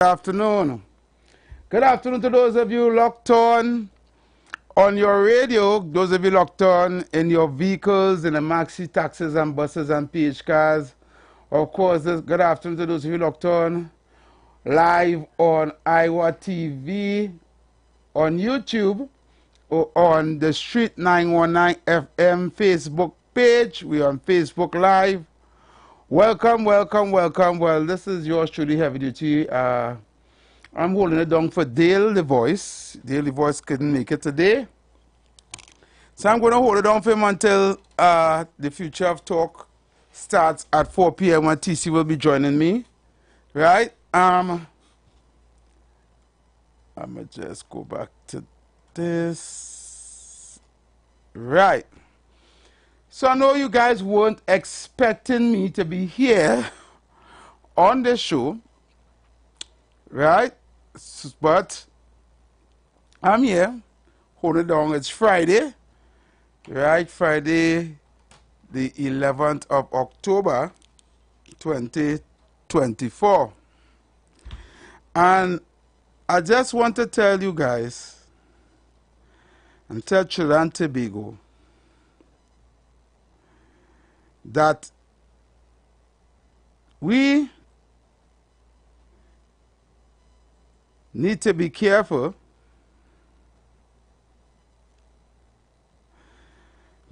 Afternoon. Good afternoon to those of you locked on your radio, those of you locked on in your vehicles, in the maxi taxis and buses and PH cars. Of course, good afternoon to those of you locked on live on Iwer TV, on YouTube, or on the Street 919 FM Facebook page. We're on Facebook Live. Welcome, welcome, welcome. Well, this is yours truly, Heavy Duty. I'm holding it down for Dale the Voice. Dale the Voice couldn't make it today. So I'm going to hold it down for him until the Future of Talk starts at 4 p.m. when TC will be joining me. Right? I'm going to just go back to this. Right. So I know you guys weren't expecting me to be here on the show, right? But I'm here, holding down. It's Friday, right? Friday, the 11th of October, 2024. And I just want to tell you guys, and tell Trinidad and Tobago, that we need to be careful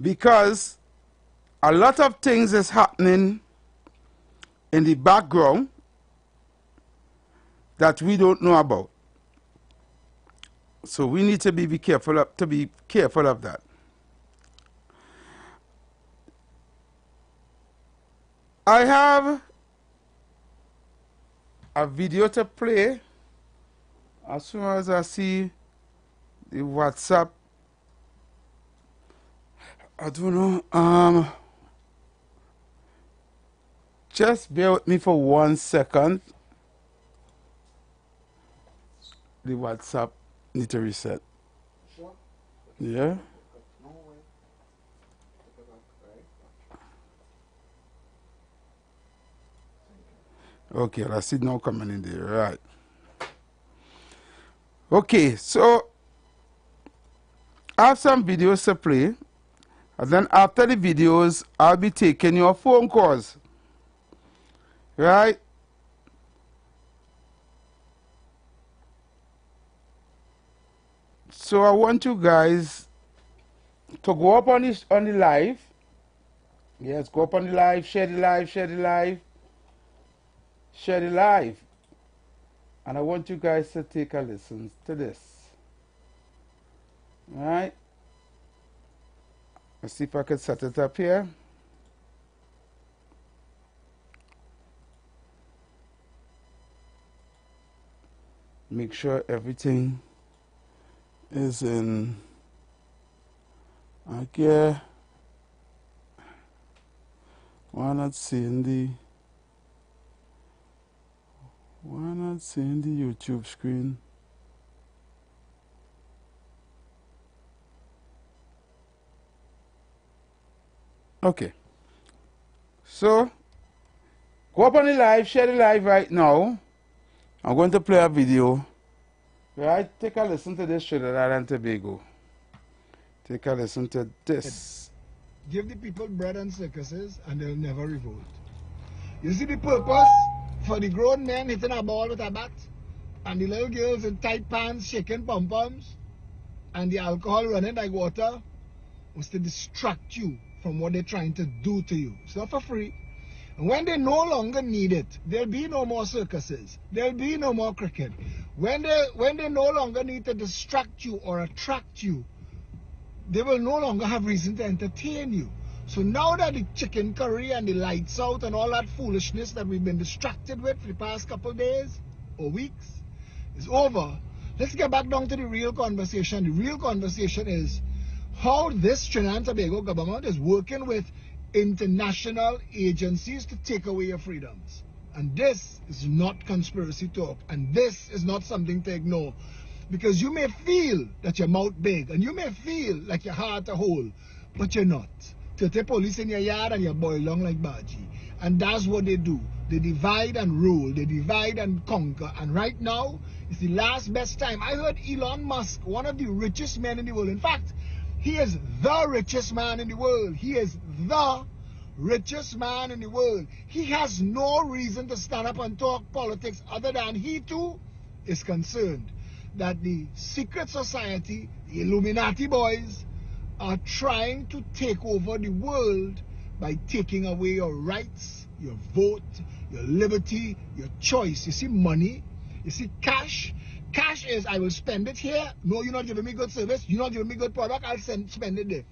because a lot of things is happening in the background that we don't know about. So we need to be careful of that. I have a video to play as soon as I see the WhatsApp. I don't know. Just bear with me for 1 second. The WhatsApp need to reset. Sure. Yeah. No way. Okay, I see no coming in there. Right. Okay, so I have some videos to play, and then after the videos, I'll be taking your phone calls. Right? So I want you guys to go up on the live. Yes, go up on the live, share the live, share the live. Share the live. And I want you guys to take a listen to this. Alright? Let's see if I can set it up here. Make sure everything is in gear. Why not seeing the YouTube screen? Okay. So, go up on the live, share the live right now. I'm going to play a video. Right? Take a listen to this Trinidad and Tobago. Take a listen to this. Give the people bread and circuses and they'll never revolt. You see the purpose for the grown men hitting a ball with a bat and the little girls in tight pants shaking pom-poms and the alcohol running like water was to distract you from what they're trying to do to you. It's not for free. And when they no longer need it, there'll be no more circuses. There'll be no more cricket. When they no longer need to distract you or attract you, they will no longer have reason to entertain you. So now that the chicken curry and the lights out and all that foolishness that we've been distracted with for the past couple of days or weeks is over, let's get back down to the real conversation. The real conversation is how this Trinidad and Tobago government is working with international agencies to take away your freedoms. And this is not conspiracy talk. And this is not something to ignore. Because you may feel that your mouth big and you may feel like your heart a hole, but you're not. To take police in your yard and you boil long like Baji. And that's what they do. They divide and rule. They divide and conquer. And right now, it's the last best time. I heard Elon Musk, one of the richest men in the world. In fact, he is the richest man in the world. He is the richest man in the world. He has no reason to stand up and talk politics other than he too is concerned that the secret society, the Illuminati boys, are trying to take over the world by taking away your rights, your vote, your liberty, your choice. You see money, you see cash. Cash is, I will spend it here. No, you're not giving me good service. You're not giving me good product. I'll spend it there.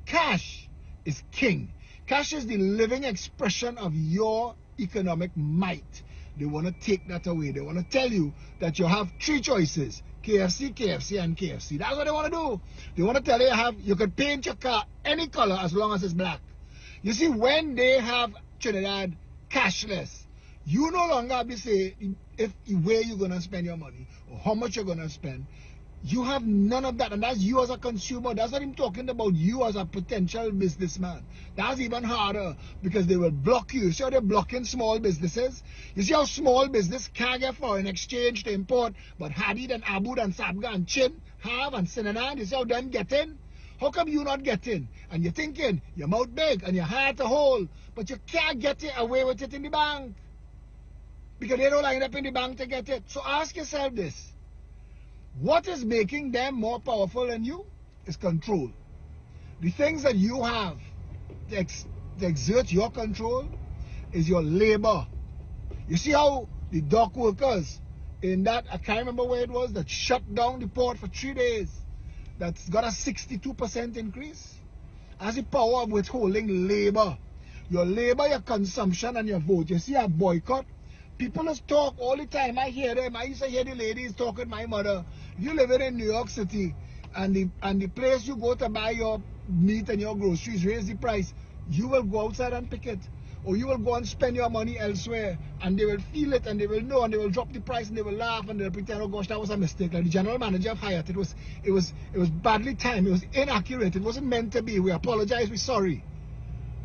Cash is king. Cash is the living expression of your economic might. They want to take that away. They want to tell you that you have three choices: KFC, KFC, and KFC. That's what they want to do. They want to tell you could paint your car any color as long as it's black. You see, when they have Trinidad cashless, you no longer be saying where you're going to spend your money or how much you're going to spend. You have none of that, and that's you as a consumer. That's what I'm talking about, you as a potential businessman. That's even harder because they will block you. See how they're blocking small businesses? You see how small business can't get foreign exchange to import, but Hadid and Abud and Sabga and Chin have, and Sinanan, you see how them get in? How come you not get in? And you're thinking, your mouth big and your heart a hole, but you can't get it away with it in the bank because they don't line up in the bank to get it. So ask yourself this. What is making them more powerful than you is control. The things that you have to exert your control is your labor. You see how the dock workers in that, I can't remember where it was, that shut down the port for 3 days, that's got a 62% increase? That's the power of withholding labor. Your labor, your consumption, and your vote. You see a boycott? People just talk all the time. I hear them. I used to hear the ladies talking to my mother. You live in New York City, and the place you go to buy your meat and your groceries raise the price, you will go outside and pick it. Or you will go and spend your money elsewhere, and they will feel it, and they will know, and they will drop the price, and they will laugh, and they'll pretend, oh gosh, that was a mistake. Like the general manager of Hyatt, it was badly timed. It was inaccurate. It wasn't meant to be. We apologize. We're sorry.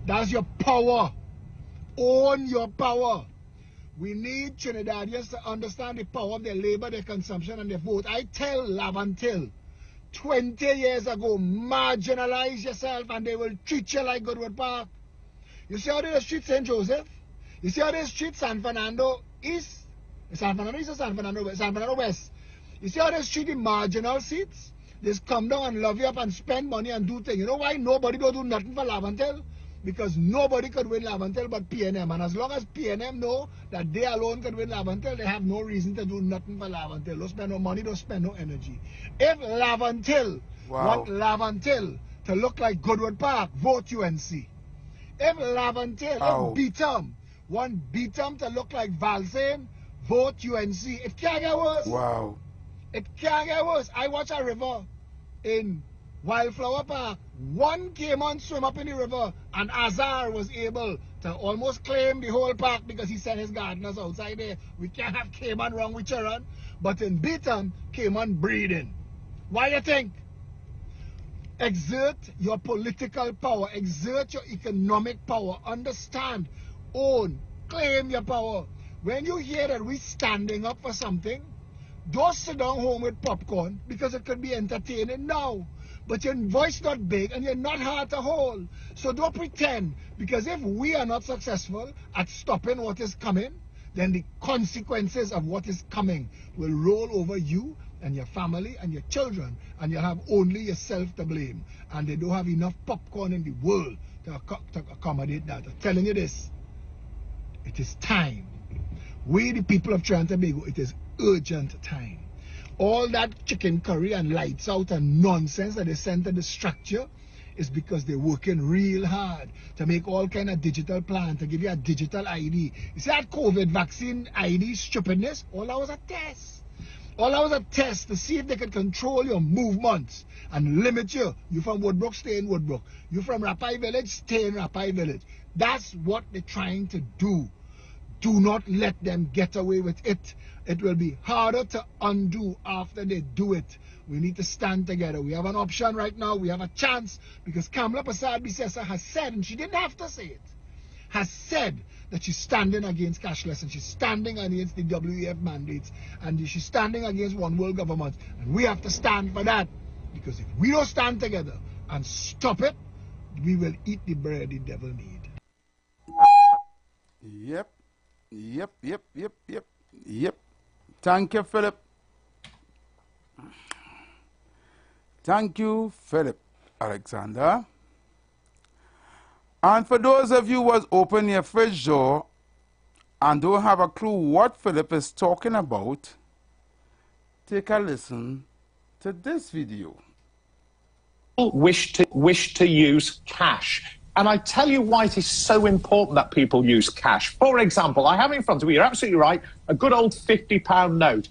That's your power. Own your power. We need Trinidadians to understand the power of their labor, their consumption, and their vote. I tell Lavantil, 20 years ago, marginalize yourself and they will treat you like Goodwood Park. You see how they treat St. Joseph? You see how they treat San Fernando East? San Fernando East or San Fernando West? San Fernando West. You see how they treat the marginal seats? They just come down and love you up and spend money and do things. You know why nobody don't do nothing for Lavantil? Because nobody could win Lavantil but PNM. And as long as PNM know that they alone could win Lavantil, they have no reason to do nothing for Lavantil. Don't spend no money, don't spend no energy. If Lavantil want Lavantil to look like Goodwood Park, vote UNC. If Lavantil, if Beetham want Beetham to look like Valsain, vote UNC. It can't get worse. Wow. It can't get worse. I watch a river in Wildflower Park. One came on swim up in the river, and Azar was able to almost claim the whole park because he sent his gardeners outside there. We can't have Cayman wrong with children. But in Beetham, Cayman breeding. Why you think? Exert your political power. Exert your economic power. Understand. Own. Claim your power. When you hear that we're standing up for something, don't sit down home with popcorn because it could be entertaining now. But your voice not big and you're not hard to hold. So don't pretend, because if we are not successful at stopping what is coming, then the consequences of what is coming will roll over you and your family and your children, and you'll have only yourself to blame. And they don't have enough popcorn in the world to accommodate that. I'm telling you this, it is time. We, the people of Trinidad and Tobago, it is urgent time. All that chicken curry and lights out and nonsense that they send to the structure is because they're working real hard to make all kind of digital plans, to give you a digital ID. You see that COVID vaccine ID stupidness? All that was a test. All that was a test to see if they could control your movements and limit you. You from Woodbrook, stay in Woodbrook. You from Rapai Village, stay in Rapai Village. That's what they're trying to do. Do not let them get away with it. It will be harder to undo after they do it. We need to stand together. We have an option right now. We have a chance because Kamala Prasad Bisesa has said, and she didn't have to say it, has said that she's standing against cashless and she's standing against the WEF mandates and she's standing against one world government. And we have to stand for that, because if we don't stand together and stop it, we will eat the bread the devil made. Yep. Thank you, Philip. Thank you, Philip Alexander. And for those of you who was open your fridge door and don't have a clue what Philip is talking about, take a listen to this video. Wish to use cash. And I tell you why it is so important that people use cash. For example, I have in front of me, you're absolutely right, a good old £50 note.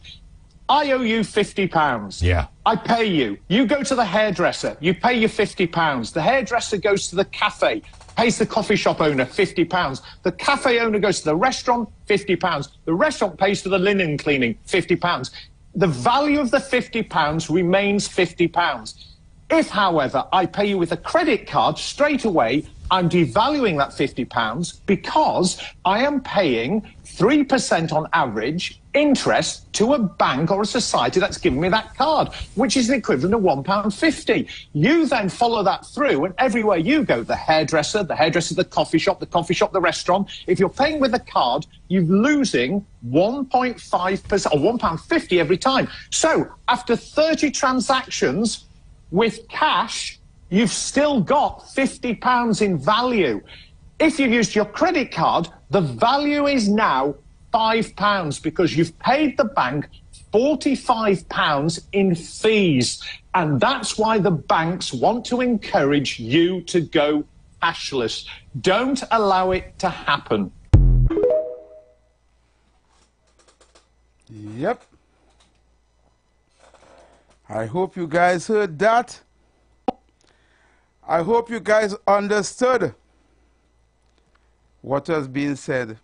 I owe you £50. Yeah. I pay you. You go to the hairdresser. You pay your £50. The hairdresser goes to the cafe, pays the coffee shop owner £50. The cafe owner goes to the restaurant, £50. The restaurant pays for the linen cleaning, £50. The value of the £50 remains £50. If, however, I pay you with a credit card straight away, I'm devaluing that £50 because I am paying 3% on average interest to a bank or a society that's given me that card, which is the equivalent of £1.50. You then follow that through, and everywhere you go, the hairdresser, the coffee shop, the restaurant, if you're paying with a card, you're losing 1.5% or £1.50 every time. So after 30 transactions with cash, you've still got £50 in value. If you've used your credit card, the value is now £5 because you've paid the bank £45 in fees. And that's why the banks want to encourage you to go cashless. Don't allow it to happen. Yep. I hope you guys heard that. I hope you guys understood what has been said.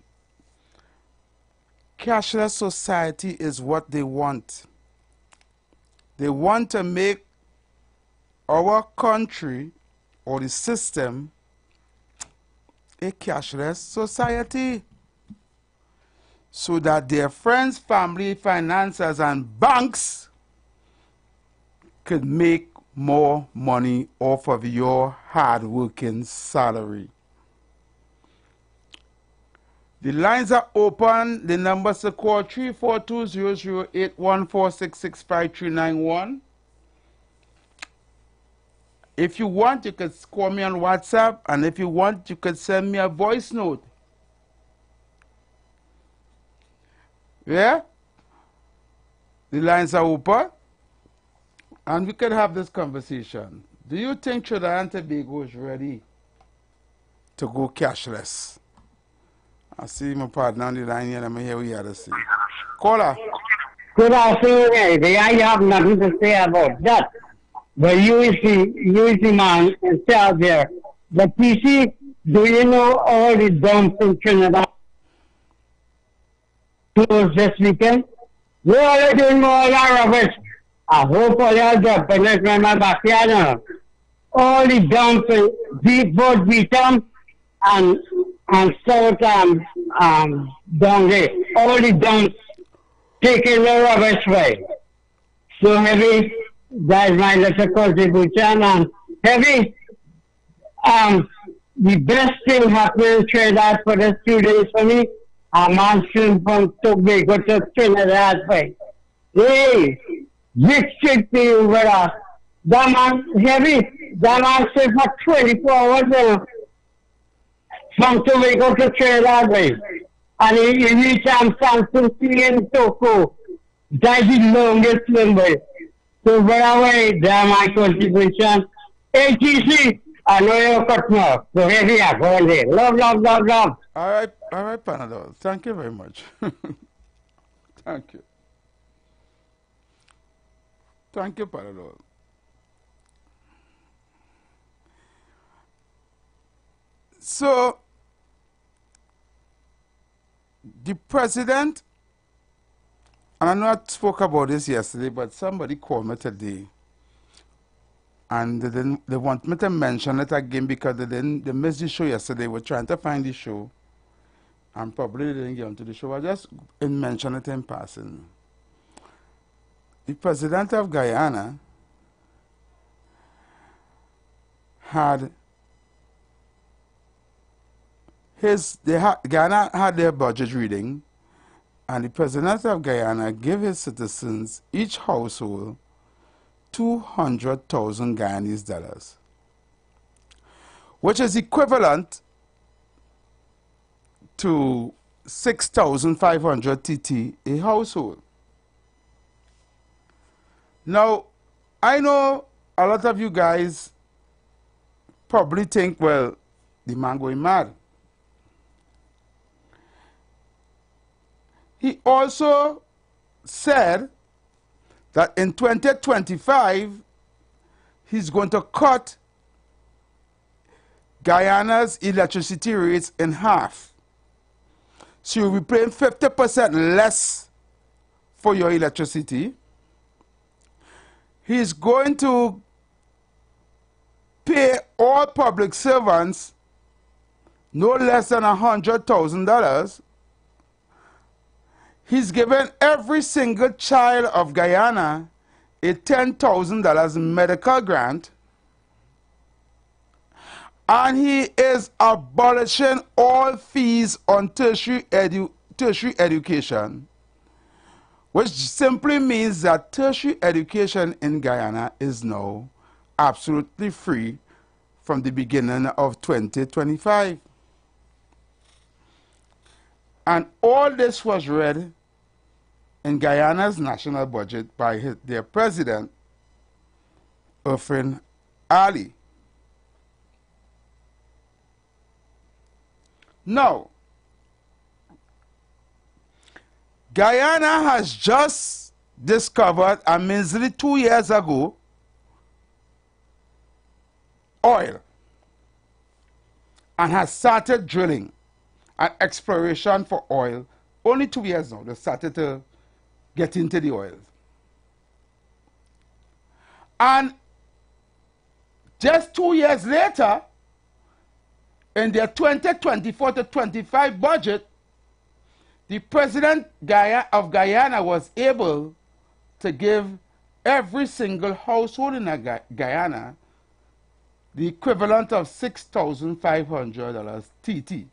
Cashless society is what they want. They want to make our country or the system a cashless society so that their friends, family, financiers, and banks could make more money off of your hard-working salary. The lines are open. The numbers to call 342-008-14665-391. If you want, you could call me on WhatsApp, and if you want, you could send me a voice note. Yeah? The lines are open, and we could have this conversation. Do you think Trinidad and Tobago is ready to go cashless? I see my partner on the line here. Let me hear what you have to say. Caller. Good afternoon, Eddie. I have nothing to say about that. But you is the man in charge there. But PC, do you know all the dumps in Trinidad closed this weekend? We are doing all our rubbish. I hope all your dropping it in my backyard. All the dumps in both Beatham and South down there. All the dumps taking the rubbish away. So heavy, that's my little contribution. And heavy, the best thing happened in Trinidad for the 2 days for me. I'm answering from Tobago to Trinidad way. Hey, big shit to you, brother. That man, heavy, that man stayed for 24 hours now. From Tobago to Trinidad way. And he reached San City and Toko. That's the longest number. So, brother, way, that's my contribution. ATC, I know you're cut now. So, heavy, I go in there. Love, love, love, love. All right, Panadol. Thank you very much. Thank you. Thank you, Panadol. So, the president, and I know I spoke about this yesterday, but somebody called me today. And they want me to mention it again because they missed the show yesterday. They were trying to find the show and probably didn't get onto the show. I just mention it in passing. The president of Guyana had Guyana had their budget reading, and the president of Guyana gave his citizens, each household, 200,000 Guyanese dollars, which is equivalent to 6,500 TT a household. Now, I know a lot of you guys probably think, well, the man going mad. He also said that in 2025, he's going to cut Guyana's electricity rates in half. So you'll be paying 50% less for your electricity. He's going to pay all public servants no less than $100,000. He's given every single child of Guyana a $10,000 medical grant. And he is abolishing all fees on tertiary education, which simply means that tertiary education in Guyana is now absolutely free from the beginning of 2025. And all this was read in Guyana's national budget by their president, Iwer Ali. Now, Guyana has just discovered, a measly 2 years ago, oil, and has started drilling and exploration for oil. Only 2 years now, they started to get into the oil. And just 2 years later, in their 2024 to 25 budget, the president of Guyana was able to give every single household in Guyana the equivalent of $6,500 TT.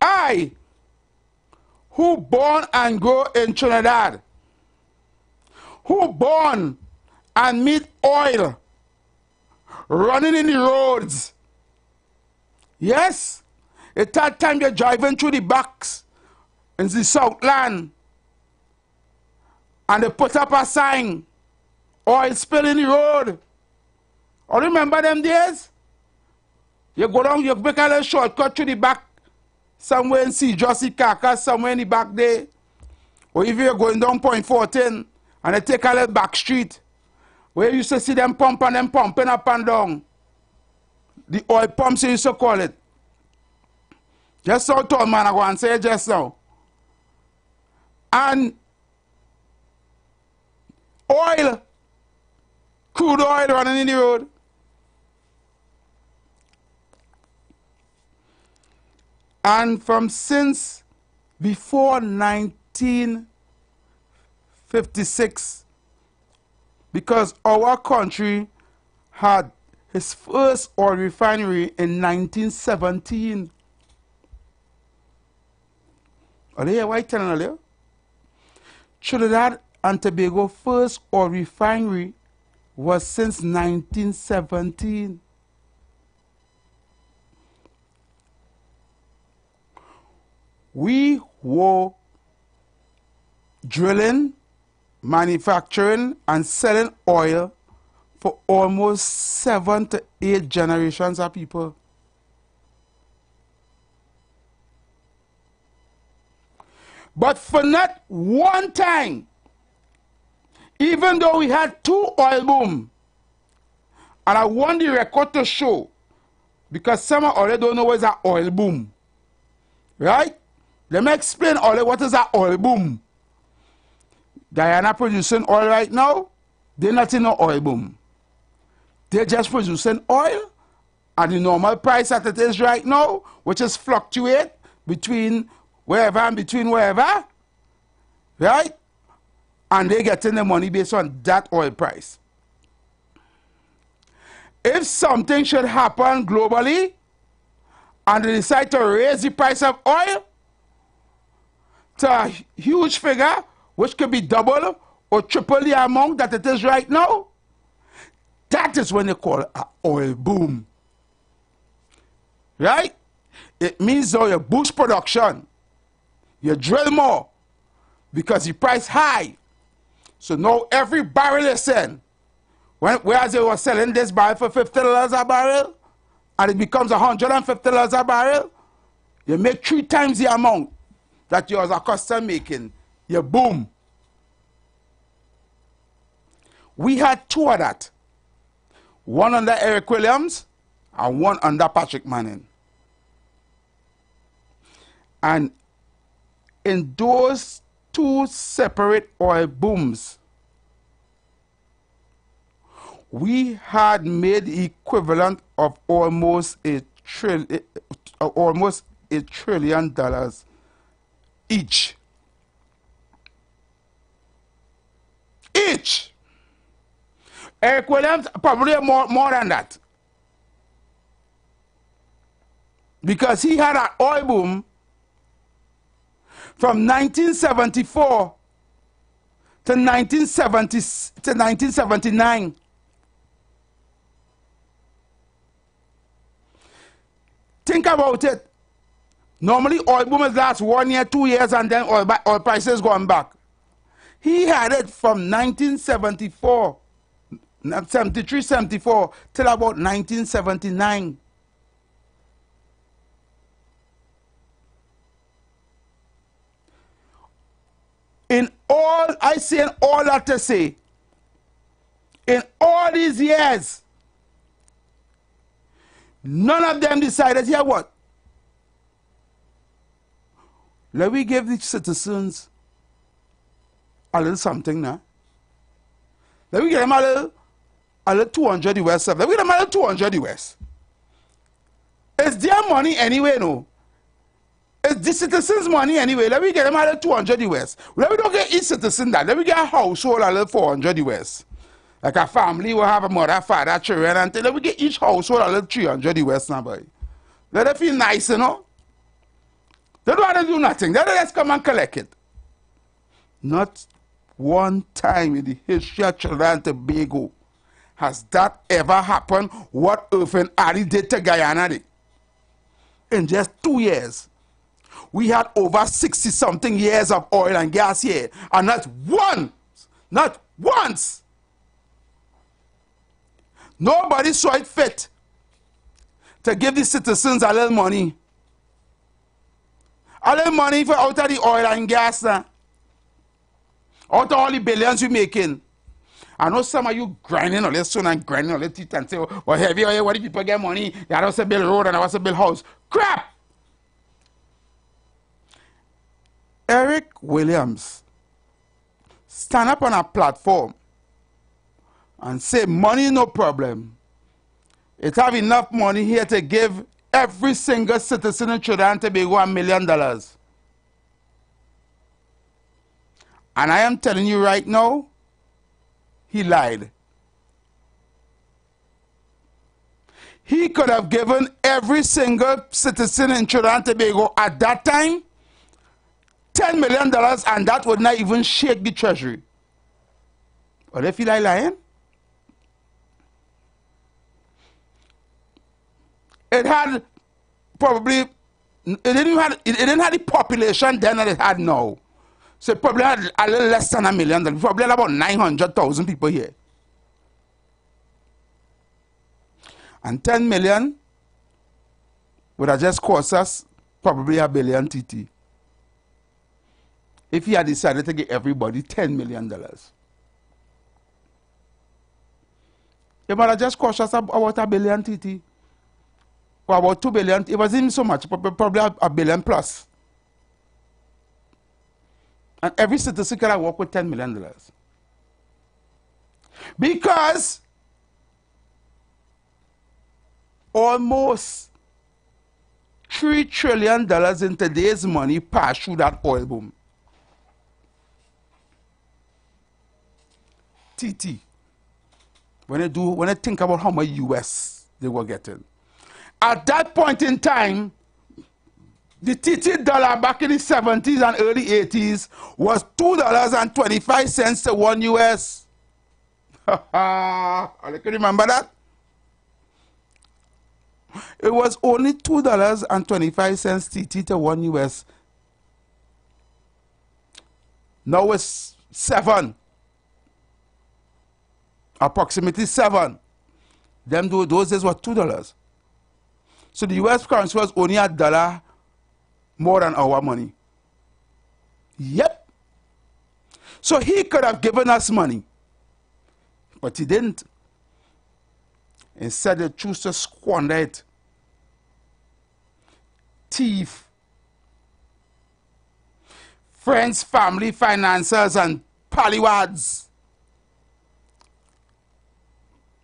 I, who born and grow in Trinidad, who born and meet oil running in the roads. Yes, at that time you're driving through the backs in the Southland and they put up a sign, oil spill in the road. Or remember them days? You go down, you make a little shortcut through the back, somewhere in Sea Jossy Carcass, somewhere in the back there. Or if you're going down Point 14 and they take a little back street, where you used to see them pump and them pumping up and down. The oil pumps you used to call it. Just so tall man I go and say it just now. And oil, crude oil running in the road. And from since before 1956, because our country had its first oil refinery in 1917. Are you white telling you? Trinidad and Tobago first oil refinery was since 1917. We were drilling, manufacturing and selling oil for almost 7 to 8 generations of people. But for not one time, even though we had 2 oil boom, and I want the record to show, because some already don't know what is an oil boom. Right? Let me explain what is an oil boom. Guyana producing oil right now, they're not in an oil boom. They're just producing oil at the normal price that it is right now, which is fluctuate between wherever and between wherever, right? And they're getting the money based on that oil price. If something should happen globally and they decide to raise the price of oil to a huge figure, which could be double or triple the amount that it is right now, that is when they call it an oil boom. Right? It means though you boost production, you drill more because the price high. So now every barrel is selling. Whereas they were selling this barrel for $50 a barrel, and it becomes $150 a barrel, you make 3 times the amount that you was accustomed making. You boom. We had 2 of that. One under Eric Williams and one under Patrick Manning. And in those 2 separate oil booms, we had made the equivalent of almost $1 trillion each. Each. Eric Williams probably more than that, because he had an oil boom from 1974 to 1979. Think about it. Normally oil boomers last 1 year, 2 years, and then oil prices going back. He had it from 1974, 73, 74 till about 1979. In all, I say in all that to say, in all these years, none of them decided, here what? Let me give the citizens a little something now. Let me give them a little 200 US. Let me give them a little 200 US. It's their money anyway, no? It's the citizens' money anyway. Let me get them a little 200 US. Let me don't get each citizen that. Let me get a household a little 400 US. Like a family will have a mother, father, children, and let me get each household a little 300 US now, boy. Let it feel nice, you know? They don't want to do nothing. They just come and collect it. Not one time in the history of Trinidad and Tobago has that ever happened. What Irvin Ali did to Guyana did. In just 2 years. We had over 60-something years of oil and gas here. And not once, nobody saw it fit to give the citizens a little money. A little money for out of the oil and gas now. Out of all the billions you're making. I know some of you grinding on this soon and grinding on the teeth and say, well, heavy oil, what do people get money? They don't say build road and I want to build house. Crap! Eric Williams stand up on a platform and say money no problem. It have enough money here to give every single citizen in Trinidad and Tobago $1 million. And I am telling you right now, he lied. He could have given every single citizen in Trinidad and Tobago at that time $10 million, and that would not even shake the treasury. But if he lying, it had probably, it didn't have the population then that it had now. So it probably had a little less than $1 million. Probably had about 900,000 people here. And 10 million would have just cost us probably $1 billion TT. If he had decided to give everybody $10 million. It might have just cost us about $1 billion TT. Or about 2 billion. It wasn't even so much, probably $1 billion plus. And every citizen can walk with $10 million. Because almost $3 trillion in today's money passed through that oil boom. TT. When they think about how much US they were getting. At that point in time, the TT dollar back in the 70s and early 80s was $2.25 to 1 US. I can remember that. It was only $2.25 TT to 1 US. Now it's 7. Approximately 7. Those days were $2. So the US currency was only $1 more than our money. Yep. So he could have given us money, but he didn't. Instead, they chose to squander it. Thief. Friends, family, financiers, and pallywads.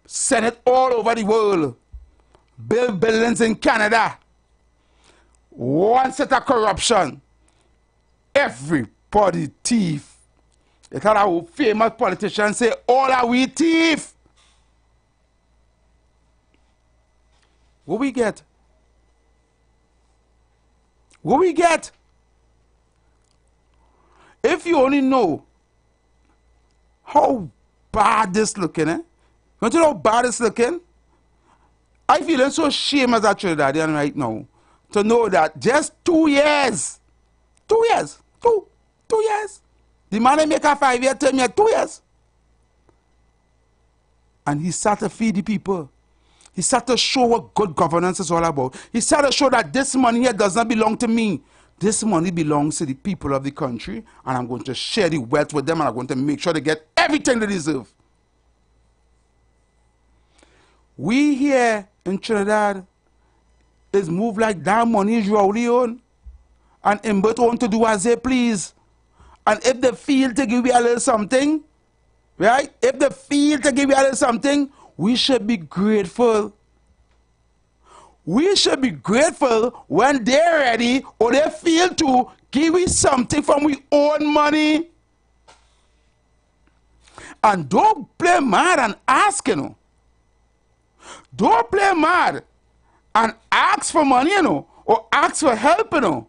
Send it all over the world. Build buildings in Canada. One set of corruption. Everybody thief. They thought our famous politicians say, all are we thief. What we get? What we get? If you only know how bad this looking, don't you know how bad it's looking? I feel so ashamed as a Trinidadian right now to know that just 2 years, 2 years, 2 years, the man they make a 5-year term here, 2 years. And he started to feed the people. He started to show what good governance is all about. He started to show that this money here does not belong to me. This money belongs to the people of the country, and I'm going to share the wealth with them, and I'm going to make sure they get everything they deserve. We here in Trinidad is moved like that money is rowdy on, and Imbert want to do as they please. And if they feel to give you a little something, right? If they feel to give you a little something, we should be grateful. We should be grateful when they're ready or they feel to give you something from our own money. And don't play mad and ask, you know. Don't play mad and ask for money, you know, or ask for help, you know.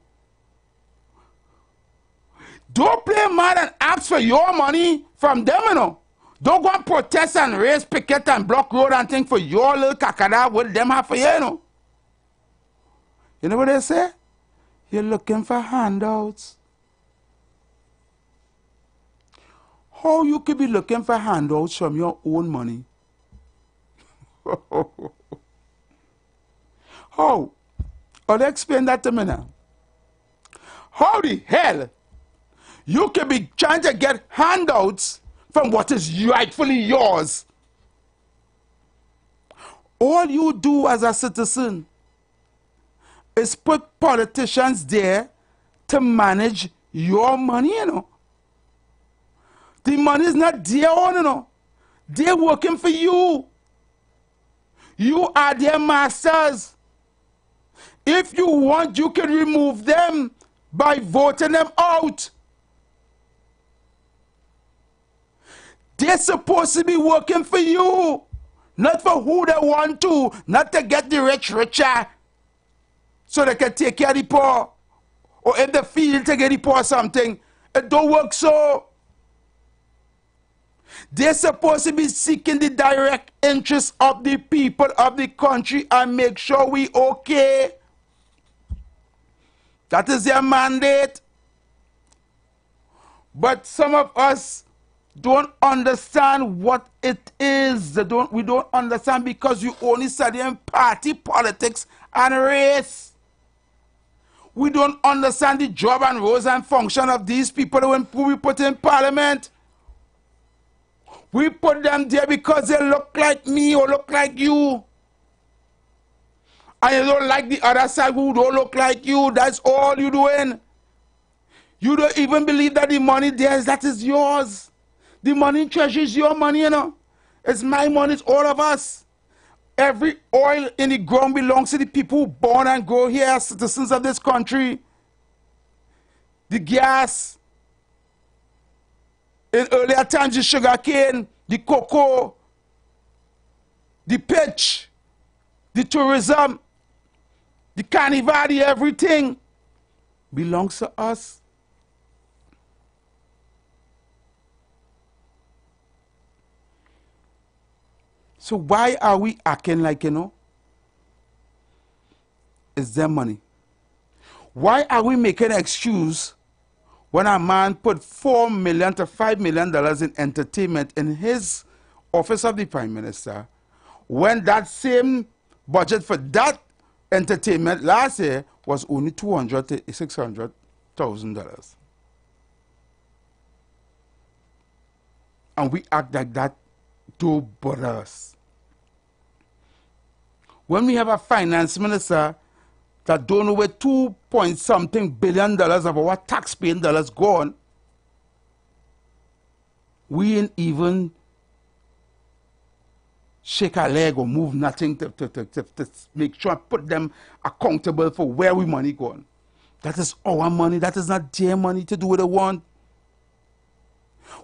Don't play mad and ask for your money from them, you know. Don't go and protest and raise picket and block road and things for your little kakada what them have for you, you know. You know what they say? You're looking for handouts. How you could be looking for handouts from your own money? How? I'll explain that to me now. How the hell you can be trying to get handouts from what is rightfully yours? All you do as a citizen is put politicians there to manage your money, you know. The money is not their own, you know. They're working for you. You are their masters. If you want, you can remove them by voting them out. They're supposed to be working for you, not for who they want to, not to get the rich richer so they can take care of the poor. Or if they feel to get the poor something, it don't work so. They're supposed to be seeking the direct interests of the people of the country and make sure we okay. That is their mandate. But some of us don't understand what it is. We don't understand because you only studying party politics and race. We don't understand the job and roles and function of these people who we put in parliament. We put them there because they look like me or look like you. And you don't like the other side who don't look like you. That's all you're doing. You don't even believe that the money there is that is yours. The money in treasury is your money, you know. It's my money, it's all of us. Every oil in the ground belongs to the people who born and grow here, citizens of this country. The gas, in earlier times, the sugar cane, the cocoa, the pitch, the tourism, the carnival, the everything belongs to us. So why are we acting like, you know, it's their money? Why are we making an excuse when a man put $4 million to $5 million in entertainment in his office of the Prime Minister, when that same budget for that entertainment last year was only $200,000 to $600,000? And we act like that don't bother us. When we have a finance minister that don't know where 2-point-something billion dollars of our taxpaying dollars gone, we ain't even shake a leg or move nothing to make sure put them accountable for where we money gone. That is our money. That is not their money to do what they want.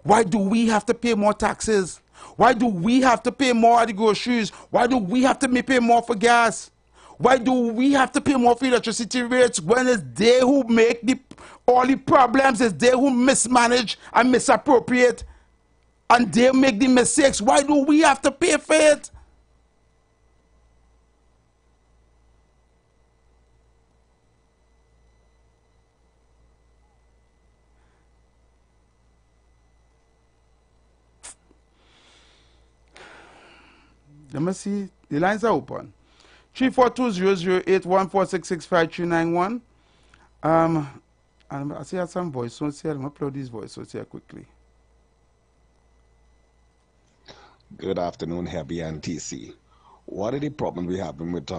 Why do we have to pay more taxes? Why do we have to pay more at the groceries? Why do we have to pay more for gas? Why do we have to pay more for electricity rates when it's they who make all the problems, it's they who mismanage and misappropriate, and they make the mistakes? Why do we have to pay for it? Let me see. The lines are open. 342-008-14665-391. And I see I have some voice notes here. I'm going to upload these voice notes here quickly. Good afternoon, Herbie and TC. What are the problems we have with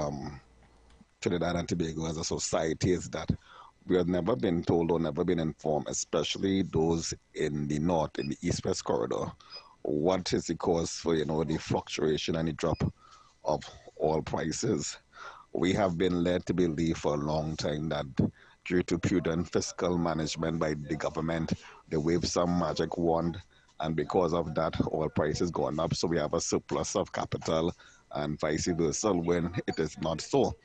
Trinidad and Tobago as a society is that we have never been told or never been informed, especially those in the north, in the east-west corridor, what is the cause for, you know, the fluctuation and the drop of oil prices. We have been led to believe for a long time that due to prudent fiscal management by the government, they wave some magic wand, and because of that, oil prices gone up, so we have a surplus of capital, and vice versa when it is not so.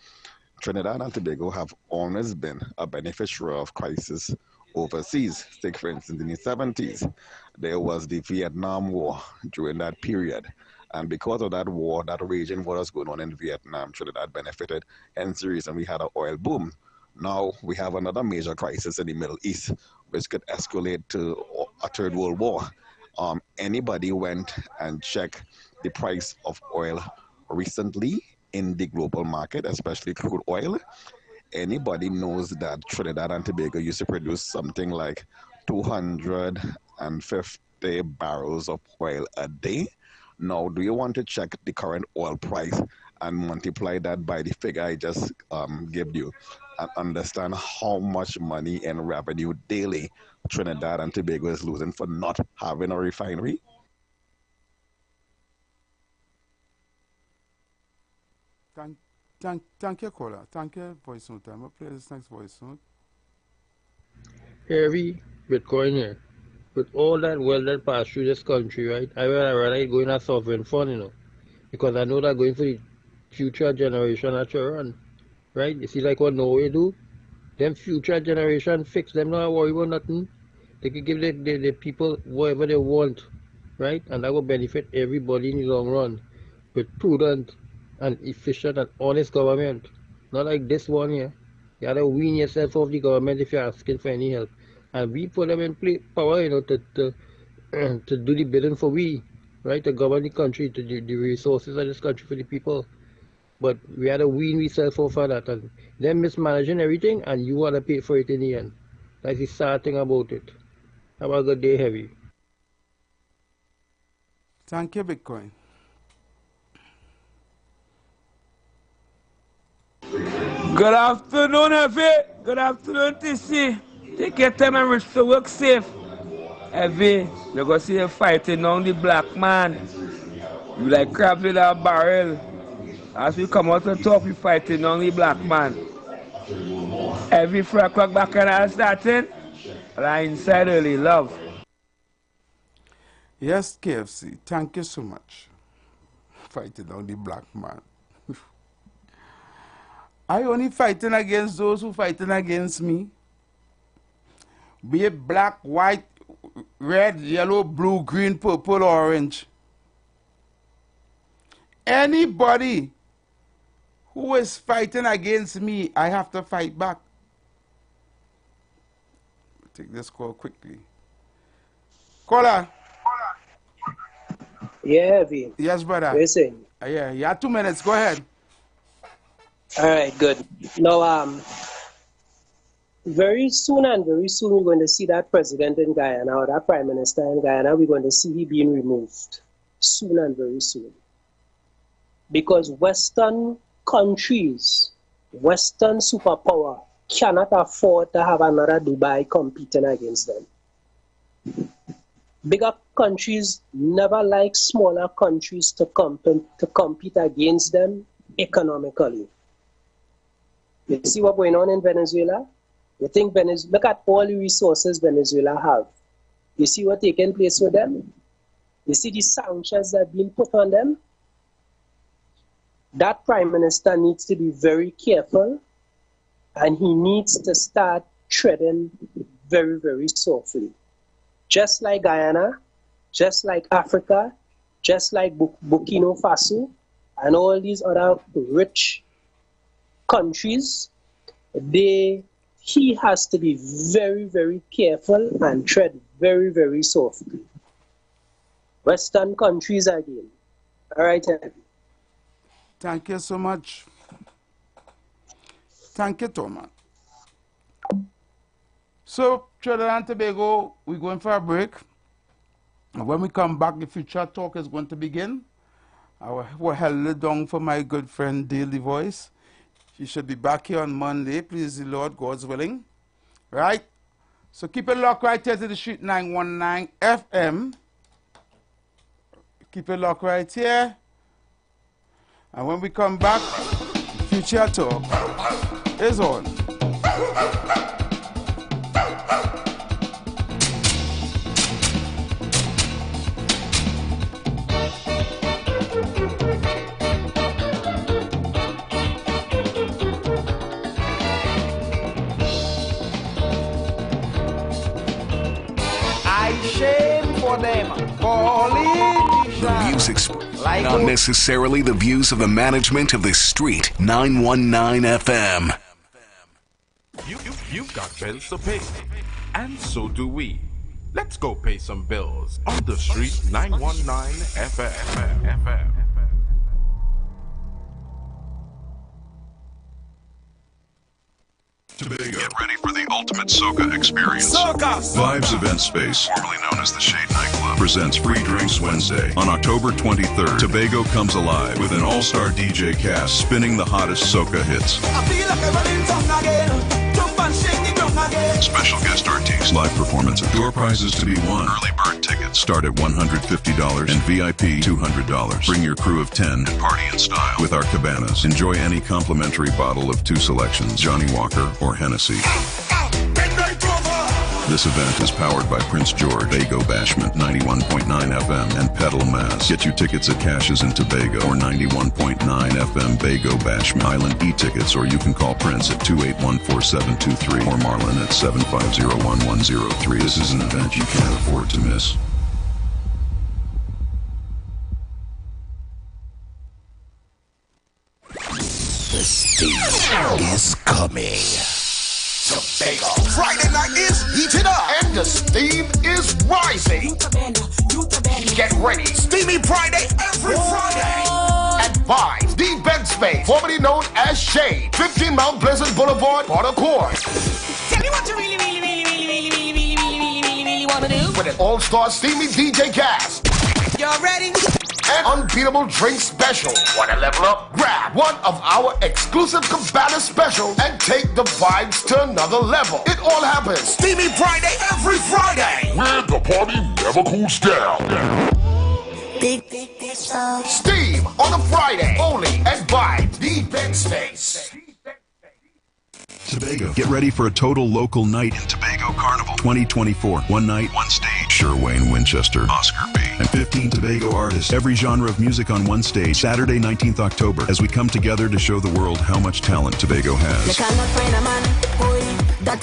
Trinidad and Tobago have always been a beneficiary of crisis overseas. Take, for instance, in the 70s, there was the Vietnam War during that period. And because of that war, that raging war was going on in Vietnam, Trinidad benefited. Hence the reason we had an oil boom. Now we have another major crisis in the Middle East, which could escalate to a third world war. Anybody went and checked the price of oil recently in the global market, especially crude oil, anybody knows that Trinidad and Tobago used to produce something like 250 barrels of oil a day. Now, do you want to check the current oil price and multiply that by the figure I just gave you and understand how much money and revenue daily Trinidad and Tobago is losing for not having a refinery? Thank you, caller. Thank you, voice note. I'm going to play this next voice note. Heavy Bitcoin here. With all that wealth that passed through this country, right? I would rather go in a sovereign fund, you know, because I know that going for the future generation at your run, right? You see, like what Norway do? Them future generation fix them, not worry about nothing. They can give the people whatever they want, right? And that will benefit everybody in the long run with prudent and efficient and honest government. Not like this one here. You gotta wean yourself off the government if you're asking for any help. And we put them in power, you know, to do the bidding for we, right? To govern the country, to the resources of this country for the people. But we had to wean ourselves off of that, and them mismanaging everything, and you want to pay for it in the end. That's the sad thing about it. Have a good day, Heavy. Thank you, Bitcoin. Good afternoon, Heavy. Good afternoon, TC. Take your time and reach to work safe. Heavy, you're going to see you fighting on the black man. You like crabs in a barrel. As we come out to talk, we fighting on the black man. Every 4 o'clock back and all starting. Line inside early, love. Yes, KFC, thank you so much. Fighting on the black man. I only fighting against those who fighting against me. Be it black, white, red, yellow, blue, green, purple, orange. Anybody who is fighting against me, I have to fight back. Take this call quickly. Caller. Yeah, V. Yes, brother. What you saying? Yeah, you have 2 minutes. Go ahead. All right, good. Now, very soon we're going to see that president in Guyana or that prime minister in Guyana. We're going to see he being removed soon and very soon. Because Western countries, Western superpower cannot afford to have another Dubai competing against them. Bigger countries never like smaller countries to compete against them economically. You see what's going on in Venezuela? You think look at all the resources Venezuela have. You see what's taking place with them? You see the sanctions that have been put on them? That prime minister needs to be very careful, and he needs to start treading very, very softly. Just like Guyana, just like Africa, just like Burkina Faso, and all these other rich countries, he has to be very, very careful and tread very, very softly. Western countries again. All right, Eddie. Thank you so much. Thank you, Thomas. So, Trinidad and Tobago, we're going for a break. And when we come back, the future talk is going to begin. I will held it down for my good friend Daily Voice. She should be back here on Monday, please the Lord, God's willing. Right? So keep it locked right here to the Street 919 FM. Keep it locked right here. And when we come back, Future Talk is on. The music's not necessarily the views of the management of the Street 919 FM. You've got bills to pay, and so do we. Let's go pay some bills on the Street 919 FM. Tobago. Get ready for the ultimate soca experience. Soca! Vibes Event Space, formerly known as the Shade Nightclub, presents Free Drinks Wednesday. On October 23rd, Tobago comes alive with an all-star DJ cast spinning the hottest soca hits. I feel like I'm running tongue again. Jump and shake the drum again. Special guest artists, live performances, door prizes to be won. Early bird tickets start at $150 and VIP $200. Bring your crew of 10 and party in style with our cabanas. Enjoy any complimentary bottle of 2 selections, Johnny Walker or Hennessy. This event is powered by Prince George, Bago Bashment 91.9 FM, and Pedal Mass. Get your tickets at Cash's in Tobago or 91.9 FM Bago Bashment Island e-tickets, or you can call Prince at 281-4723 or Marlon at 750-1103. This is an event you can't afford to miss. The steam is coming. Tobago. Friday night is heating up and the steam is rising. Get ready. Steamy Friday every Friday. At Vibes, the bed space, formerly known as Shade, 15 Mount Pleasant Boulevard, Port Accord. Tell me what you really want to do. With an all-star steamy DJ cast. Y'all ready? and unbeatable drink special. Want to level up? Grab one of our exclusive Cabana specials and take the vibes to another level. It all happens Steamy Friday every Friday, where the party never cools down. Steam on a Friday, only at Vibes, the event space. Tobago. Get ready for a total local night in Tobago Carnival 2024. One night, one stage. Sure Wayne Winchester, Oscar B. And 15 Tobago artists. Every genre of music on one stage. Saturday, 19th October. As we come together to show the world how much talent Tobago has. At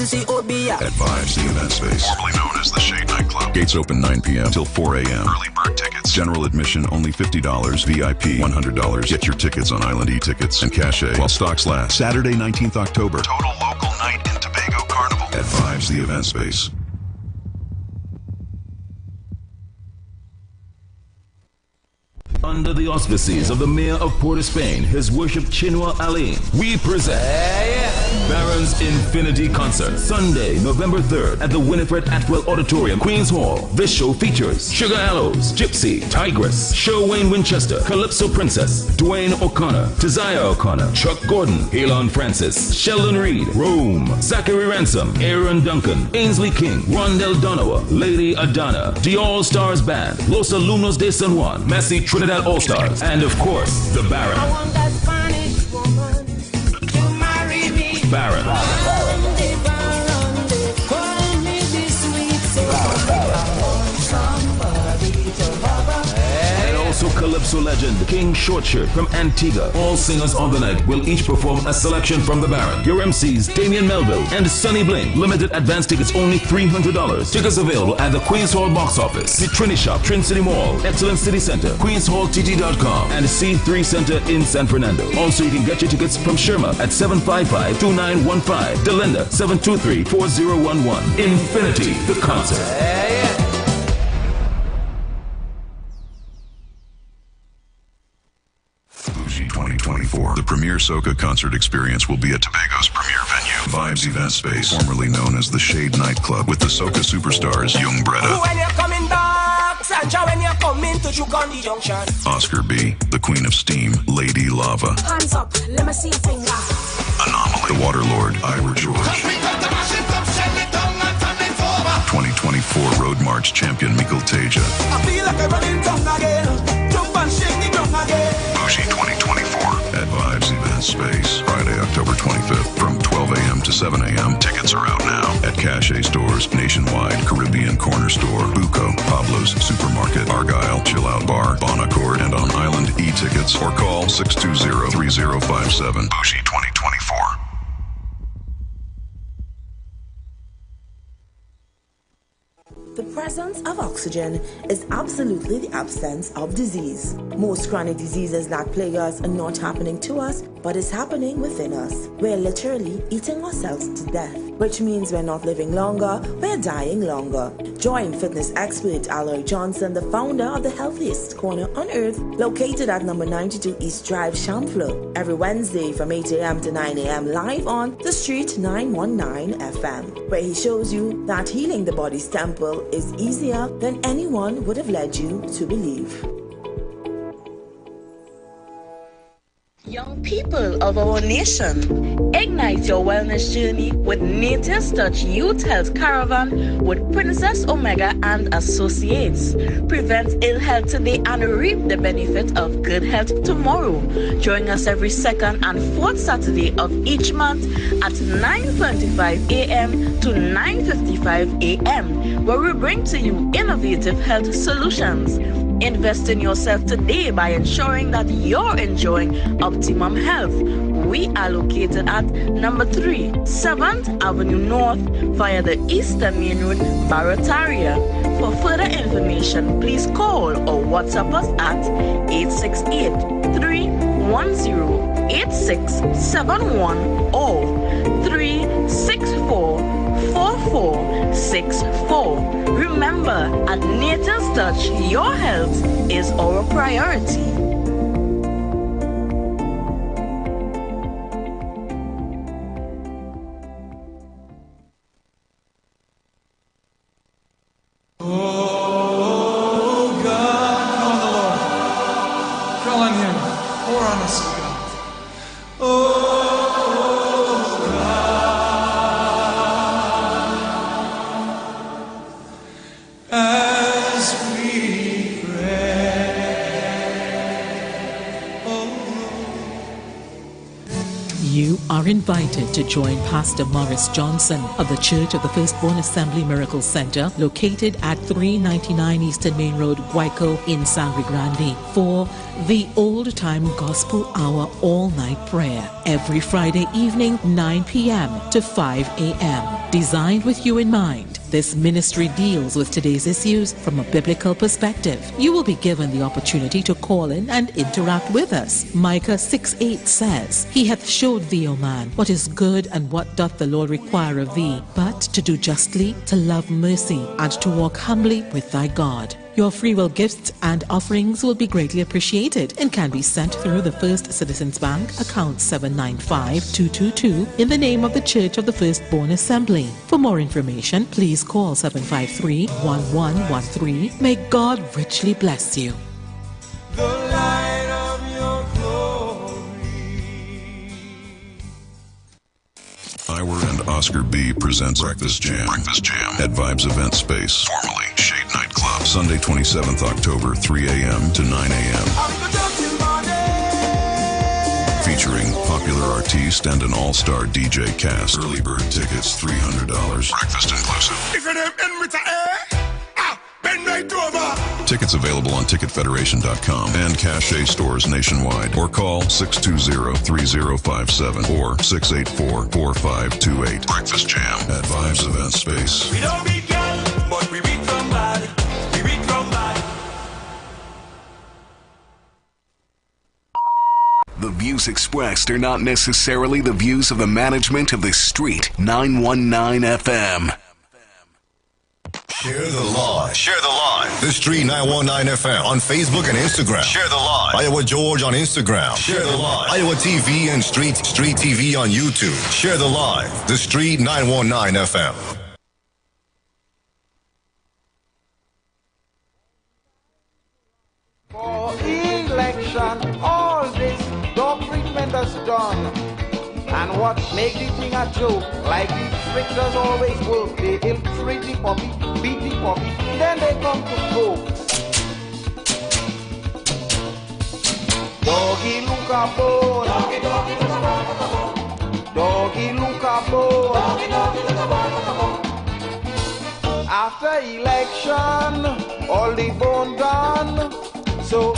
Vibes, the event space. Formerly known as the Shade Nightclub. Gates open 9 p.m. till 4 a.m. Early bird tickets. General admission only $50. VIP $100. Get your tickets on Island e-tickets and Cachet while stocks last. Saturday, 19th October. Total local night in Tobago Carnival. At Vibes, the event space. Under the auspices of the Mayor of Port of Spain, His Worship Chinua Ali, we present Baron's Infinity Concert, Sunday, November 3rd at the Winifred Atwell Auditorium, Queens Hall. This show features Sugar Aloes, Gypsy, Tigress, Sher Wayne Winchester, Calypso Princess, Dwayne O'Connor, Tizaya O'Connor, Chuck Gordon, Elon Francis, Sheldon Reed, Rome, Zachary Ransom, Aaron Duncan, Ainsley King, Rondell Donowa, Lady Adana, The All Stars Band, Los Alumnos de San Juan, Massey Trinidad All-Stars, and of course, the Baron. I want that Spanish woman to marry me. Baron. Call me this sweet soul. I want somebody to love her. And also Calypso legend, King Shortshirt from Antigua. All singers on the night will each perform a selection from the Baron. Your MCs, Damian Melville and Sonny Bling. Limited advance tickets only $300. Tickets available at the Queens Hall box office, the Trini Shop, Trin City Mall, Excellence City Center, QueensHallTT.com, and C3 Center in San Fernando. Also, you can get your tickets from Sherma at 755-2915, Delinda 723-4011. Infinity, the concert. Bougie 2024. The premier soca concert experience will be at Tobago's premier venue, Vibes Event Space, formerly known as the Shade Nightclub, with the soca superstars Young Bretta, When you're coming back, Sanja, when you're coming to Chukondi Junction. Oscar B, the Queen of Steam, Lady Lava, Hands up, let me see your finger. Anomaly, the Waterlord, Iwer George, 2024 Road March champion Mikkel Teja, I feel like I'm running down again. Jump and shake the drum again. Bougie 2024 at Vibes Event Space, Friday, October 25th from 12 a.m. to 7 a.m. Tickets are out now at Cachet stores nationwide, Caribbean Corner Store, Buco, Pablo's Supermarket, Argyle, Chill Out Bar, Bon Accord, and on Island e-tickets, or call 620-3057. Bougie 2024. The presence of oxygen is absolutely the absence of disease. Most chronic diseases that plague us are not happening to us, but is happening within us. We're literally eating ourselves to death, which means we're not living longer, we're dying longer. Join fitness expert Aloy Johnson, the founder of the healthiest corner on earth, located at number 92 East Drive, Champlain, every Wednesday from 8 a.m. to 9 a.m. live on The Street 919 FM, where he shows you that healing the body's temple is easier than anyone would have led you to believe. Young people of our nation, ignite your wellness journey with Nature's Touch Youth Health Caravan with Princess Omega and Associates. Prevent ill health today and reap the benefit of good health tomorrow. Join us every second and fourth Saturday of each month at 9:25 a.m. to 9:55 a.m., where we bring to you innovative health solutions. Invest in yourself today by ensuring that you're enjoying optimum health. We are located at number 3, 7th Avenue North via the Eastern Main Road, Barataria. For further information, please call or WhatsApp us at 868-310-8671 or 364-4464. Remember, at Nature's Touch, your health is our priority. are invited to join Pastor Morris Johnson of the Church of the Firstborn Assembly Miracle Center, located at 399 Eastern Main Road, Guayco in Sangre Grande, for the Old Time Gospel Hour all-night prayer every Friday evening, 9 p.m. to 5 a.m. Designed with you in mind, this ministry deals with today's issues from a biblical perspective. You will be given the opportunity to call in and interact with us. Micah 6:8 says, He hath showed thee, O man, what is good and what doth the Lord require of thee, but to do justly, to love mercy, and to walk humbly with thy God. Your free will gifts and offerings will be greatly appreciated and can be sent through the First Citizens Bank, account 795-222, in the name of the Church of the Firstborn Assembly. For more information, please call 753-1113. May God richly bless you. The light of your Iwer and Oscar B. presents Breakfast Jam. At Vibes Event Space, formerly Shade Night Club, Sunday 27th October, 3 a.m. to 9 a.m. Featuring popular artiste and an all-star DJ cast. Early bird tickets $300. Breakfast inclusive. Tickets available on TicketFederation.com and Cache stores nationwide, or call 620-3057 or 684-4528. Breakfast Jam at Vibes Event Space. We don't beat girl, but we beat somebody. We beat somebody. The views expressed are not necessarily the views of the management of the Street 919 FM. Share the live. Share the live. The Street 919 FM on Facebook and Instagram. Share the live. Iowa George on Instagram. Share the live. Iowa TV and Street TV on YouTube. Share the live. The Street 919 FM. For election, all this dog treatment is done. And what make the thing a joke, like the stricters always work. They ill-treat the puppy, beat the puppy, then they come to coke. Doggy look a bone. Doggy, doggy, look a bone. Doggy look a bone. Doggy, doggy, look a bone. After election, all the bone done. So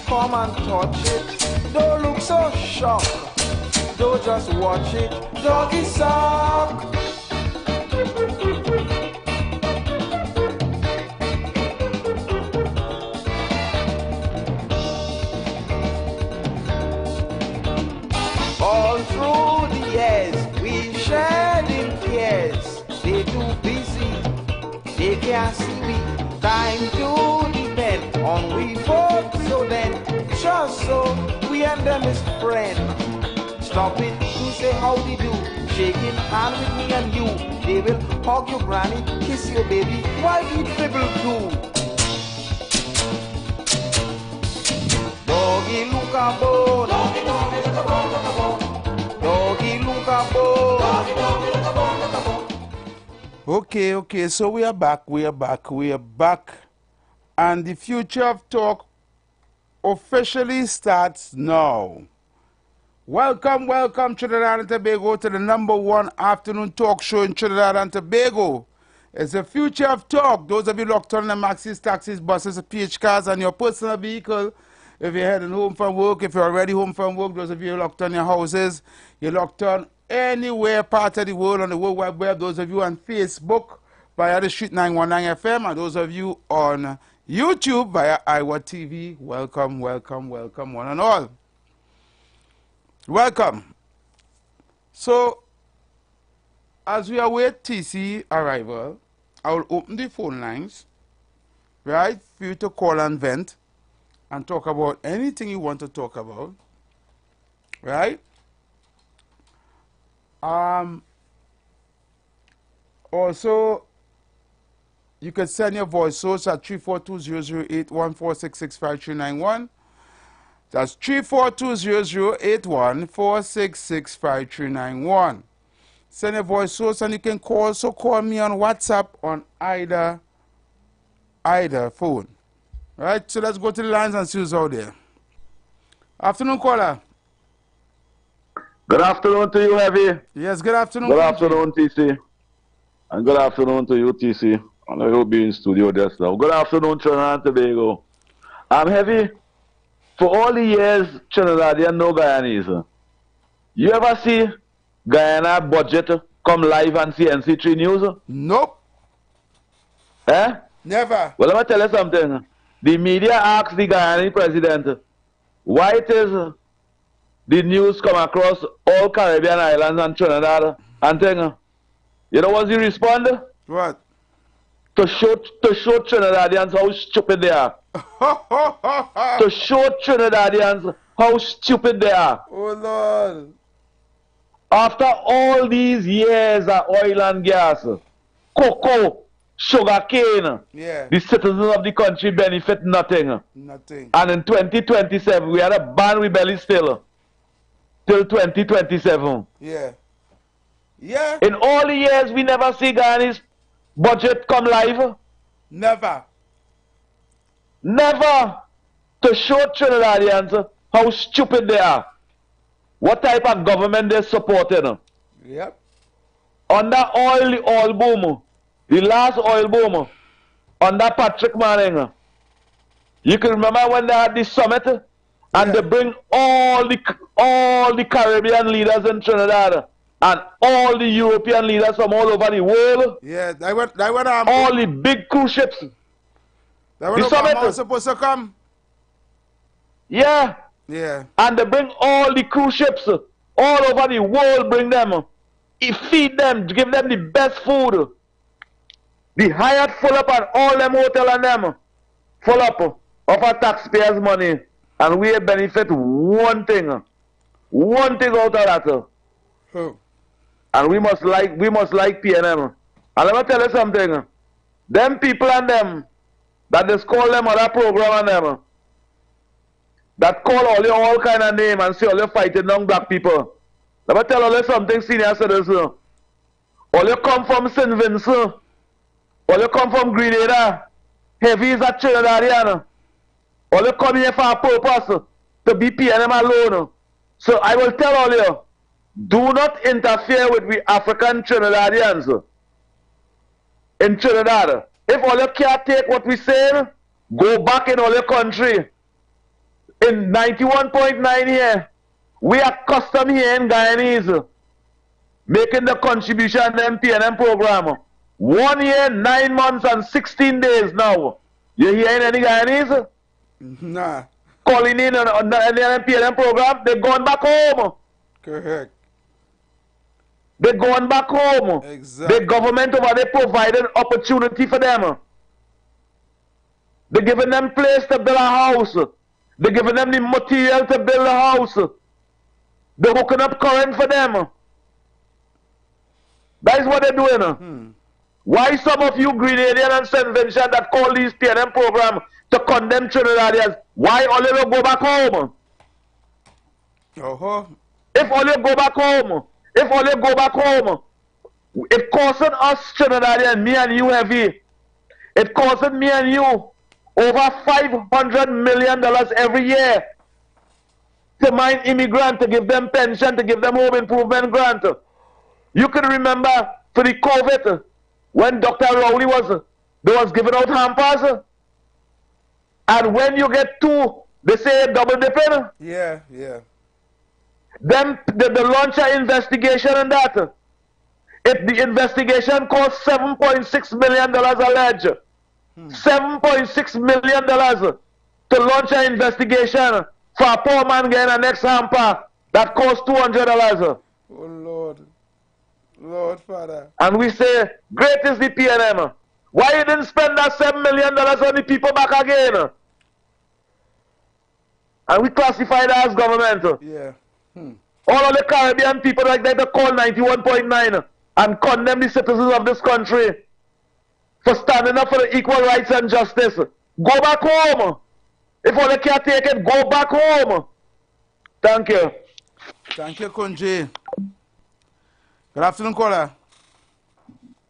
come and touch it. Don't look so shocked. Don't just watch it, doggy suck. All through the years, we shared in tears. They too busy, they can't see we. Time to depend on we folks. So then, just so we and them is friends. Stop it to say howdy do. Shaking hand with me and you. They will hug your granny, kiss your baby, while we dribble too. Doggy look a bone. Doggy, doggy look a bone, look a bone. Doggy look a bone. Doggy, doggy look a bone, look a bone. Okay, so we are back. And the future of talk officially starts now. Welcome, Trinidad and Tobago, to the #1 afternoon talk show in Trinidad and Tobago. It's the future of talk. Those of you locked on the maxis, taxis, buses, PH cars, and your personal vehicle. If you're heading home from work, if you're already home from work, those of you locked on your houses, you're locked on anywhere, part of the world, on the World Wide Web. Those of you on Facebook via the Street 919 FM, and those of you on YouTube via Iwer TV, welcome, one and all. Welcome. So, as we await TC arrival, I will open the phone lines, right, for you to call and vent and talk about anything you want to talk about, right? Also, you can send your voice source at 342-008-14665-391. That's 342-008-14665-391. Send a voice source, and you can call me on WhatsApp on either phone. Right? So let's go to the lines and see who's out there. Afternoon, caller. Good afternoon to you, Heavy. Yes, good afternoon. Good Kunji. afternoon, TC. And good afternoon to you, TC. I know you'll be in studio just now. Good afternoon, Trinidad and Tobago. I'm Heavy. For all the years, Trinidadian no Guyanese. You ever see Guyana budget come live on CNC3 News? Nope. Eh? Never. Well, let me tell you something. The media asked the Guyanese president, why it is the news come across all Caribbean islands and Trinidad and thing. You know what he responded? What? To show Trinidadians how stupid they are. To show Trinidadians how stupid they are. Oh Lord. After all these years of oil and gas, cocoa, sugar cane, Yeah. the citizens of the country benefit nothing. Nothing. And in 2027, we had a ban with belly still. Till 2027. Yeah. Yeah. In all the years, we never see Ghana's budget come live. Never. Never. To show Trinidadians how stupid they are. What type of government they're supporting. Yep. Under the oil boom, the last oil boom, under Patrick Manning. You can remember when they had this summit and they bring all the Caribbean leaders in Trinidad and all the European leaders from all over the world. Yeah, they went all the big cruise ships. That when Obama was supposed to come? Yeah. Yeah. And they bring all the cruise ships all over the world, bring them. Feed them, give them the best food. The Hyatt full up and all them hotel and them full up of our taxpayers' money. And we benefit one thing out of that. Oh. And we must like PNM. And let me tell you something. Them people and them that just call them other program and them that call all kind of name and say all you fighting young black people. Let me tell you something, senior citizen. All you come from St. Vincent. All you come from Grenada. Heavy is a Trinidadian. All you come here for a purpose to be PNM alone. So I will tell all you, do not interfere with we African Trinidadians in Trinidad. If all you can't take what we say, go back in all your country. In 91.9 here, we are custom here in Guyanese, making the contribution to the PNM program. 1 year, 9 months, and 16 days now. You hearing any Guyanese? Nah. Calling in on the PNM program, they're going back home. Correct. They're going back home. Exactly. The government over there providing opportunity for them. They're giving them place to build a house. They're giving them the material to build a house. They're hooking up current for them. That is what they're doing. Why some of you Grenadian and St. Vincent that call these PNM program to condemn Trinidadians, why all you go back home? If all you go back home, it costing us Trinidadian, me and you heavy, it costing me and you over $500 million every year to mine immigrant, to give them pension, to give them home improvement grant. You can remember for the COVID, when Dr. Rowley was giving out hampers, and when you get two, they say double dipping. Yeah, yeah. Then the launcher investigation and that. If the investigation cost $7.6 million alleged, $7.6 million to launch an investigation for a poor man getting an next hamper that cost $200. Oh Lord. Lord Father. And we say, great is the PNM. Why you didn't spend that $7 million on the people back again? And we classify that as government. Yeah. All of the Caribbean people like that to call 91.9 and condemn the citizens of this country for standing up for the equal rights and justice. Go back home. If all they can't take it, go back home. Thank you. Thank you, Kunji. Good afternoon, caller.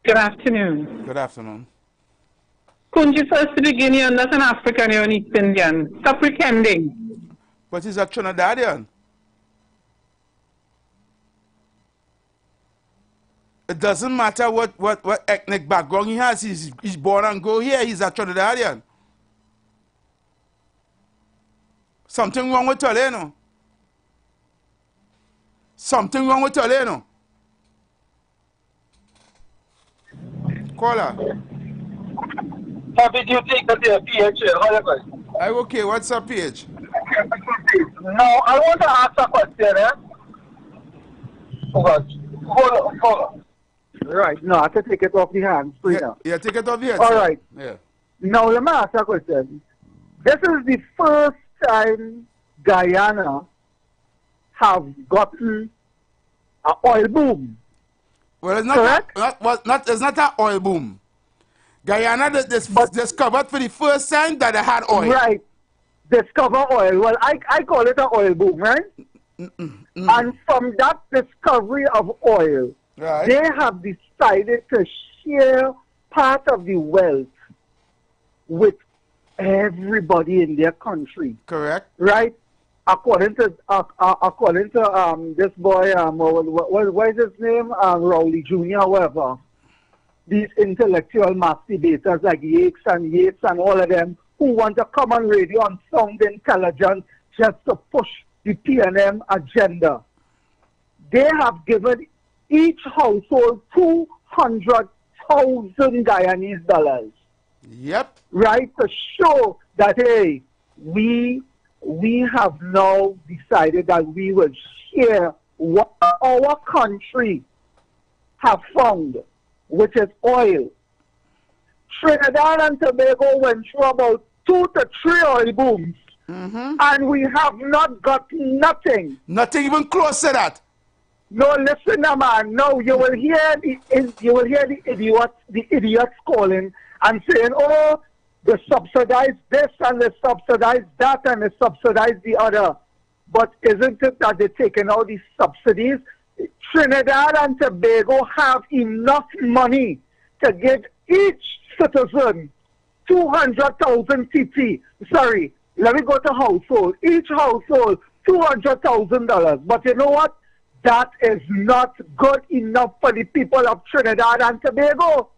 Good afternoon. Good afternoon. Kunji, first to begin, you're not an African, you're an East Indian. Stop pretending. But he's a Trinidadian. It doesn't matter what ethnic background he has. He's born and go here. He's a Trinidadian. Something wrong with Toledo. Something wrong with Toledo. Caller. How did you take the PH? Okay, what's up, PH? Now, I want to ask a question, eh? Hold on. Right, no, I have to take it off the hands. Yeah, take it off the hands. All right. Yeah. Now, let me ask a question. This is the first time Guyana have gotten an oil boom. Well, it's not it's not an oil boom. Guyana discovered for the first time that they had oil. Right. Discover oil. Well, I call it an oil boom, right? And from that discovery of oil, they have decided to share part of the wealth with everybody in their country. Correct. Right? According to this boy, what is his name? Rowley Jr., whatever. These intellectual masturbators like Yates and all of them who want to come on radio and sound intelligent just to push the PNM agenda. They have given each household 200,000 Guyanese dollars. Yep. Right? To show that, hey, we have now decided that we will share what our country have found, which is oil. Trinidad and Tobago went through about 2 to 3 oil booms. And we have not got nothing. Nothing even close to that. No, listen, man. No, you will hear the idiots calling and saying, "Oh, they subsidize this and they subsidize that and they subsidize the other." But isn't it that they're taking all these subsidies? Trinidad and Tobago have enough money to give each citizen 200,000 TT. Sorry. Let me go to household. Each household, $200,000. But you know what? That is not good enough for the people of Trinidad and Tobago.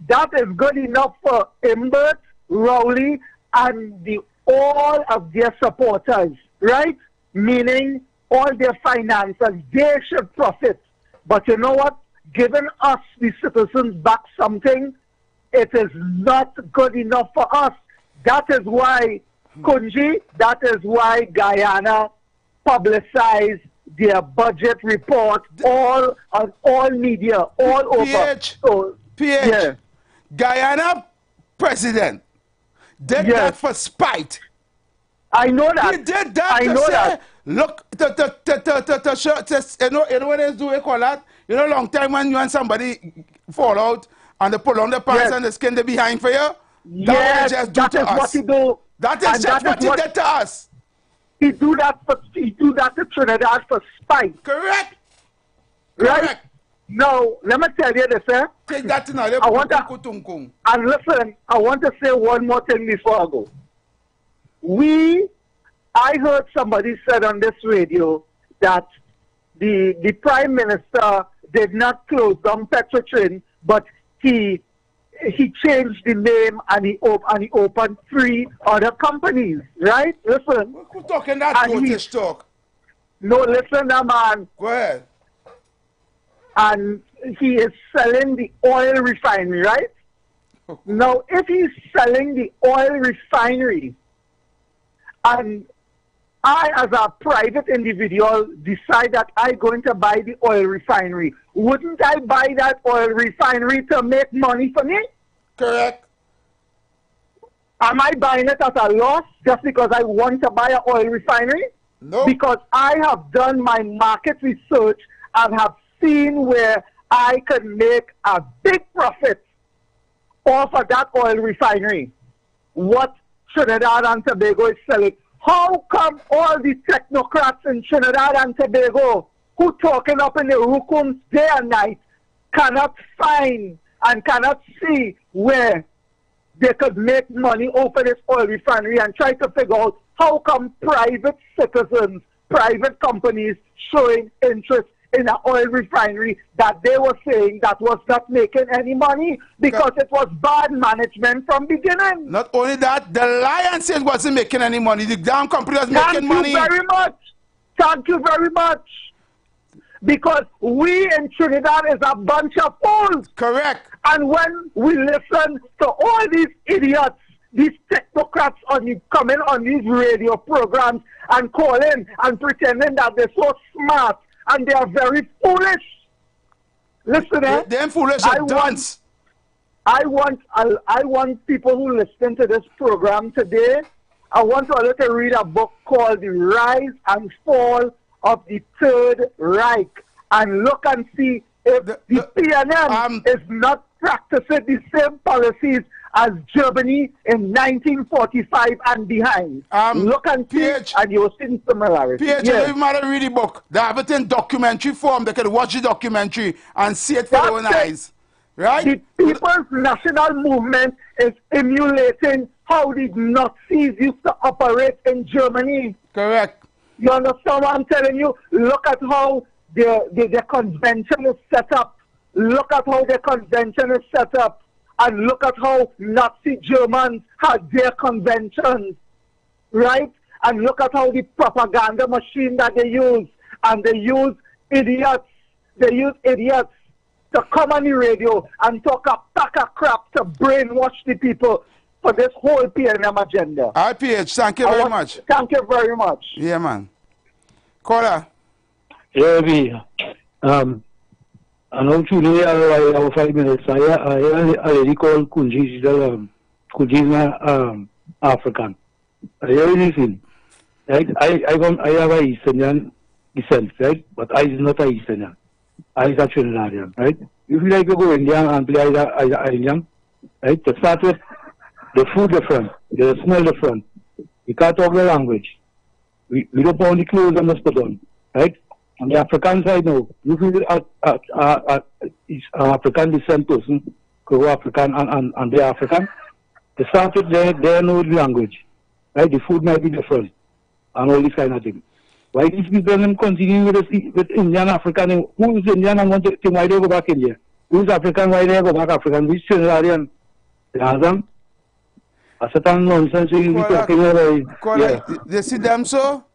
That is good enough for Imbert, Rowley, and all of their supporters, right? Meaning all their finances, they should profit. But you know what? Giving us, the citizens, back something, it is not good enough for us. That is why Kunji, that is why Guyana publicized their budget report all on all media, all over. PH, Guyana president did that for spite. I know that. He did that to say, look, you know what they do, call that? You know, long time when you and somebody fall out and they pull on the pants and the skin they behind for you? Yes, that is what he do. That is just what he did to us. He do that to Trinidad for spite. Correct. Right? Now, let me tell you this, eh? Take that now. And listen, I want to say one more thing before I go. I heard somebody said on this radio that the Prime Minister did not close down Petrotrin, but he changed the name and he opened 3 other companies, right? Listen. We're talking that British talk. No, listen, man. Go ahead. And he is selling the oil refinery, right? Now, if he's selling the oil refinery, and I, as a private individual, decide that I'm going to buy the oil refinery, wouldn't I buy that oil refinery to make money for me? Correct. Am I buying it at a loss just because I want to buy an oil refinery? No. Because I have done my market research and have seen where I can make a big profit off of that oil refinery. What Trinidad and Tobago is selling. How come all the technocrats in Trinidad and Tobago who talking up in the rooms day and night cannot find and cannot see where they could make money over this oil refinery and try to figure out how come private citizens, private companies showing interest in an oil refinery that they were saying that was not making any money because it was bad management from beginning. Not only that, the Lions said wasn't making any money. The damn company was making money. Thank you very much. Thank you very much. Because we in Trinidad is a bunch of fools. Correct. And when we listen to all these idiots, these technocrats coming on these radio programs and calling and pretending that they're so smart and they are very foolish. Listen, they're foolish at dance. I want people who listen to this program today, I want you to read a book called The Rise and Fall of the Third Reich and look and see if the PNM is not practicing the same policies as Germany in 1945 and behind. Look and see, and you will see the similarity. PH, yes. if you read the book, they have it in documentary form. They can watch the documentary and see it for their own eyes. Right? The People's National Movement is emulating how the Nazis used to operate in Germany. Correct. You understand what I'm telling you? Look at how the convention is set up. Look at how the convention is set up. And look at how Nazi Germans had their conventions. Right? And look at how the propaganda machine that they use. And they use idiots. They use idiots to come on the radio and talk a pack of crap to brainwash the people for this whole PNM agenda. IPH, thank you very much. Thank you very much. Yeah, man. Caller. Yeah, me. I know today I have 5 minutes. I already called Kunji. Kunji African. I already seen. Right? I have a Eastern descent, right? But I is not a Eastern. I is a Trinidadian, right? If you like to go Indian and play as Indian, right? To start with, the food different, the smell different. We can't talk the language. We don't put on the clothes and the put on, right? On the African side now, you feel African descent person, go African and they're African. To start with, they know the language, right? The food might be different and all these kind of things. Why these people then continue with Indian African? Who is Indian and want to why they go back India? Who is African? Why they go back African? Which Trinidadian? Them. A certain nonsense we talking about. Yeah. You see them so?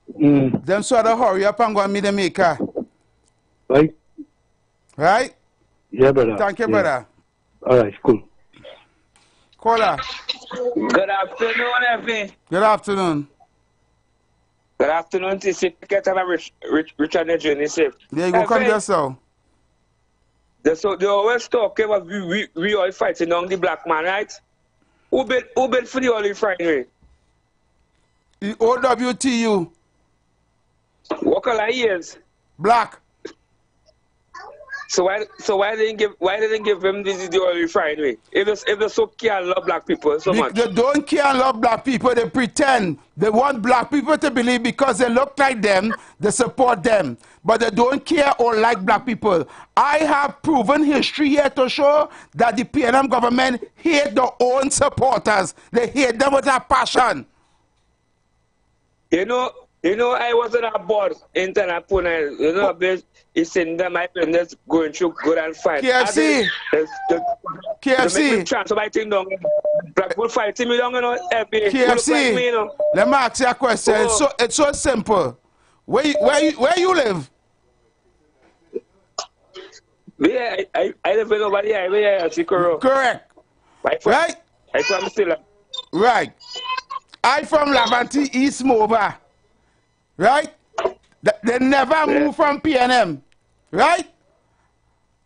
Them so to hurry up and go and meet the maker. Right? Right? Yeah, brother. Thank you, brother. All right, cool. Caller. Good afternoon, Effie. Good afternoon. Good afternoon, TC. Get on a rich on the journey safe. There you go, come there, so. They always talk about we all fighting on the black man, right? Who bid for the oil refinery? The OWTU. What color he is? Black. So why didn't give him the oil refinery? If they so care and love black people so much. They don't care and love black people. They pretend. They want black people to believe because they look like them, they support them. But they don't care or like black people. I have proven history here to show that the PNM government hate their own supporters. They hate them with a passion. You know, I was on a board in Tanapuna. You know, it's in them. My friends going through good and fight. KFC. KFC. So I think black people fighting me down, you know. KFC. Me, you know. Let me ask you a question. Oh. It's so simple. Where you live? Yeah, I live in over the highway at Sikoro. Correct. Right? I from still. Right. I from Lavanti East Mova. Right? They never move from PNM. Right?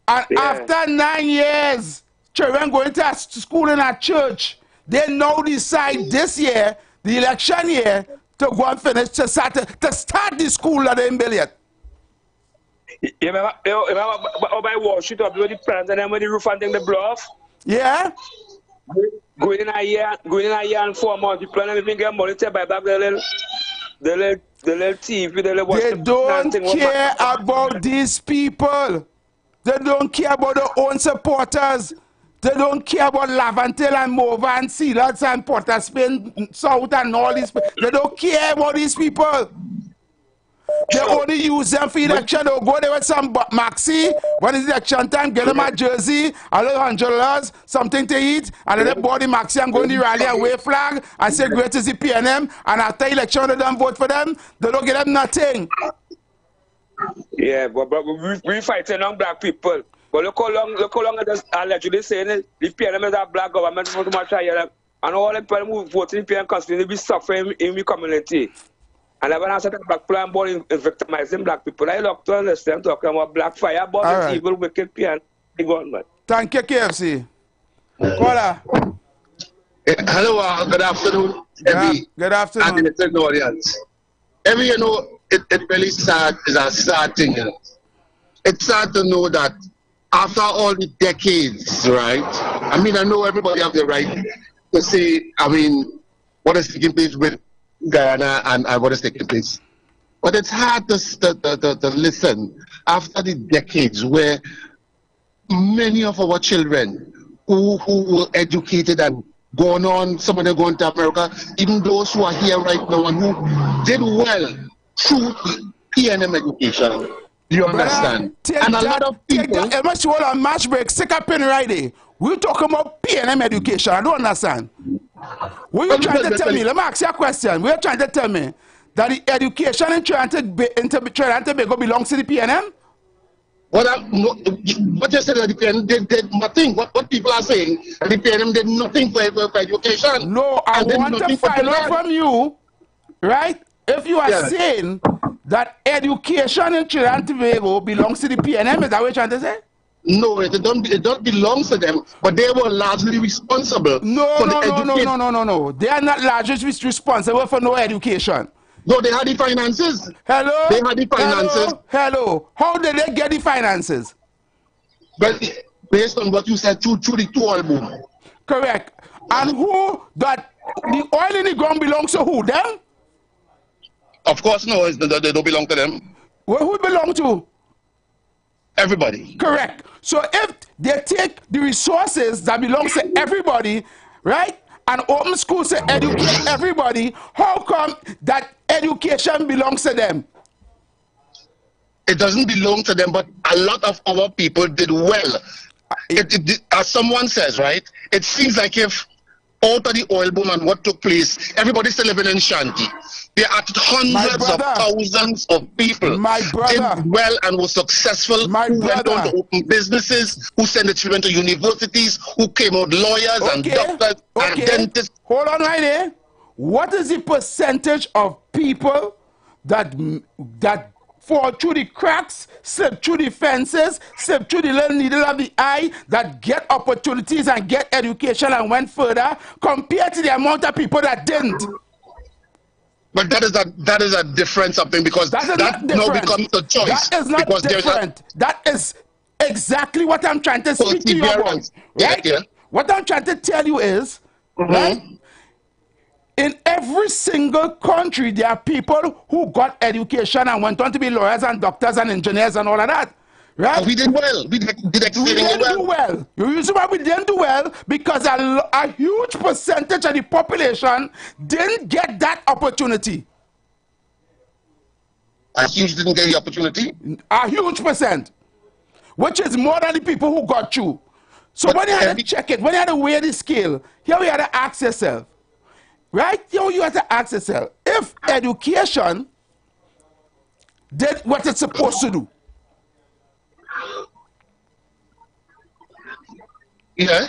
And after 9 years, children going to school in a church, they now decide this year, the election year, to go and finish, to start the school that they built yet. You remember by wall shoot up with the plants and then when the roof and then the blow off? Yeah. Going in a year and 4 months, the plan and even get money to buy back the little TV, the little They don't care about these people. They don't care about their own supporters. They don't care about Lavantil and Mova and Sealats and Port of Spain, South and all these people. They don't care about these people. They only use them for election. They'll go there with some maxi when it's election time, get them a jersey, a little $100, something to eat, and then they body maxi and go in the rally and wave flag and say great is the PNM. And after election, they don't vote for them. They don't get them nothing. Yeah, but we fighting on black people. But look how long it is allegedly saying it. The PNM is a black government for too much higher. And all the people who vote in the PNM continue to be suffering in the community. And when I said black people, I'm born in victimizing black people. I look to understand talking about black fire, but it's evil, wicked PNM government. Thank you, KFC. Caller. Hello, good afternoon. Good afternoon. And the audience. You know, it really sad, is a sad thing. You know? It's sad to know that after all the decades, right? I mean, I know everybody have the right to say, I mean, what is taking place with Guyana and what is taking place. But it's hard to listen after the decades where many of our children who were educated and gone on, some of them going to America, even those who are here right now and who did well through PNM education. Do you understand? And a lot of people... It must hold on match break, stick a pin right there. We're talking about PNM education. I don't understand. What are you trying to tell me? Let me ask you a question. We're trying to tell me that the education in Trinidad and Tobago belongs to the PNM? What you said that the PNM did nothing. What people are saying, the PNM did nothing for education. No, I want to find out from you, right? If you are saying that education in Trinidad and Tobago belongs to the PNM, is that what you're trying to say? No, it don't belong to them, but they were largely responsible. No. They are not largely responsible for no education. No, they had the finances. Hello? They had the finances. Hello. How did they get the finances? Well, based on what you said, through the oil boom. Correct. And who, that the oil in the ground belongs to who? Them? Of course, no, they don't belong to them. Well, who belong to? Everybody. Correct. So if they take the resources that belongs to everybody, right, and open schools to educate everybody, how come that education belongs to them? It doesn't belong to them, but a lot of our people did well. As someone says, right, it seems like if out of the oil boom and what took place, everybody's still living in shanty. There are hundreds of thousands of people did well and were successful, who went on to open businesses, who sent their children to universities, who came out lawyers and doctors and dentists. Hold on right there. What is the percentage of people that fall through the cracks, slip through the fences, slip through the little needle of the eye, that get opportunities and get education and went further, compared to the amount of people that didn't? But that is a different something, because that now becomes a choice. That is not different. That is exactly what I'm trying to speak to you about. Right? Yeah. What I'm trying to tell you is, right? In every single country, there are people who got education and went on to be lawyers and doctors and engineers and all of that. Right? We did well. We did exceedingly well. The reason why we didn't do well, because a huge percentage of the population didn't get that opportunity. A huge didn't get the opportunity? A huge percent. Which is more than the people who got through. So when you had to check it, when you had to weigh the scale, here we had to ask yourself, right? Here you had to ask yourself, if education did what it's supposed to do. Yeah.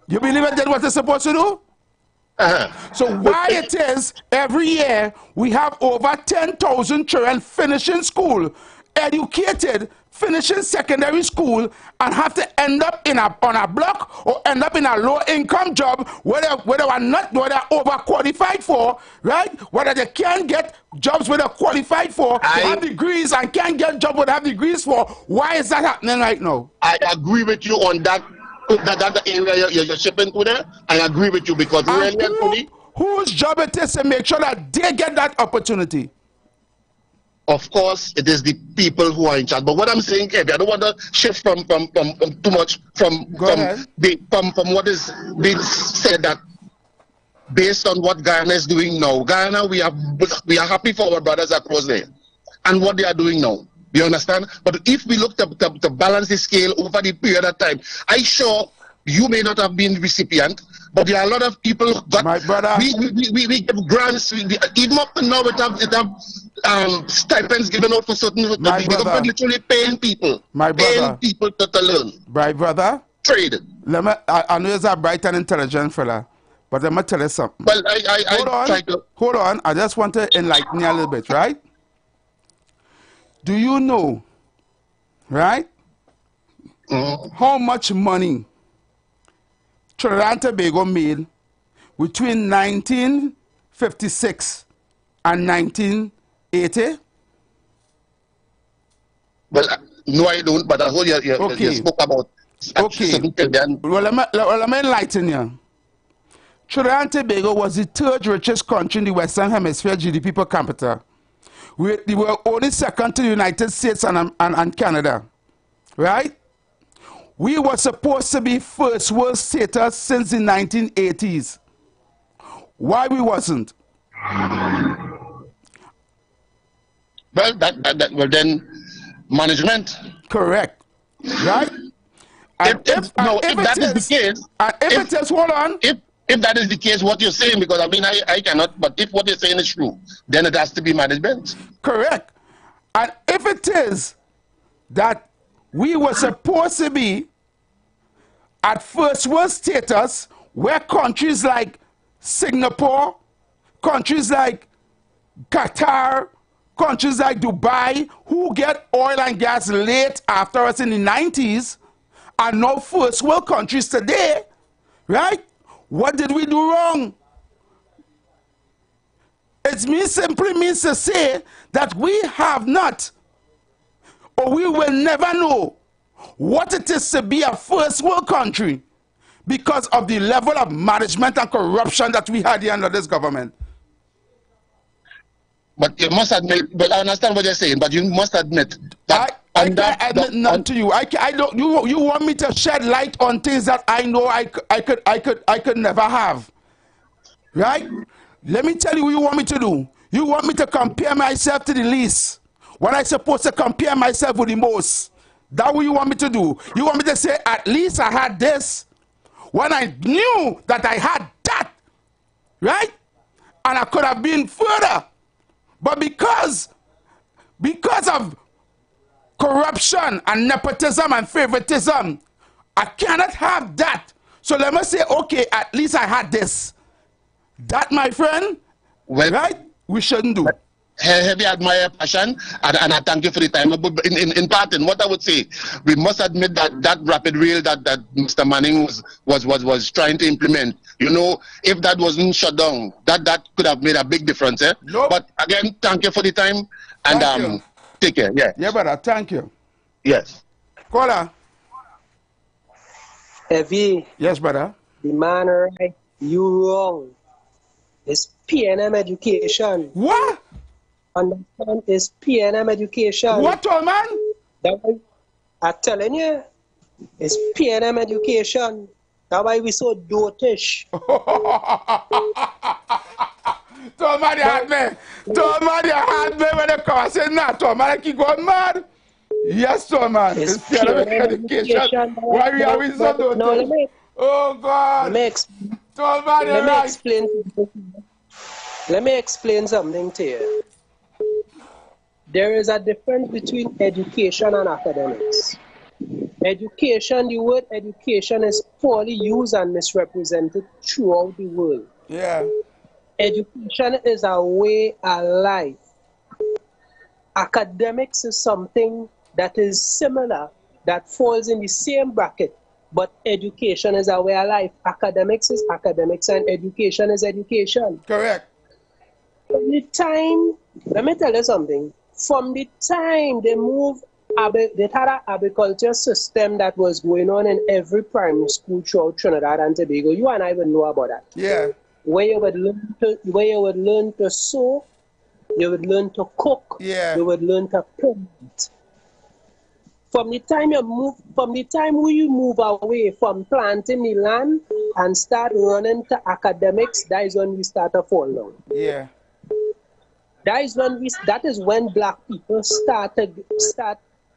You believe it did what it's supposed to do? So why it is every year we have over 10,000 children finishing school, educated, finishing secondary school, and have to end up on a block or end up in a low income job where they're overqualified for, right? Whether they can't get jobs where they're qualified for, they have degrees and can't get jobs where they have degrees for. Why is that happening right now? I agree with you on that area you're shipping to there. I agree with you, because really, whose job it is to make sure that they get that opportunity? Of course, it is the people who are in charge. But what I'm saying, Kevin, I don't want to shift from too much from what is being said, that based on what Guyana is doing now. Guyana, we are happy for our brothers across there. and what they are doing now. You understand? But if we look to balance the scale over the period of time, I sure you may not have been recipient, but there are a lot of people. But my brother, we give grants. Even up to now, it have stipends given out for certain. The government literally paying people. Paying people to learn. My brother. Trade. Let me. I know you're a bright and intelligent fella, but let me tell you something. Well, Hold on. I just want to enlighten you a little bit, right? Do you know, right? How much money Trinidad and Tobago made between 1956 and 1980? Well, no, I don't, but I heard you spoke about Well, let me enlighten you. Trinidad and Tobago was the third richest country in the Western Hemisphere GDP per capita. We were only second to the United States and Canada, right? We were supposed to be first world status since the 1980s. Why we wasn't? Well, well then, management. Correct, right? If that is the case, hold on. If that is the case, what you're saying, because I mean, I cannot, but if what you're saying is true, then it has to be management. Correct. And if it is that we were supposed to be at first world status, where countries like Singapore, countries like Qatar, countries like Dubai, who get oil and gas late after us in the 90s, are now first world countries today, right? What did we do wrong? It simply means to say that we have not, or we will never know what it is to be a first world country because of the level of management and corruption that we had here under this government. But you must admit, but I understand what you're saying, but you must admit that I can't admit none to you. I don't. You want me to shed light on things that I know I could never have, right? Let me tell you what you want me to do. You want me to compare myself to the least when I'm supposed to compare myself with the most. That's what you want me to do. You want me to say at least I had this when I knew that I had that, right? And I could have been further, but because of corruption and nepotism and favoritism, I cannot have that. So let me say, okay, at least I had this. That, my friend, right? We shouldn't do. Heavy admire passion, and I thank you for the time. But in part, what I would say, we must admit that rapid rail that Mr. Manning was trying to implement. You know, if that wasn't shut down, that could have made a big difference. Nope. But again, thank you for the time, and take care. Yeah. Yeah, brother. Thank you. Yes. Caller. Heavy. Yes, brother. The man, right? You wrong. It's PNM education. What? Understand? It's PNM education. What, old man? I'm telling you, it's PNM education. That's why we so dotish. Somebody had me. Somebody had me when they come and say, nah, somebody keep going mad. Yes, so man. It's PNM education. Why we are we so dotish? Oh, God. Let me explain something to you. There is a difference between education and academics. Education, the word education is poorly used and misrepresented throughout the world. Yeah. Education is a way of life. Academics is something that is similar, that falls in the same bracket, but education is a way of life. Academics is academics and education is education. Correct. From the time, let me tell you something. From the time they moved, they had an agriculture system that was going on in every primary school throughout Trinidad and Tobago. You and I would know about that. Yeah. Where you would learn to sew, you would learn to cook, you would learn to paint. From the time you move away from planting the land and start running to academics, that is when we start to fall down. Yeah. That is when black people start.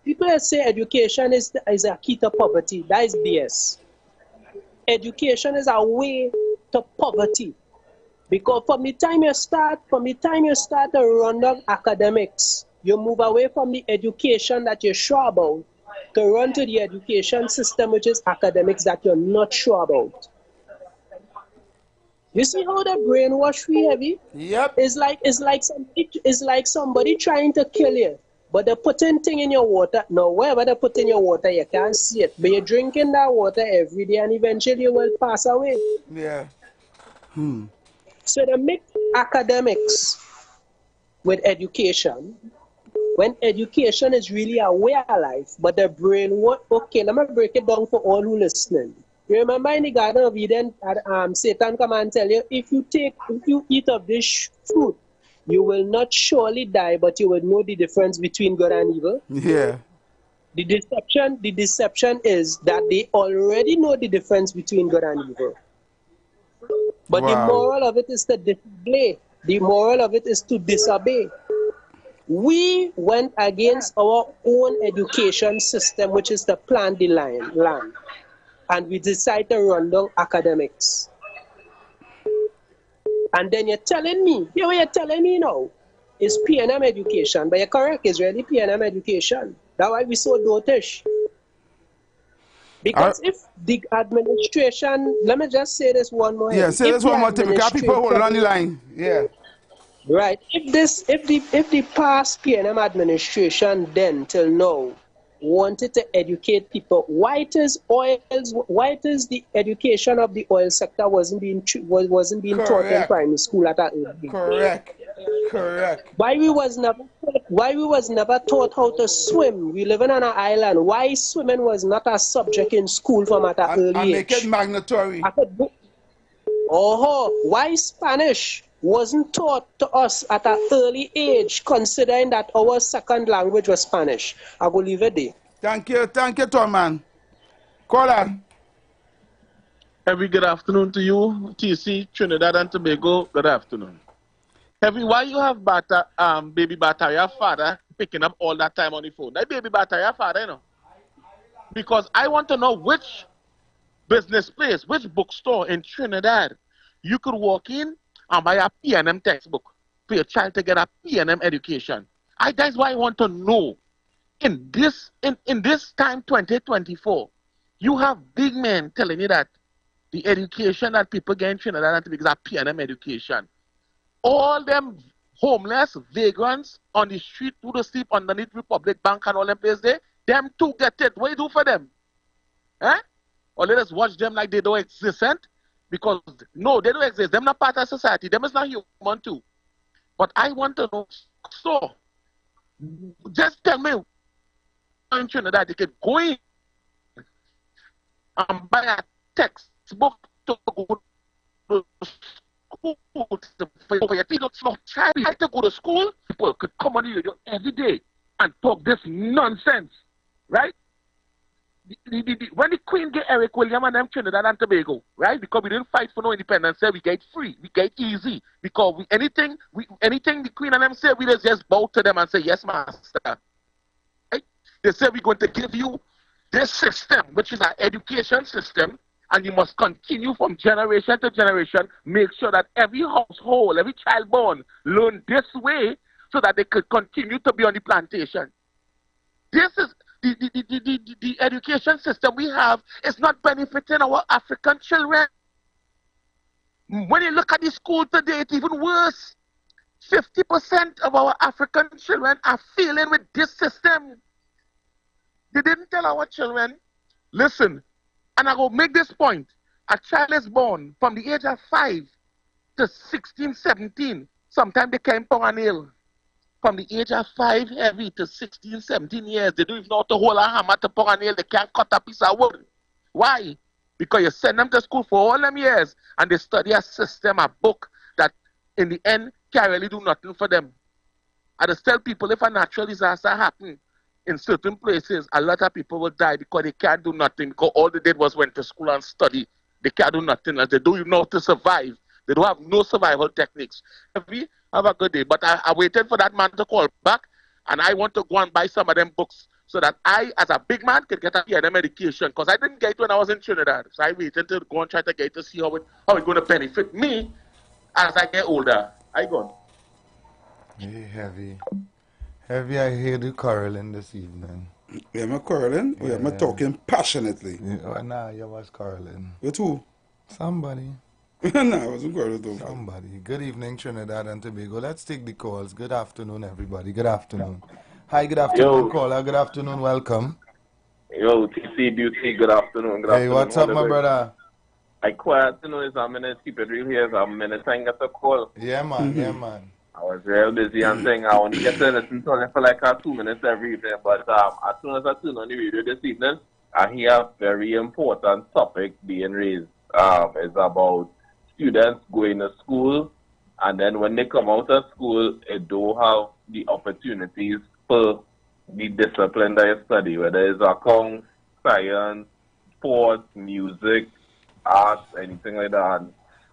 People that say education is a key to poverty. That is BS. Education is a way to poverty. Because from the time you start to run down academics, you move away from the education that you're sure about to run to the education system, which is academics that you're not sure about. You see how the brainwash we heavy? Yep. It's like somebody trying to kill you, but they're putting thing in your water. Now, wherever they put in your water, you can't see it, but you're drinking that water every day, and eventually you will pass away. Yeah. So they mix academics with education, when education is really a way of life, but the brain, okay, let me break it down for all who listening. You remember in the Garden of Eden, Satan come and tell you, if you eat of this fruit, you will not surely die, but you will know the difference between good and evil. Yeah. The deception is that they already know the difference between good and evil. But the moral of it is to disobey. The moral of it is to disobey. We went against our own education system, which is to plant the land. And we decided to run down academics. And then you're telling me, here what you're telling me now is PNM education. But you're correct, it's really PNM education. That's why we're so dotish. Because if the administration, let me just say this one more. Yeah, say this one more time. Because people hold on the line. Yeah. Right. If the past PNM administration then till now wanted to educate people, why it is the education of the oil sector wasn't being taught in primary school at that age? Correct. Why we was never taught how to swim? We living on an island. Why swimming was not a subject in school from at an early age? Make it mandatory. Why Spanish wasn't taught to us at an early age, considering that our second language was Spanish? I will leave it there. Thank you, Tom, man. Caller. Heavy good afternoon to you, TC, Trinidad and Tobago. Good afternoon. Heavy, why you have baby Bataria father picking up all that time on the phone? That baby Bataria father, you know. Because I want to know which business place, which bookstore in Trinidad you could walk in and buy a PNM textbook for your child to get a PNM education. That's why I want to know. In this time, 2024, you have big men telling you that the education that people get in Trinidad and Tobago is a PNM education. All them homeless vagrants on the street who do sleep underneath Republic Bank and all them places there, them too get it. What you do for them? Eh? Or let us watch them like they don't exist, because no, they don't exist. Them not part of society. Them is not human too. But I want to know, so just tell me in Trinidad they can go in and buy a textbook to go to school. For your small child to go to school, people could come on you every day and talk this nonsense, right? When the Queen get Eric William and them Trinidad and Tobago, right? Because we didn't fight for no independence, we get free, we get easy. Because anything the Queen and them say, we just bow to them and say, yes, master. Right? They say we're going to give you this system, which is our education system, and you must continue from generation to generation, make sure that every household, every child born, learn this way so that they could continue to be on the plantation. This is the education system we have is not benefiting our African children. When you look at the school today, it's even worse. 50% of our African children are failing with this system. They didn't tell our children, listen, and I will make this point. A child is born from the age of 5 to 16, 17. Sometimes they can't pound a nail. From the age of 5 heavy to 16, 17 years, they don't even know how to hold a hammer to pound a nail. They can't cut a piece of wood. Why? Because you send them to school for all them years and they study a system, a book that in the end can't really do nothing for them. I just tell people if a natural disaster happens in certain places, a lot of people will die because they can't do nothing, because all they did was went to school and study. They can't do nothing else. They don't even know how to survive. They don't have no survival techniques. Have a good day. But I waited for that man to call back, and I want to go and buy some of them books so that I, as a big man, could get a PNM education. Because I didn't get it when I was in Trinidad. So I waited to go and try to get it to see how it's going to benefit me as I get older. I gone. Hey, Heavy. Heavy, I hear you quarreling this evening. Yeah, I'm quarreling? Yeah. I'm talking passionately. Yeah, nah, you was quarreling. With who? Somebody. Nah, I wasn't quarreling with somebody. Good evening, Trinidad and Tobago. Let's take the calls. Good afternoon, everybody. Good afternoon. Hi, good afternoon, caller. Good afternoon, welcome. Yo, TC Beauty, good afternoon. Good hey, afternoon. What's up, my brother? I quiet to know is I'm gonna keep it real here. I'm gonna try and get a call. Yeah, man. Yeah, man. I was real busy and thing. I only get to listen to it for like 2 minutes every evening. But as soon as I turn on the radio this evening, I hear a very important topic being raised. It's about students going to school, and then when they come out of school, they don't have the opportunities for the discipline that you study, whether it's accounts, science, sports, music, arts, anything like that. And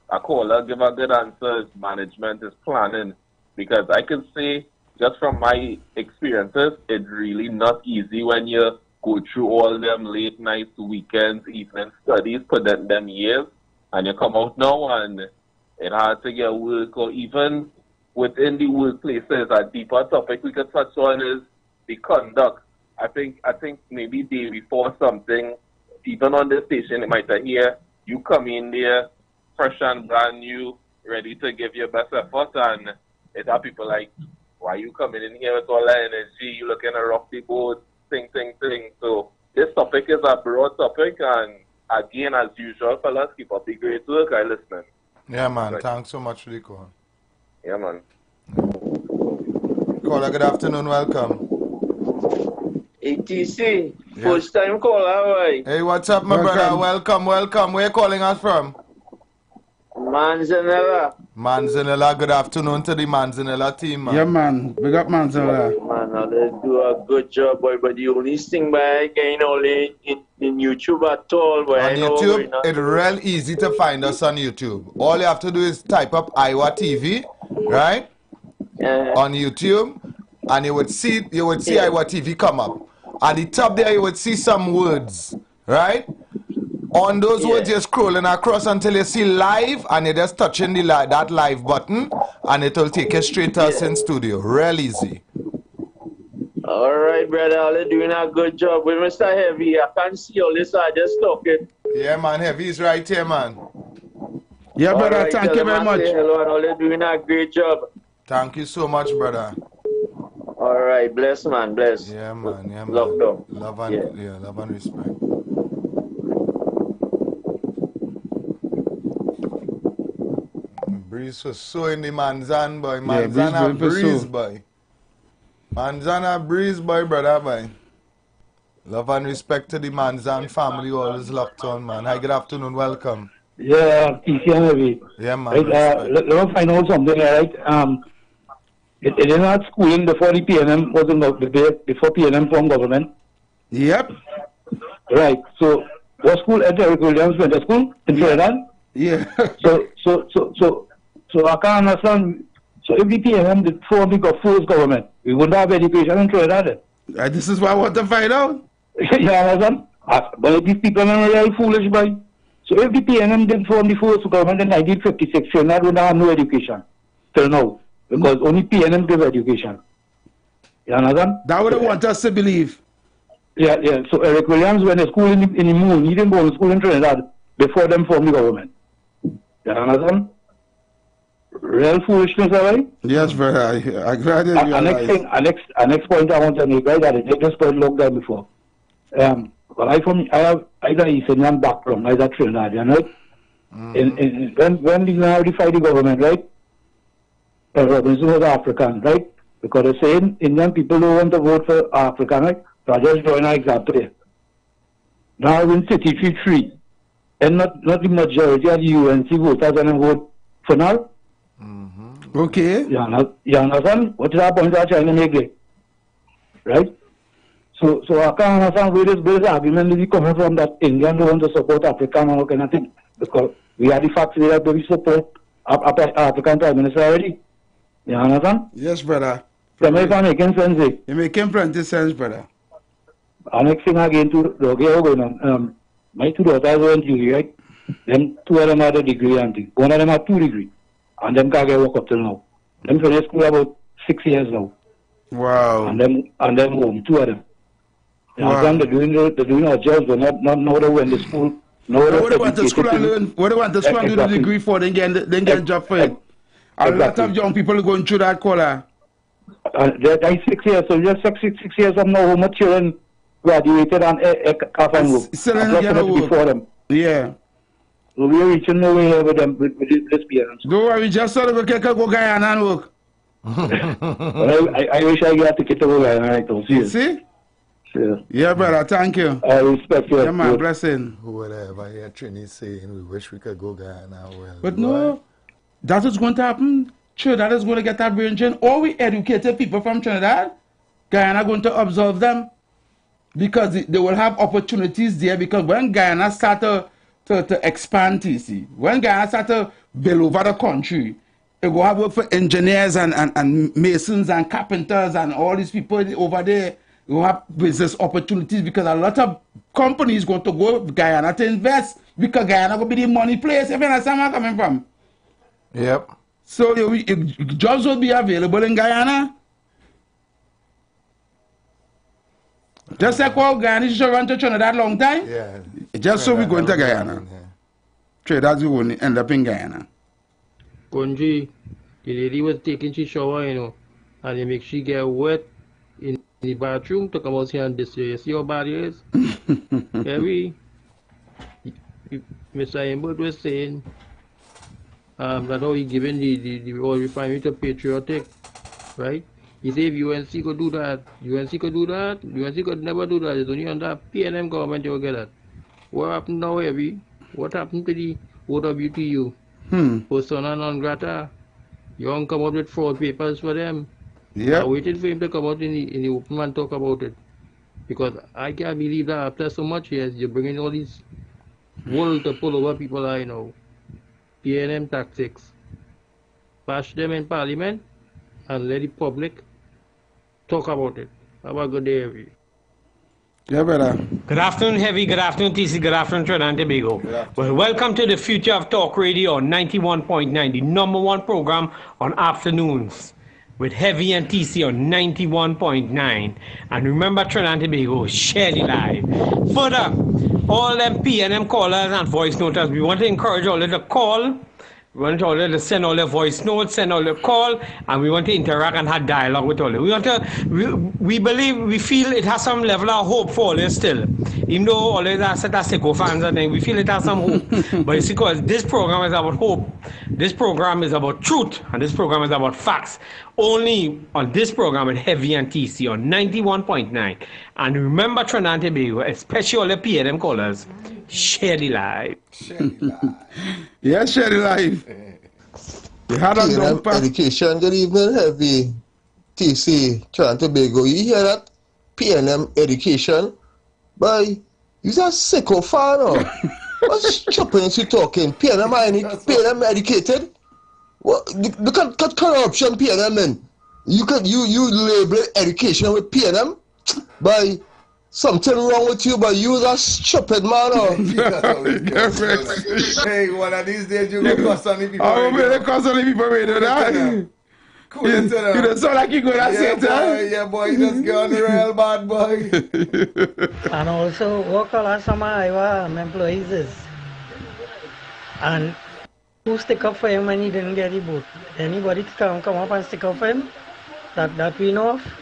a caller give a good answer is management is planning, because I can say just from my experiences, it's really not easy when you go through all them late nights, weekends, evening studies for them years, and you come out now and it hard to get work, or even within the workplaces. A deeper topic we could touch on is the conduct. I think maybe day before something, even on the station, it might hear you come in there fresh and brand new, ready to give your best effort, and it have people like, why you coming in here with all that energy? You looking to rock the boat, thing. So this topic is a broad topic, and again, as usual, fellas, keep up the great work. I listening. Yeah, man. Right. Thanks so much for the call. Yeah, man. Caller, good afternoon. Welcome. ATC, first time caller, right? Hey, what's up, my brother? Welcome. Where you calling us from? Manzanella. Manzanella, good afternoon to the Manzanella team, man. Yeah, man. Big up Manzanella. Man, they do a good job, boy, but the only thing by getting only in YouTube at all, boy. On YouTube, it's real easy to find us on YouTube. All you have to do is type up Iwer TV, right? On YouTube, and you would see Iwer TV come up. At the top there, you would see some words, right? On those words, you're scrolling across until you see live, and you're just touching that live button, and it will take you straight to us in studio. Real easy. All right, brother. You're doing a good job with Mr. Heavy. I can't see all this, so I just talking. Yeah, man. Heavy's right here, man. Yeah, brother. Right, thank you very much. Hello, and all you're doing a great job. Thank you so much, brother. All right, bless, man. Bless. Yeah, man. Yeah, man. Love and respect. Breeze was so in the Manzan, boy. Manzana breeze, boy. Manzana breeze, boy, brother, boy. Love and respect to the Manzan family, always locked on, man. Hi, good afternoon, welcome. Yeah, TC. Yeah, man. Right, let me find out something, right? It is not schooling before the PNM was before PNM formed government. Yep. Right. So, what school at Eric Williams went to school in Trinidad? Yeah. So I can't understand. So if the PNM did form the first government, we wouldn't have education in Trinidad. This is what I want to find out. You understand? But these people are really foolish, boy. So if the PNM did form the first government in 1956, Trinidad would have no education till now. Because only PNM give education. You understand? That would want us to believe. Yeah. So Eric Williams went to school in the moon. He didn't go to school in Trinidad before them formed the government. You understand? Real foolishness, right? Yes, brother. I'm glad you realize. Next point I want to make, right? That I just put looked at before. But I have either Eastern background, either Trinidadian, right? When they notify the government, right? Robinson was African, right? Because they're saying Indian people don't want to vote for African, right? So I just drawing an example here. Now in 63, and not the majority of the UNC voters and vote for now. Okay. You understand? What is our point I'm trying to make there? Right? So I can't understand where this argument is coming from that Indians don't want to support African or kind of thing. Because we are the facts that we support African Prime Minister already. You understand? Yes, brother. Tell me if I'm making sense. You're making plenty sense, brother. And next thing again, my two daughters were in Julie, right? Them two of them had a degree and thing. One of them had 2 degrees. And them can't get work up till now. Them finished school about 6 years now. Wow. And them home, 2 of them. You Wow. understand? They're doing our jobs, but not now they went to school. Now What they want to school and learn, what they want to school and do the degree for, then get a job for it. A lot of young people are going through that color. That's 6 years, so just 6 years from now, how much children graduated and off and work. Still in the work. Before them. Yeah. So we're reaching nowhere here with them, with this parents. Don't worry, just so we can go Guyana and work. I wish I got to get to go Guyana right now. See? Yeah. Yeah, brother, thank you. I respect you. Yeah, man, blessing. Whatever, I hear Trini saying, we wish we could go Guyana. Well, but no, that is going to happen. Sure, that is going to get that brain drain. All we educated people from Trinidad, Guyana going to absorb them because they will have opportunities there. Because when Guyana start to expand, TC, when Guyana start to build over the country, it will have work for engineers and masons and carpenters and all these people over there. You have business opportunities because a lot of companies going to go to Guyana to invest because Guyana will be the money place. If you understand where I'm coming from. Yep. So jobs will be available in Guyana. Just like how Guyana should run to Trinidad long time. Yeah. Just so we go into Guyana. Traders will end up in Guyana. Kunji, the lady was taking she shower, you know, and they make she get wet in the bathroom to come out here and this. You see how bad it is? Mr. Imbert was saying that how he given the oil refinery to patriotic, right? He said if UNC could do that, UNC could do that, UNC could never do that. It's only under PNM government you will get that. What happened now, Evie? What happened to the OWTU? Persona non grata. You don't come out with fraud papers for them. Yeah. I waited for him to come out in the open and talk about it. Because I can't believe that after so much years, you're bringing all these world to pull over people I know. PNM tactics. Bash them in parliament and let the public talk about it. Have a good day, everybody. Yeah, brother. Good afternoon, Heavy. Good afternoon, TC. Good afternoon, Trinidad and Tobago. Well, welcome to the Future of Talk Radio on 91.9, the #1 program on afternoons with Heavy and TC on 91.9. And remember, Trinidad and Tobago, share the live. Further, all them PNM callers and voice noters, we want to encourage all of them to call. We want all of them to send all their voice notes, send all their call, and we want to interact and have dialogue with all of them. We want to, we believe, we feel it has some level of hope for all of us still. Even though all of us are Sicko fans and things, we feel it has some hope. But it's because this program is about hope. This program is about truth, and this program is about facts. Only on this program with Heavy and TC on 91.9. And remember, Trinidad and Tobago, especially all the PNM callers, share the live. Share the live. Yes, share the live. You had PNM education, good evening, Heavy. TC, Trinidad and Tobago. You hear that? PNM education? Boy, you're a sicko fan, or? What's chopping you talking? PNM educated? What? Look at corruption, PNM, man. You label education with PNM? By something wrong with you, but you that stupid man. Or? Hey, one of these days you go cost on the people. Oh, man, they cost on the people radio, that. Cool it to them. You don't sound like you go to say it, yeah, boy, you just get on the real bad boy. And also, what all some of our employees is. And who stick up for him when he didn't get the boot? Anybody come up and stick up for him? That we know of?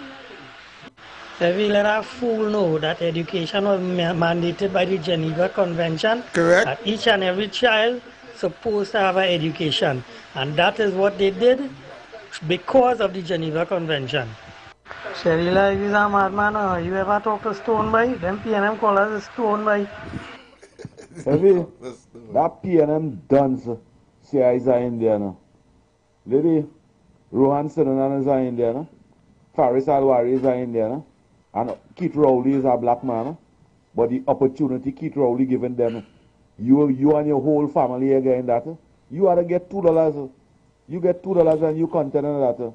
So we let our fool know that education was mandated by the Geneva Convention. Correct. That each and every child supposed to have an education. And that is what they did because of the Geneva Convention. Sherila is a madman. You ever talk to Stone Boy? Them PNM callers is Stone Boy. Heavy, that PNM dance, see is a Indiana. Lady, Rohan Senanan is a Indiana. Faris Alwari is a Indiana. And Keith Rowley is a black man. But the opportunity Keith Rowley given them, you and your whole family again that, you ought to get $2. you get $2 and you content and that.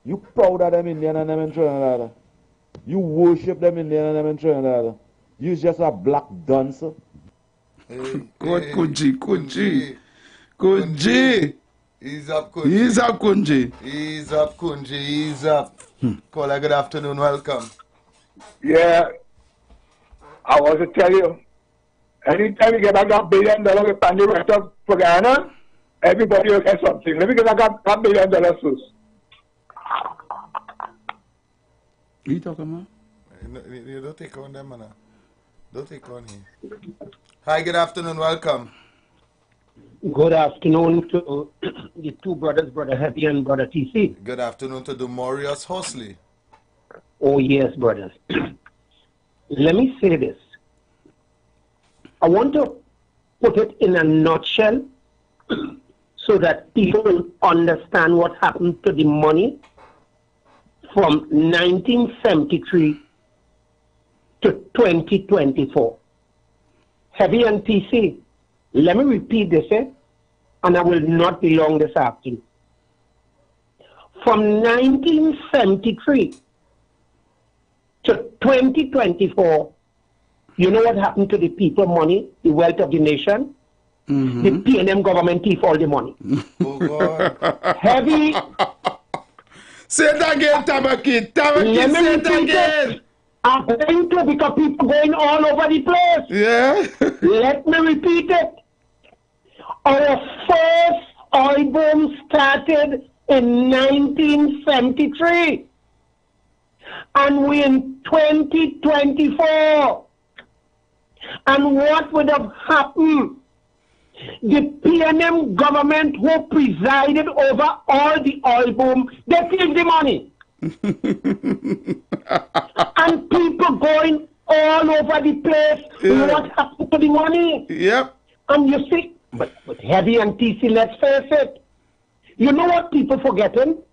You proud of them Indian and them in Trinidad. You worship them Indian and them in Trinidad. You just a black dunce. God, Kunji. Ease up, Kunji. Ease up, Kunji. Ease up, Kunji. Ease up. Caller, good afternoon. Welcome. Yeah, I want to tell you, anytime you get back that $1 billion with Pandy right up for Guyana, everybody will get something. Let me get back that $1 billion first. What you talking about? You don't take on them, man. Don't take on him. Hi, good afternoon. Welcome. Good afternoon to the two brothers, Brother Heavy and Brother TC. Good afternoon to Demorius Horsley. Oh, yes, brothers. Let me say this. I want to put it in a nutshell so that people will understand what happened to the money from 1973 to 2024. Heavy and TC, let me repeat this, and I will not be long this afternoon. From 1973 to 2024, you know what happened to the people money, the wealth of the nation? Mm-hmm. The PNM government thief all the money. Oh, God. Heavy. Say it again, Tabaki. Tabaki, say it again. I'm going to because people going all over the place. Yeah. Let me repeat it. Our first oil boom started in 1973. And we're in 2024. And what would have happened? The PNM government who presided over all the oil boom, they took the money. And people going all over the place. Yeah. What happened to the money? Yep. And you see, but Heavy and TC, let's face it. You know what people forgetting?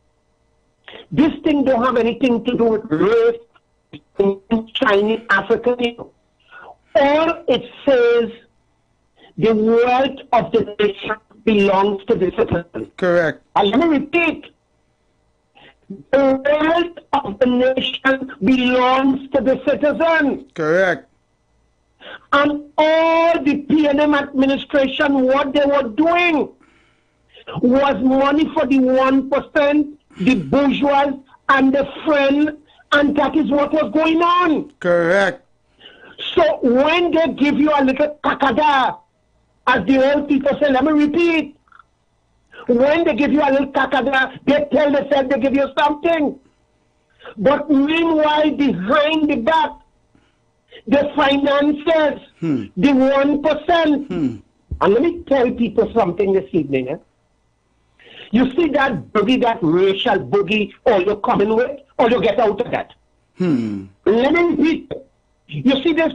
This thing don't have anything to do with race, Chinese, African. All it says, the wealth of the nation belongs to the citizen. Correct. And let me repeat. The wealth of the nation belongs to the citizen. Correct. And all the PNM administration, what they were doing was money for the 1%, the bourgeois and the friend, and that is what was going on. Correct. So when they give you a little kakada, as the old people say, let me repeat. When they give you a little kakada, they tell themselves they give you something. But meanwhile, behind the back, the finances, the 1%. And let me tell people something this evening. You see that boogie, that racial boogie, all you're coming with, or you get out of that. Let me repeat. You see this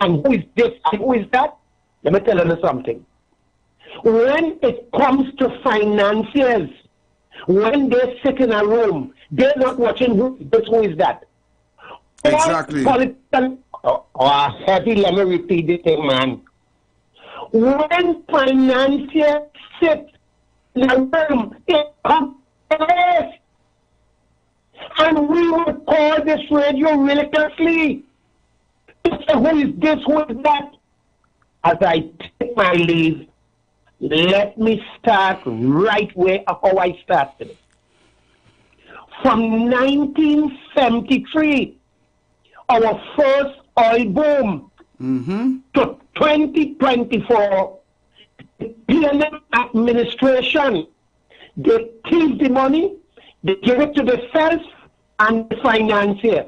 and who is this and who is that? Let me tell you something. When it comes to financiers, when they sit in a room, they're not watching who is this, who is that. Exactly. Heavy, let me repeat this thing, man. When financiers sit in a room, it comes and we will call this radio really closely to say who is this, who is that. As I take my leave, let me start right where how I started. From 1973, our first oil boom, to 2024, the PNM administration, they take the money, they give it to the self and the financier.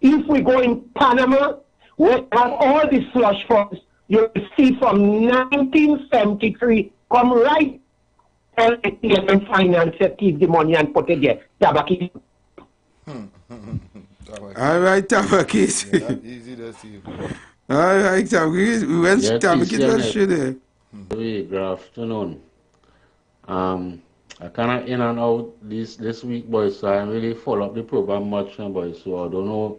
If we go in Panama, we have all the slush funds you see from 1973 come right and the PNM financier take the money and put it there. Tabaki. All right, Tabaki. Easy to see. All right, Tabaki. We went to Tabaki to show there. Good afternoon. I kind of in and out this week, boys, so I really follow up the program much, boys, so I don't know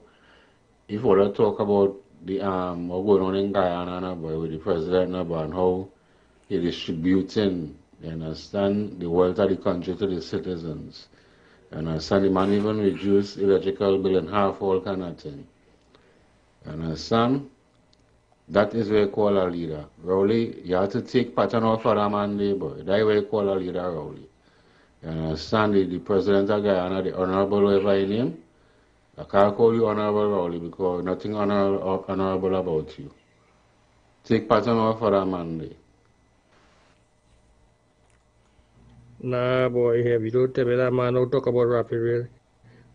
if we're to talk about the what going on in Guyana, boy, with the president, and how he distributing You understand? The wealth of the country to the citizens. You understand? The man even reduce electrical bill in half, all kind of thing. You understand? That is where you call a leader. Rowley, you have to take pattern off for that man labor. That's where you call a leader, Rowley. You understand? The president of Guyana, the honorable whatever his name, I can't call you honorable, Rowley, because nothing honorable about you. Take pattern off for that man there. Nah, boy, here we don't tell me that man don't talk about rapid rail.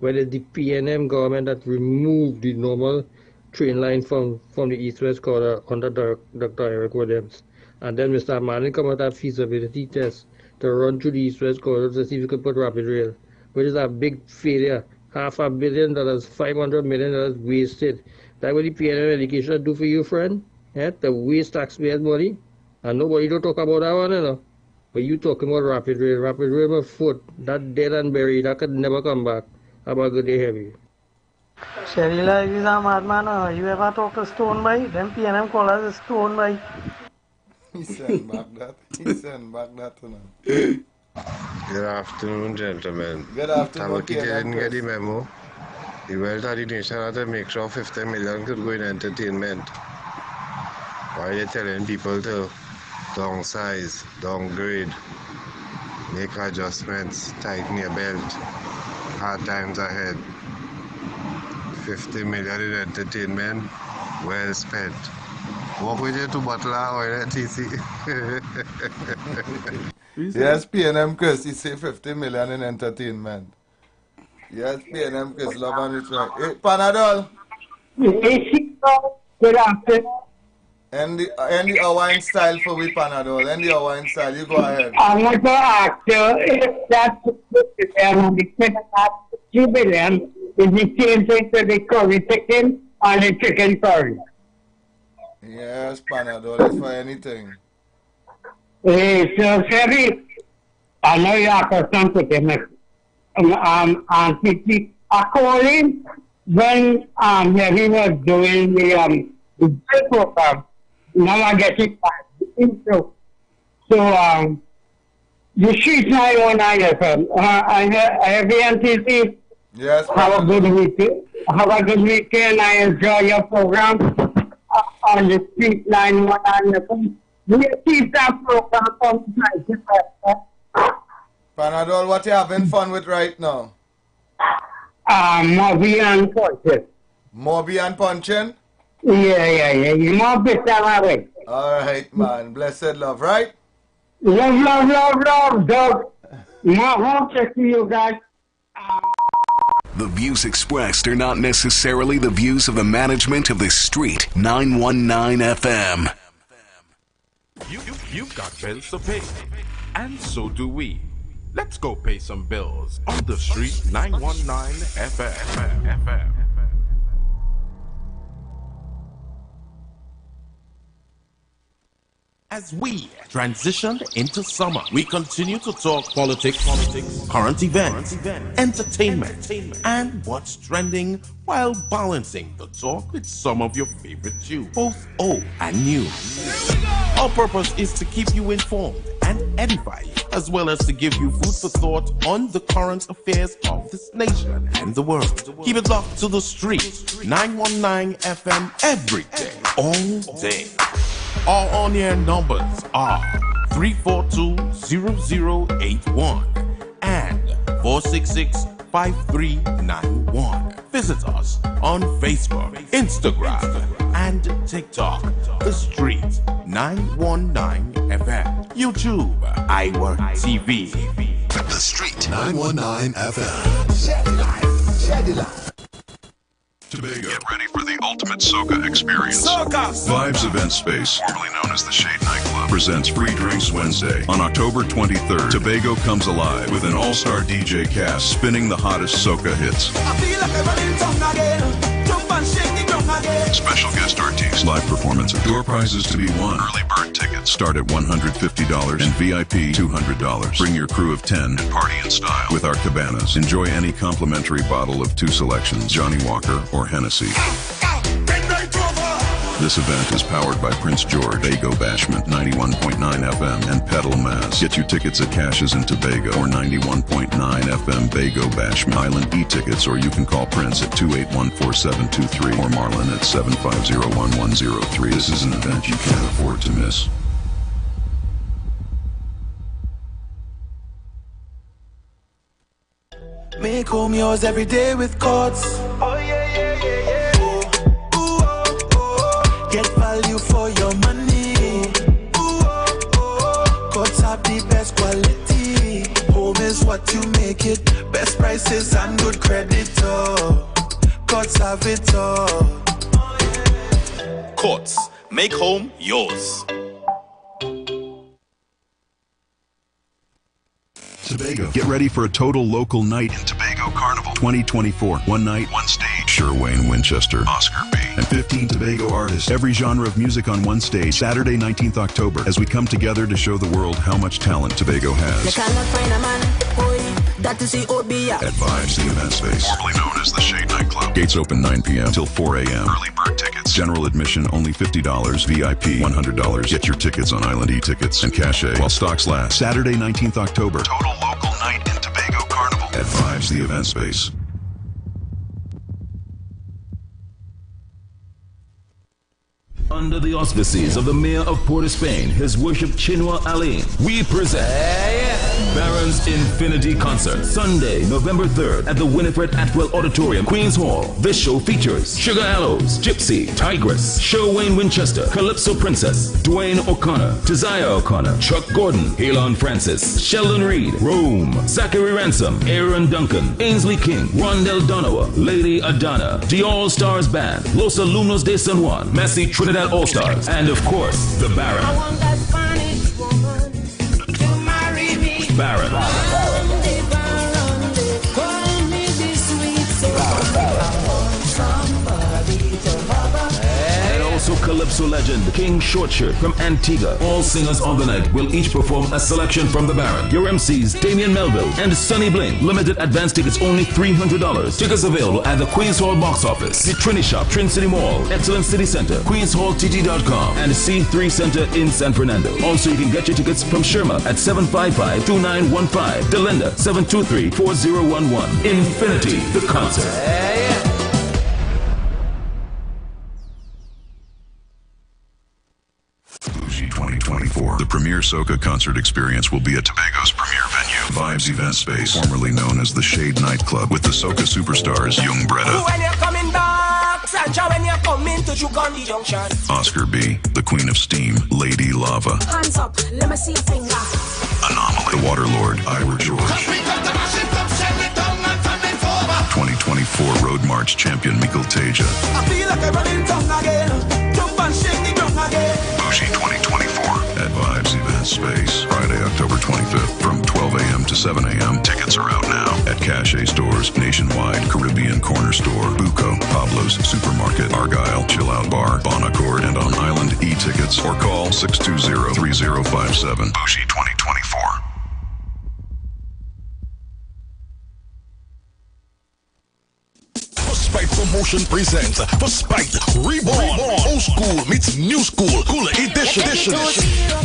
When it's the PNM government that removed the normal train line from the east-west corridor under Dr. Eric Williams. And then Mr. Manning come out with feasibility test to run through the east-west corridor to see if we could put rapid rail, which is a big failure. $500 million, $500 million wasted. That's what the PNM education do for you, friend? Yeah, to waste taxpayers' money. And nobody don't talk about that one, you know. But you talking about rapid rail my foot, that dead and buried, that could never come back. Have a good day, Heavy. Sherry Live is a madman. You ever talk to Stone Boy? Them PNM call us Stone Boy. He sent back that. He sent back that to them. Good afternoon, gentlemen. Good afternoon, Tabaki didn't get the memo. The wealth of the nation had to make sure 50 million could go in entertainment. Why are you telling people to downsize, downgrade, make adjustments, tighten your belt? Hard times ahead. 50 million in entertainment, well spent. Walk with you to Butler or TC. Yes, PNM Chris, he say 50 million in entertainment. Yes, PNM Chris, love and it's right. Hey, Panadol. Good afternoon. And the Hawaiian style for we Panadol. And the Hawaiian style, you go ahead. I want to ask you if that's the 2 billion is the same thing to the curry chicken and the chicken curry. Yes, Panadol is for anything. Hey, so Sherry, I know you are concerned with him. I called him when he was doing the program. Now I get it back. So, the street 919 FM. I have the NTC. Yes. Have a good weekend. Have a good weekend. I enjoy your program on the street 919 FM. We keep that program from Panadol, what you having fun with right now? Moby and punching. Moby and punching? Yeah. You more better way. All right, man. Blessed love, right? Love, dog. More hope to see you guys. The views expressed are not necessarily the views of the management of the Street 919 FM. You've got bills to pay, and so do we. Let's go pay some bills on the Street 919 FM. As we transition into summer, we continue to talk politics, current events, entertainment, and what's trending while balancing the talk with some of your favorite tunes, both old and new. Our purpose is to keep you informed and edify you, as well as to give you food for thought on the current affairs of this nation and the world. Keep it locked to the Street 919 FM every day, all day. Our on-air numbers are 342-0081 and 466-5391. Visit us on Facebook, Instagram, and TikTok. The Street 919 FM. YouTube, Iwer TV. The Street 919 FM. Share the life. Tobago. Get ready for the ultimate soca experience. Soca! Vibes Event Space, formerly known as the Shade Nightclub, presents Free Drinks Wednesday. On October 23rd, Tobago comes alive with an all-star DJ cast spinning the hottest soca hits. I feel like I'm running tongue again. Jump and shake the ground again. Special guest artists, live performances, door prizes to be won. Early bird tickets start at $150 and VIP $200. Bring your crew of 10 and party in style with our cabanas. Enjoy any complimentary bottle of two selections, Johnny Walker or Hennessy. This event is powered by Prince George, Bago Bashment, 91.9 FM, and Pedal Mass. Get your tickets at Cashes in Tobago or 91.9 FM Bago Bashment Island e-tickets, or you can call Prince at 281-4723 or Marlon at 750-1103. This is an event you can't afford to miss. Make home yours every day with Courts. Oh yeah, yeah, yeah, yeah. Ooh, oh, oh. Get value for your money. Ooh, oh, oh. Courts have the best quality. Home is what you make it. Best prices and good credit. Oh, Courts have it all. Courts, make home yours. Tobago. Get ready for a total local night in Tobago Carnival 2024. One night, one stage. Sure Wayne Winchester, Oscar B, and 15 Tobago artists. Every genre of music on one stage. Saturday, 19th October, as we come together to show the world how much talent Tobago has. At Vibes, the event space, formerly known as the Shade Nightclub. Gates open 9 p.m. till 4 a.m. Early bird tickets. General admission only $50. VIP $100. Get your tickets on Island e-tickets and Cachet while stocks last. Saturday, 19th October. Total local night in Tobago Carnival. At Vibes, the event space. Under the auspices of the Mayor of Port of Spain, His Worship Chinua Ali, we present Baron's Infinity Concert, Sunday, November 3rd at the Winifred Atwell Auditorium, Queen's Hall. This show features Sugar Aloes, Gypsy, Tigress, Sher Wayne Winchester, Calypso Princess, Dwayne O'Connor, Tizaya O'Connor, Chuck Gordon, Elon Francis, Sheldon Reed, Rome, Zachary Ransom, Aaron Duncan, Ainsley King, Rondell Donowa, Lady Adana, The All-Stars Band, Los Alumnos de San Juan, Massey Trinidad All-Stars, and of course, the Baron. I want that Spanish woman to marry me. Baron. Call me this sweet soul. I want somebody to hover. And also Calypso legend King Shortshirt from Antigua. All singers on the night will each perform a selection from the Baron. Your MCs Damian Melville and Sonny Bling. Limited advance tickets only $300. Tickets available at the Queen's Hall box office, the Trini Shop, Trin City Mall, Excellent City Center, QueensHallTT.com, and C3 Center in San Fernando. Also, you can get your tickets from Sherma at 755-2915, Delinda 723-4011. Infinity, the concert. Bougie 2024. The premier soca concert experience will be at Tobago's premier venue, Vibes Event Space, formerly known as the Shade Nightclub, with the soca superstars Young Bretta, When you're coming back, Sanja, when you're coming to Chukandi Junction. Oscar B, the Queen of Steam, Lady Lava, Hands up, let me see your finger. Anomaly, the Waterlord, Iwer George, 2024 Road March champion Mikkel Teja, I feel like I'm running down again. Jump and shake the ground again. Bougie 2024 at Vibes Event Space, Friday, October 25th from 12 a.m. to 7 a.m. Tickets are out now at Cachet stores nationwide, Caribbean Corner Store, Buco, Pablo's Supermarket, Argyle, Chill Out Bar, Bon Accord, and on Island e-tickets, or call 620-3057. Bougie 2024. Spite Promotion presents For Spite Reborn. Old school meets new school. Cooler edition.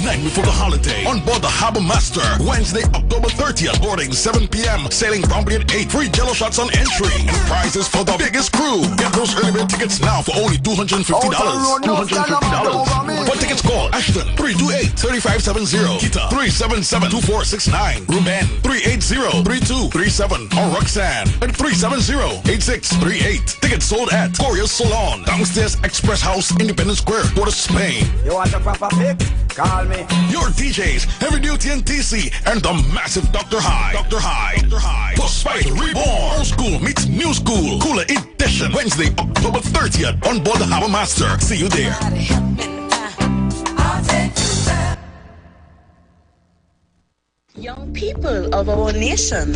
Night before the holiday. On board the Harbor Master. Wednesday, October 30th. Boarding 7 p.m. Sailing promptly at 8. Free jello shots on entry. And prizes for the biggest crew. Get those early bird tickets now for only $250. $250. For tickets, call Ashton 328-3570. Kita 377-2469. Ruben 380-3237. Or Roxanne at 370-8638. Tickets sold at Coria's Salon, downstairs Express House, Independence Square, Port of Spain. You want a proper fix? Call me. Your DJs, Heavy Duty and TC, and the massive Dr. High. For Spite Reborn. Old school meets new school. Cooler edition. Wednesday, October 30th. On board the Harbor Master. See you there. Young people of our nation,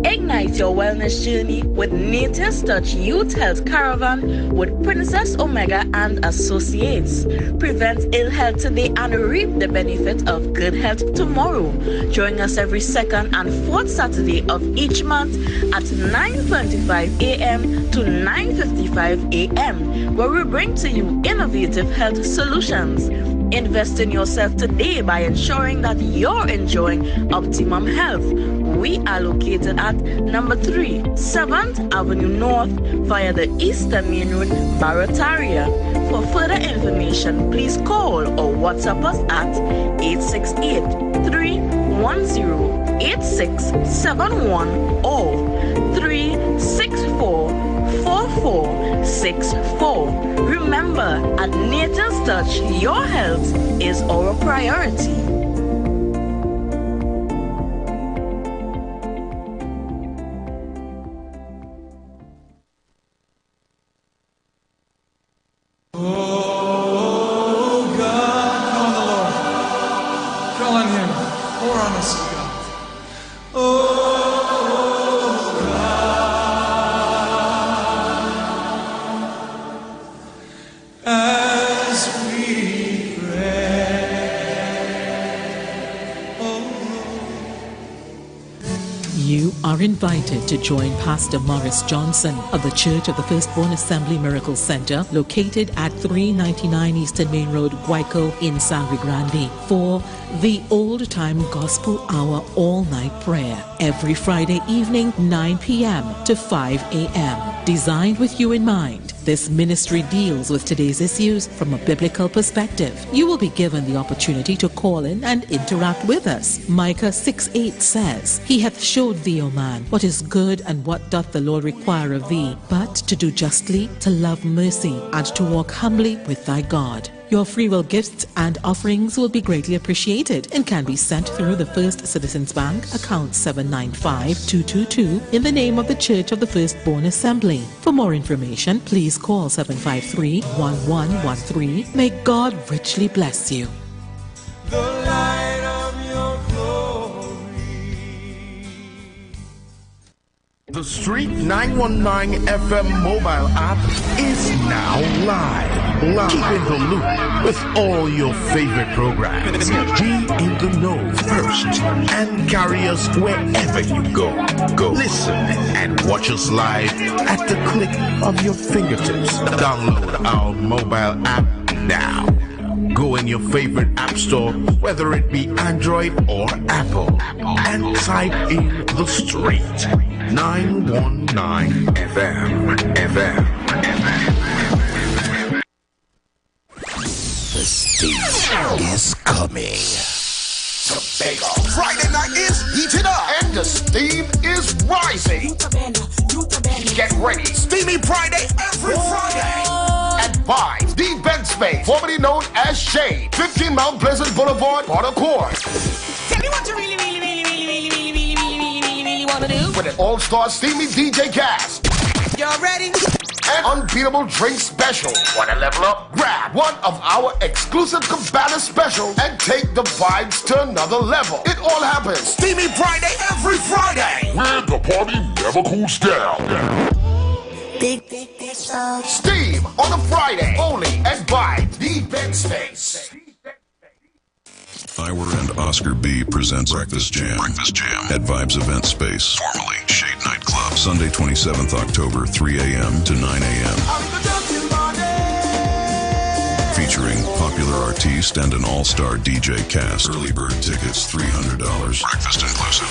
ignite your wellness journey with Nature's Touch Youth Health Caravan with Princess Omega and Associates. Prevent ill health today and reap the benefit of good health tomorrow. Join us every second and fourth Saturday of each month at 9:25 a.m. to 9:55 a.m., where we bring to you innovative health solutions. Invest in yourself today by ensuring that you're enjoying optimum health. We are located at number 3, 7th Avenue North via the Eastern Main Road, Barataria. For further information, please call or WhatsApp us at 868-310-8671 or 364-4464. Remember, at Nature's Touch, your health is our priority. Oh God, call on the Lord. Call on Him. Pour on us, oh God. Oh God, as we pray, oh You are invited to join Pastor Morris Johnson of the Church of the Firstborn Assembly Miracle Center, located at 399 Eastern Main Road, Guayco in Sangre Grande, for the Old Time Gospel Hour all-night prayer every Friday evening, 9 p.m. to 5 a.m. Designed with you in mind, this ministry deals with today's issues from a biblical perspective. You will be given the opportunity to call in and interact with us. Micah 6:8 says, He hath showed thee, O man, what is good and what doth the Lord require of thee, but to do justly, to love mercy, and to walk humbly with thy God. Your free will gifts and offerings will be greatly appreciated and can be sent through the First Citizens Bank, account 795-222, in the name of the Church of the Firstborn Assembly. For more information, please call 753-1113. May God richly bless you. the light of your glory. The Street 919 FM mobile app is now live. Keep in the loop with all your favorite programs. Be in the know first and carry us wherever you go. Listen and watch us live at the click of your fingertips. Download our mobile app now. Go in your favorite app store, whether it be Android or Apple, and type in The Street 919 FM. The Steam is coming. Tobago. Friday night is heated up and the steam is rising. Get ready. Steamy Friday every Friday. At Vibes, the event space, formerly known as Shade, 15 Mount Pleasant Boulevard, Port Accord. Tell me what you really want to do. With an all-star steamy DJ cast. Y'all ready? An unbeatable drink special. Want to level up? Grab one of our exclusive Cabana specials and take the vibes to another level. It all happens Steamy Friday every Friday, where the party never cools down. Big Steam on a Friday, only at Vibes, the event space. Iwer and Oscar B presents Breakfast Jam at Vibes Event Space, formerly Shade Nightclub, Sunday 27th October, 3 a.m. to 9 a.m. Featuring popular artiste and an all-star DJ cast. Early bird tickets $300. Breakfast inclusive.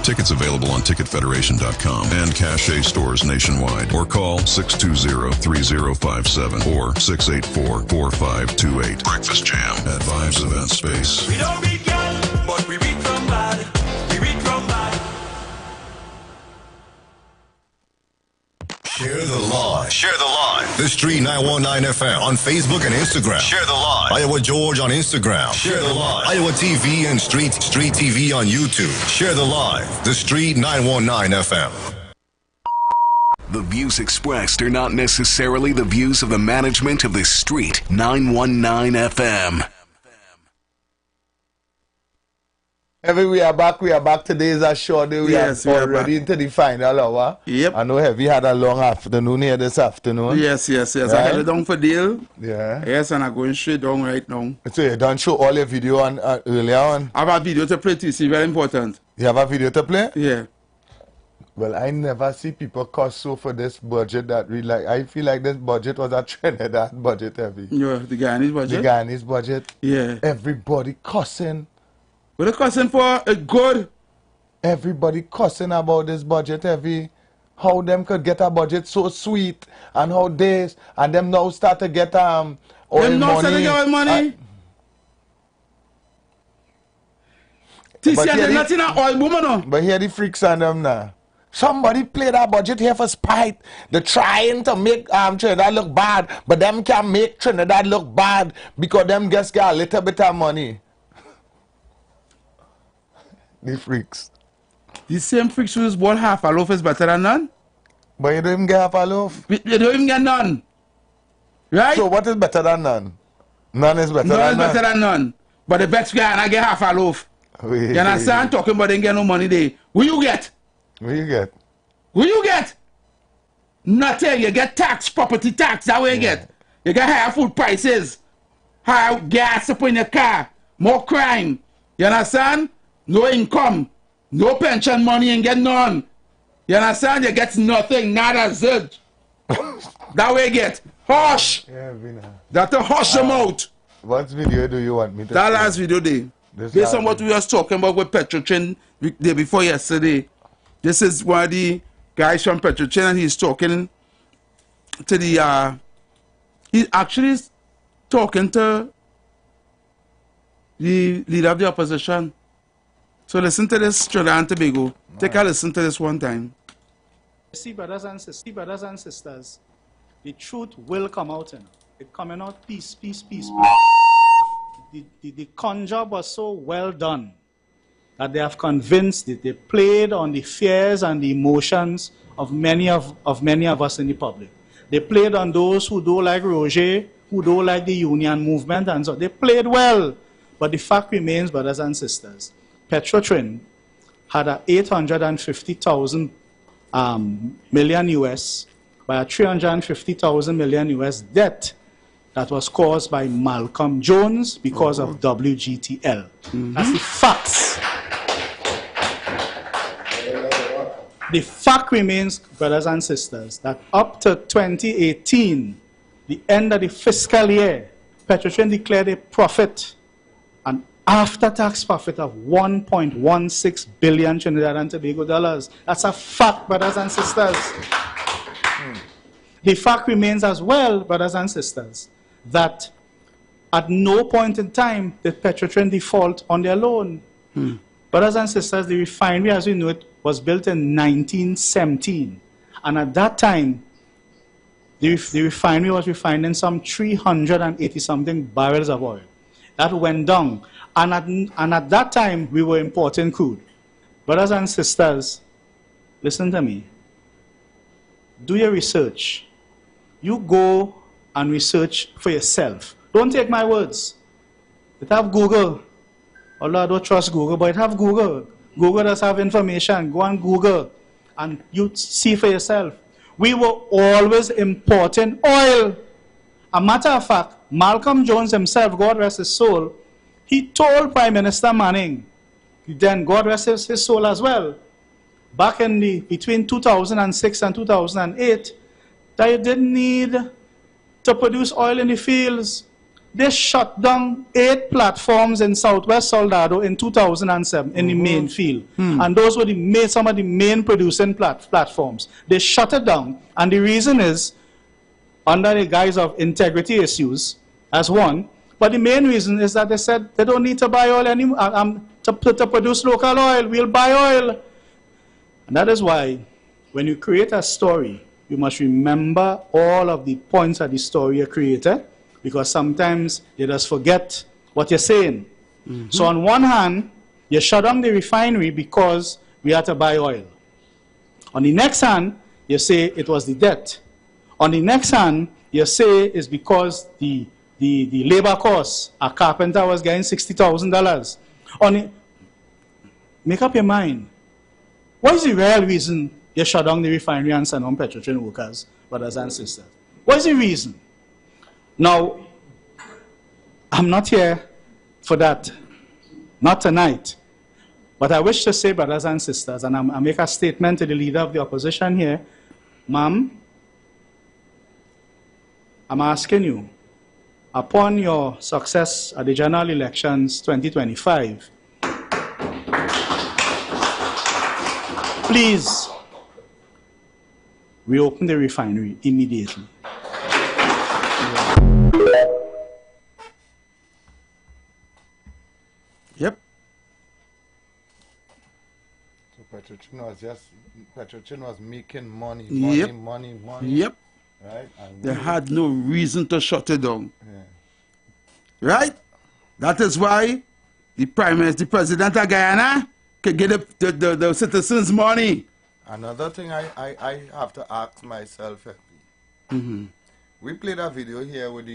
Tickets available on TicketFederation.com and Cache stores nationwide, or call 620-3057 or 684-4528. Breakfast Jam at Vibes Event Space. We don't read young, but we read from body. We read from body. Share the live. Share the live. The Street 919 FM on Facebook and Instagram. Share the live. Iowa George on Instagram. Share the live. Iowa TV and Street TV on YouTube. Share the live. The Street 919 FM. The views expressed are not necessarily the views of the management of the Street 919 FM. We are back. Today is a short day. We are already into the final hour. Yep. I know Heavy had a long afternoon here this afternoon. Yes. Right? I headed down for deal. Yeah. Yes, and I'm going straight down right now. So you done show all your video on earlier on? I have a video to play to see, very important. You have a video to play? Yeah. Well, I never see people cost so for this budget that we like. I feel like this budget was a Trinidad budget, Heavy. Yeah, the Guyanese budget? The Guyanese budget. Yeah. Everybody cussing. What they cussing for? It's good. Everybody cussing about this budget, Heavy. How them could get a budget so sweet, and how this, and them now start to get oil them now money. start to get oil money? But here the freaks on them now. Somebody play that budget here for spite. They're trying to make Trinidad look bad, but them can make Trinidad look bad because them just get a little bit of money. The freaks. The same freaks who just bought half a loaf is better than none? But you don't even get half a loaf. You don't even get none. Right? So what is better than none? None is better than none. None is better than none. But the best guy and I get half a loaf. You understand? Talking about they get no money there. What you get? What you get? What you get? Nothing. You get tax, property tax. That's what you get. You get higher food prices. Higher gas up in your car. More crime. You understand? No income. No pension money and get none. You understand? You get nothing. Nada zilch. That way you get. Hush. Yeah, that's a hush them out. What video do you want me to That play? last video day. Based on what we was talking about with Petrochin the day before yesterday. This is one of the guys from Petrochin, and he's talking to the he's actually talking to the leader of the opposition. So listen to this, Trinidad and Tobago. Take a listen to this one time. See, brothers and sisters, the truth will come out. It's coming out peace. The con job was so well done that they have convinced that they played on the fears and the emotions of many of us in the public. They played on those who don't like Roger, who don't like the union movement, and so they played well. But the fact remains, brothers and sisters, Petrotrin had a 850,000 million US by a 350,000 million US debt that was caused by Malcolm Jones because of WGTL. That's the facts. The fact remains, brothers and sisters, that up to 2018, the end of the fiscal year, Petrotrin declared a profit, an after-tax profit of 1.16 billion Trinidad and Tobago dollars. That's a fact, brothers and sisters. The fact remains as well, brothers and sisters, that at no point in time did Petrotrin default on their loan. Brothers and sisters, the refinery as we know it was built in 1917. And at that time, the refinery was refining some 380-something barrels of oil. That went down. And at that time, we were importing crude. Brothers and sisters, listen to me. Do your research. You go and research for yourself. Don't take my words. It have Google. Although I don't trust Google, but it have Google. Google does have information. Go on Google and you see for yourself. We were always importing oil. A matter of fact, Malcolm Jones himself, God rest his soul, he told Prime Minister Manning, then God rest his soul as well, back in between 2006 and 2008, that you didn't need to produce oil in the fields. They shut down 8 platforms in Southwest Soldado in 2007 in the main field. And those were some of the main producing platforms. They shut it down. And the reason is, under the guise of integrity issues, as one. But the main reason is that they said they don't need to buy oil anymore, to produce local oil. We'll buy oil. And that is why, when you create a story, you must remember all of the points of the story you created, because sometimes you just forget what you're saying. So on one hand, you shut down the refinery because we had to buy oil. On the next hand, you say it was the debt. On the next hand, you say it's because the labor costs, a carpenter was getting $60,000. make up your mind. What is the real reason you shut down the refinery and send on petroleum workers, brothers and sisters? What is the reason? Now, I'm not here for that. Not tonight. But I wish to say, brothers and sisters, and I make a statement to the leader of the opposition here, ma'am, I'm asking you, upon your success at the general elections 2025, please reopen the refinery immediately. Yep. So Petrochin was making money, Yep. money. Yep. Right? And They had no reason to shut it down. Yeah. Right? That is why the president of Guyana can get the citizens' money. Another thing I have to ask myself, we played a video here with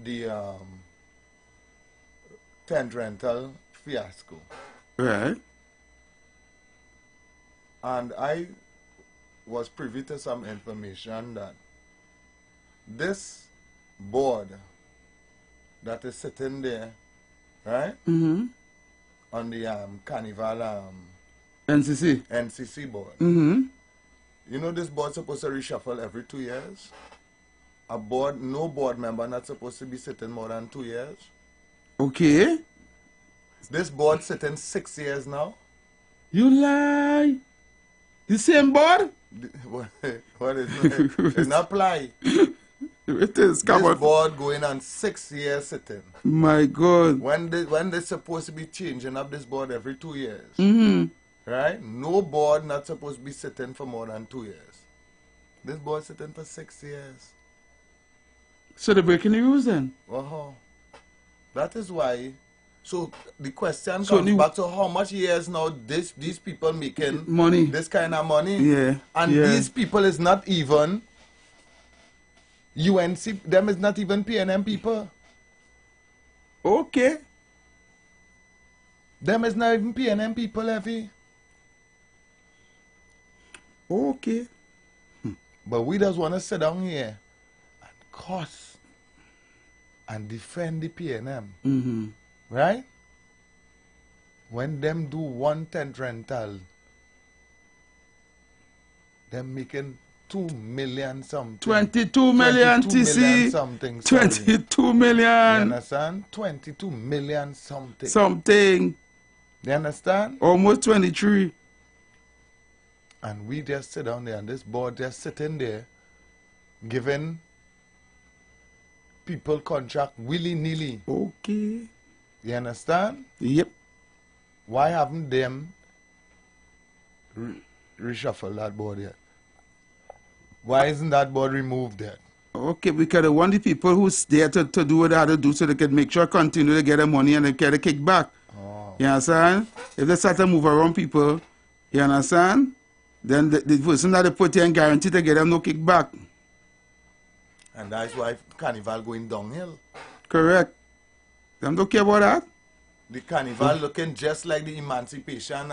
the tent rental fiasco. Right. And I was privy to some information that this board that is sitting there, right, on the Carnival NCC board. You know this board supposed to reshuffle every 2 years? No board member not supposed to be sitting more than 2 years. Okay. This board sitting 6 years now. You lie. The same board? What is it? It's not apply. It is. Come this on. board going on 6 years sitting. My God. When they supposed to be changing up this board every 2 years. Right? No board not supposed to be sitting for more than 2 years. This board sitting for 6 years. So they're breaking the rules then? That is why. So the question comes back to how much years now these people making money, this kind of money. Yeah. And these people is not even UNC, them is not even PNM people. Okay. Them is not even PNM people, Effie. Okay. But we just want to sit down here and cuss and defend the PNM. Right? When them do one tent rental, them making 2 million something. 22 million, 22 TC. million something. 22 million. You understand? 22 million something. Something. You understand? Almost 23. And we just sit down there and this board just sitting there giving people contract willy-nilly. Okay. You understand? Yep. Why haven't them reshuffle that board yet? Why isn't that board removed yet? Okay, because they want the people who's there to do what they have to do so they can make sure continue to get the money and they get a kickback. You understand? If they start to move around people, you understand? Then the person that they put in guaranteed to get them no kickback. And that's why Carnival going downhill. Correct. Them don't care about that. The Carnival looking just like the Emancipation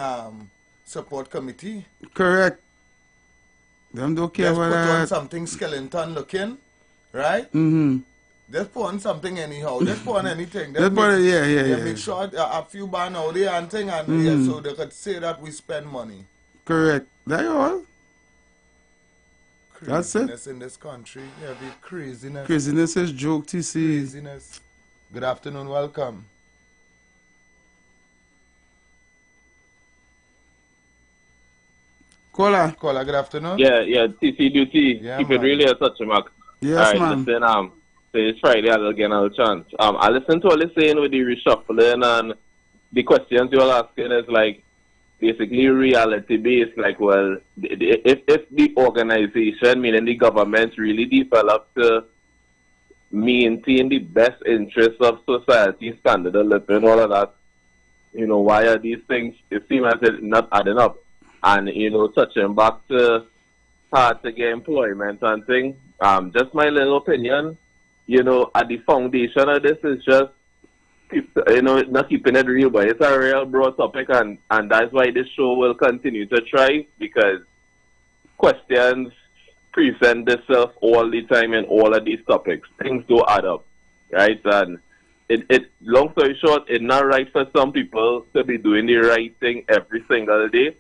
Support Committee. Correct. Them don't care about that. Just put on something skeleton looking, right? Just put on something anyhow. Just put on anything. Just put it, yeah. Make sure a few band out there and thing, and so they could say that we spend money. Correct. That's all. That's it. Craziness in this country. Yeah, the craziness. Craziness is joke, TC. Craziness. Good afternoon, welcome. Caller, good afternoon. Yeah, TC duty. Yeah, Keep it really a touch, Mark. Yes, all right, man. Listen, so it's Friday, I'll get another chance. I listened to what you're saying with the reshuffling and the questions you're asking is like basically reality based. Like, well, if the organization, meaning the government, really developed to maintain the best interests of society, standard of living, all of that, you know, why are these things, it seems as it's not adding up? And, you know, touching back to hard to get employment and things, just my little opinion, you know, at the foundation of this is just not keeping it real, but it's a real broad topic, and that's why this show will continue to thrive, because questions present themselves all the time in all of these topics. Things do add up, right? And it long story short, it's not right for some people to be doing the right thing every single day,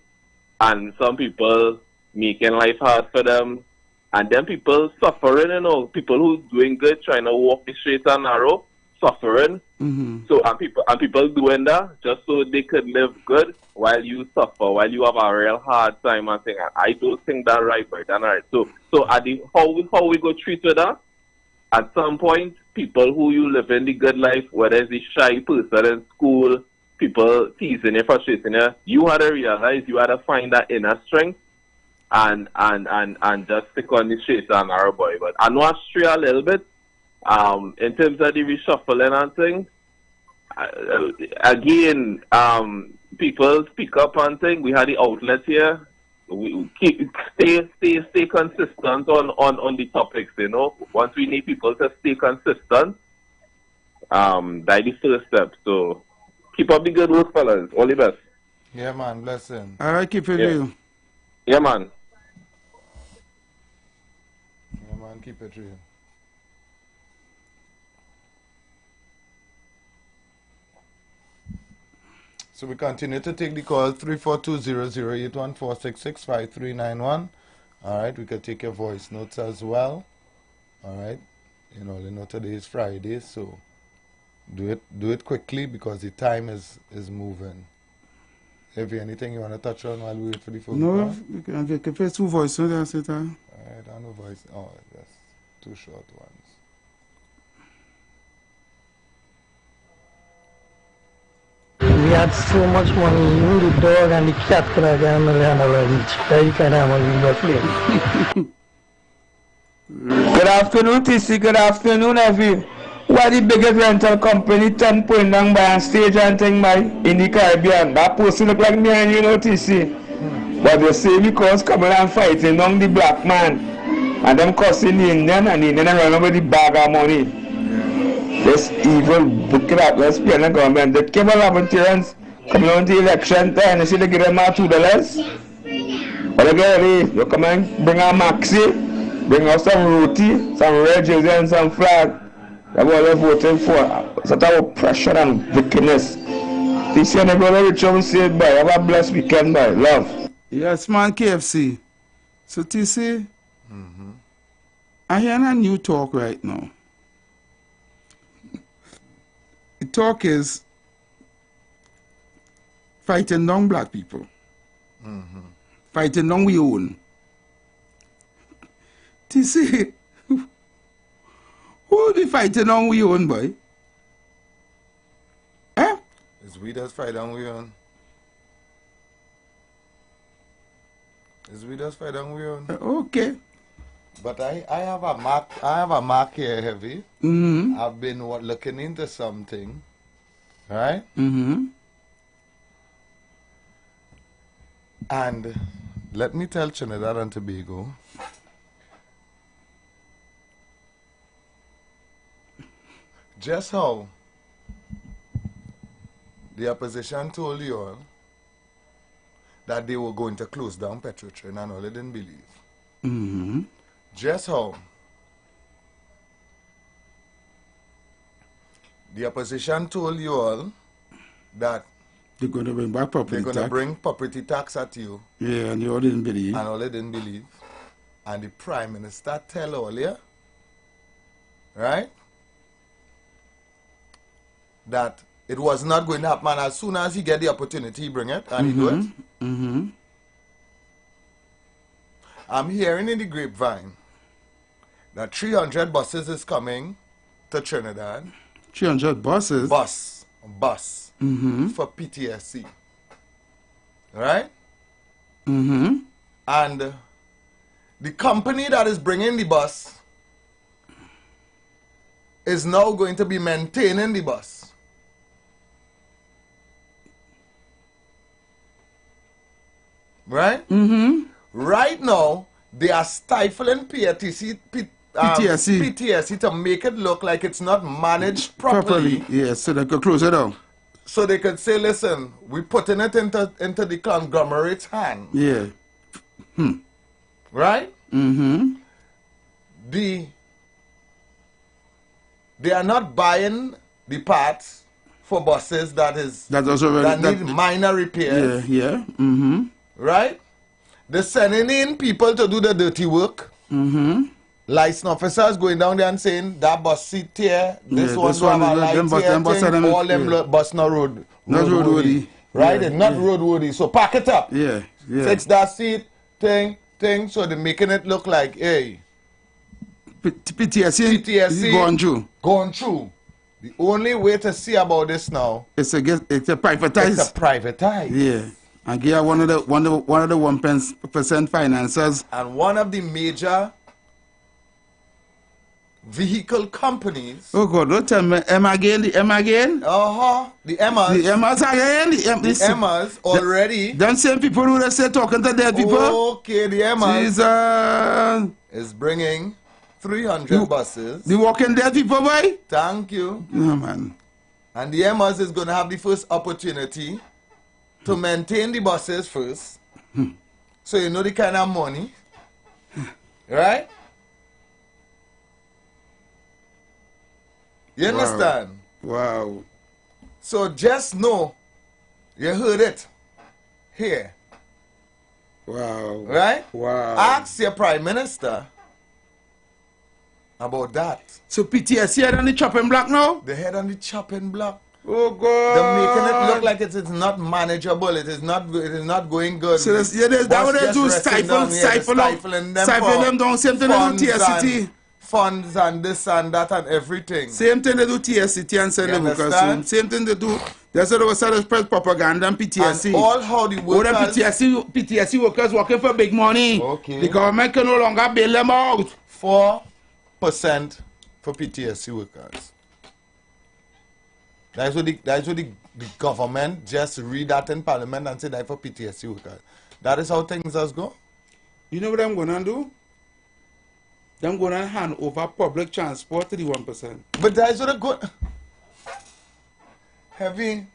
and some people making life hard for them, and then people suffering, people who doing good, trying to walk the straight and narrow, suffering. So and people doing that just so they could live good while you suffer, while you have a real hard time and thing. I don't think that right. And all right. So at the how we go treat with that, at some point, people who you live in the good life, whether it's the shy person in school, people teasing you, frustrating you, you had to realize you had to find that inner strength and just stick on the straight and narrow, boy. But I know I stray a little bit. In terms of the reshuffling and things, again, people speak up and things. We had the outlet here. We stay consistent on the topics. Once we need people to stay consistent, that's the first step. So keep up the good work, fellas. All the best. Yeah, man. Blessing. All right, keep it real. Yeah, man. Yeah, man. Keep it real. So we continue to take the call 342-00814665391. All right, we can take your voice notes as well. All right, you know today is Friday, so do it quickly because the time is moving. Have you anything you want to touch on while we wait for the phone call? No, you can face two voice notes. That's it. All right, I know voice. Oh, that's two short ones. We had so much money, even the dog and the cat could have gotten $1 million each. That you can have money in the plane. Good afternoon, TC. Good afternoon, Evie. Why the biggest rental company 10 point down by on stage and thing by in the Caribbean? That person look like me and you know, TC. But they say because coming and fighting on the black man and them cussing the Indian and the Indian run over the bag of money. This evil wicked atlas the government. They came along Terrence coming on the election time. You see they give them out $2. But they get ready. You come and bring a maxi, bring out some roti, some red jersey and some flag. That's what they're voting for. Sort of oppression and wickedness. This year, brother Rich will say bye. Have a blessed weekend, bye. Love. Yes, man, KFC. So, TC, I hear a new talk right now. The talk is fighting down black people. Fighting down we own. TC, who be fighting down we own, boy? Eh? It's we that's fight down we own. It's we that's fight down we own. Okay. But I have a mark here, Heavy. I've been looking into something, right? And let me tell Trinidad and Tobago, just how the opposition told you all that they were going to close down Petrotrin and all they didn't believe. Just how the opposition told you all that they're going to bring back property tax. They're going to bring property tax at you. Yeah, and you all didn't believe. And all they didn't believe. And the Prime Minister tell all you, right, that it was not going to happen. And as soon as he get the opportunity, he bring it and he do it. I'm hearing in the grapevine that 300 buses is coming to Trinidad. 300 buses? Bus. For PTSC. Right? And the company that is bringing the bus is now going to be maintaining the bus. Right? Right now, they are stifling PTSC to make it look like it's not managed properly. Yes, so they could close it down. So they could say, listen, we're putting it into the conglomerate's hand. Yeah. Right? Mm-hmm. They are not buying the parts for buses that need minor repairs. Yeah. Mm-hmm. Right? They're sending in people to do the dirty work. Mm-hmm. License officers going down there and saying that bus seat here, this one don't have a light here, all them bus not roadworthy. Right? They're not roadworthy. So pack it up. Yeah. Fix that seat, thing. So they're making it look like, hey, PTSC going through. The only way to see about this now it's a privatized. It's a privatized. Yeah. And give one of the 1% financiers. And one of the major vehicle companies. Oh God, don't tell me M again, the M again? The Emmas. The Emmas again? The Emmas already. Them same people who say talking to dead people. Okay, the Emmas Jesus is bringing 300 buses. The Walking Dead people, boy? Thank you. No, man. And the Emmas is going to have the first opportunity to maintain the buses first. So you know the kind of money. Right? You understand? Wow. So just know, you heard it here. Wow. Right? Wow. Ask your Prime Minister about that. So PTSC head on the chopping block now? The head on the chopping block. Oh God. They're making it look like it is not manageable. It is not going good. So that's what they do, stifle them down. Same thing they do TSCT. Funds and this and that and everything. Same thing they do TSCT and send them workers home. Same thing they do. That's what they were starting to spread propaganda and PTSC. And all how the workers... All the PTSC workers working for big money. Okay. The government can no longer bail them out. 4% for PTSC workers. That's what the government just read that in Parliament and say that for PTSC workers. That is how things has gone. You know what I'm going to do? I'm going to hand over public transport to the 1%. But that's what a good... Heavy.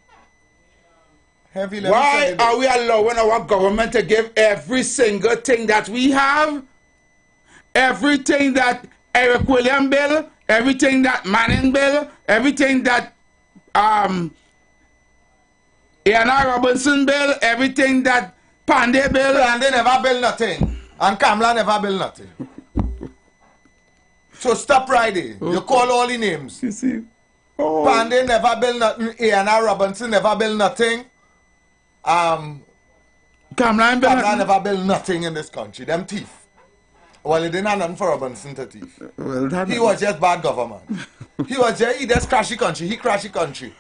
Why are we allowing our government to give every single thing that we have? Everything that Eric William bill, everything that Manning bill, everything that Iana Robinson bill, everything that Pandey bill. Pandey never build nothing. And Kamla never build nothing. So stop riding. Okay. You call all the names. You see? Pandey never build nothing. Iana Robinson never build nothing. Kamla never build nothing in this country. Them thief. Well, he didn't have nothing for Robinson to thief. Well, he was just bad government. He just crashed the country. He crashed the country.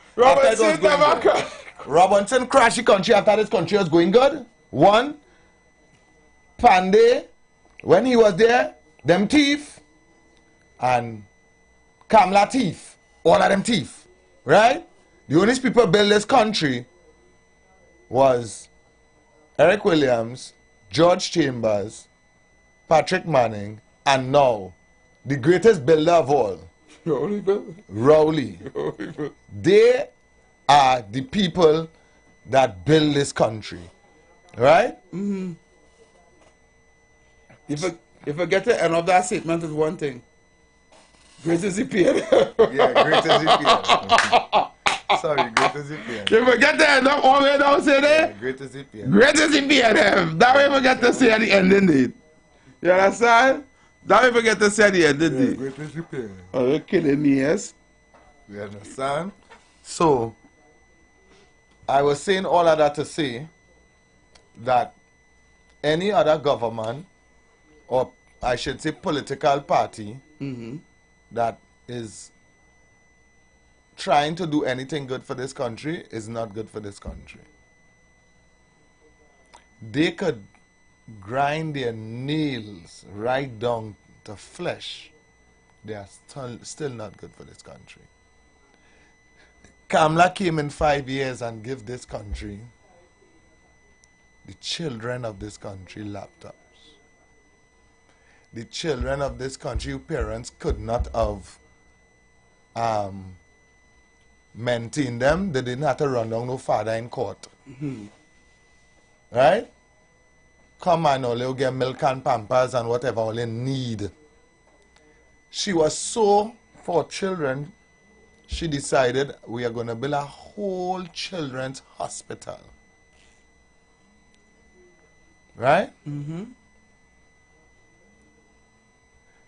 Robinson crashed the country after this country was going good. One, Pandey, when he was there, them thief, and Kamla thief. All of them thief. Right? The only people built this country was Eric Williams, George Chambers, Patrick Manning, and now the greatest builder of all, Rowley. They are the people that build this country, right? Mm-hmm. If I get to the end of that statement, is one thing. Greatest EPN. Yeah, greatest EPN. Sorry, greatest EPN. If I get to the end of all way down, say there? Yeah, greatest EPN. Greatest EPN. That way we get to say at the end, indeed. You understand? That way we get to say at the end, indeed. Yeah, greatest EPN. Oh, you're killing me, yes? You understand? So, I was saying all of that to say that any other government, or I should say political party, that is trying to do anything good for this country is not good for this country. They could grind their nails right down to flesh. They are still not good for this country. Kamla came in 5 years and gave this country, the children of this country, laptops. the children of this country whose parents could not have maintained them, they didn't have to run down no father in court. Right? Come on, all you get milk and pampers and whatever all you need. She was so for children, she decided we are going to build a whole children's hospital. Right?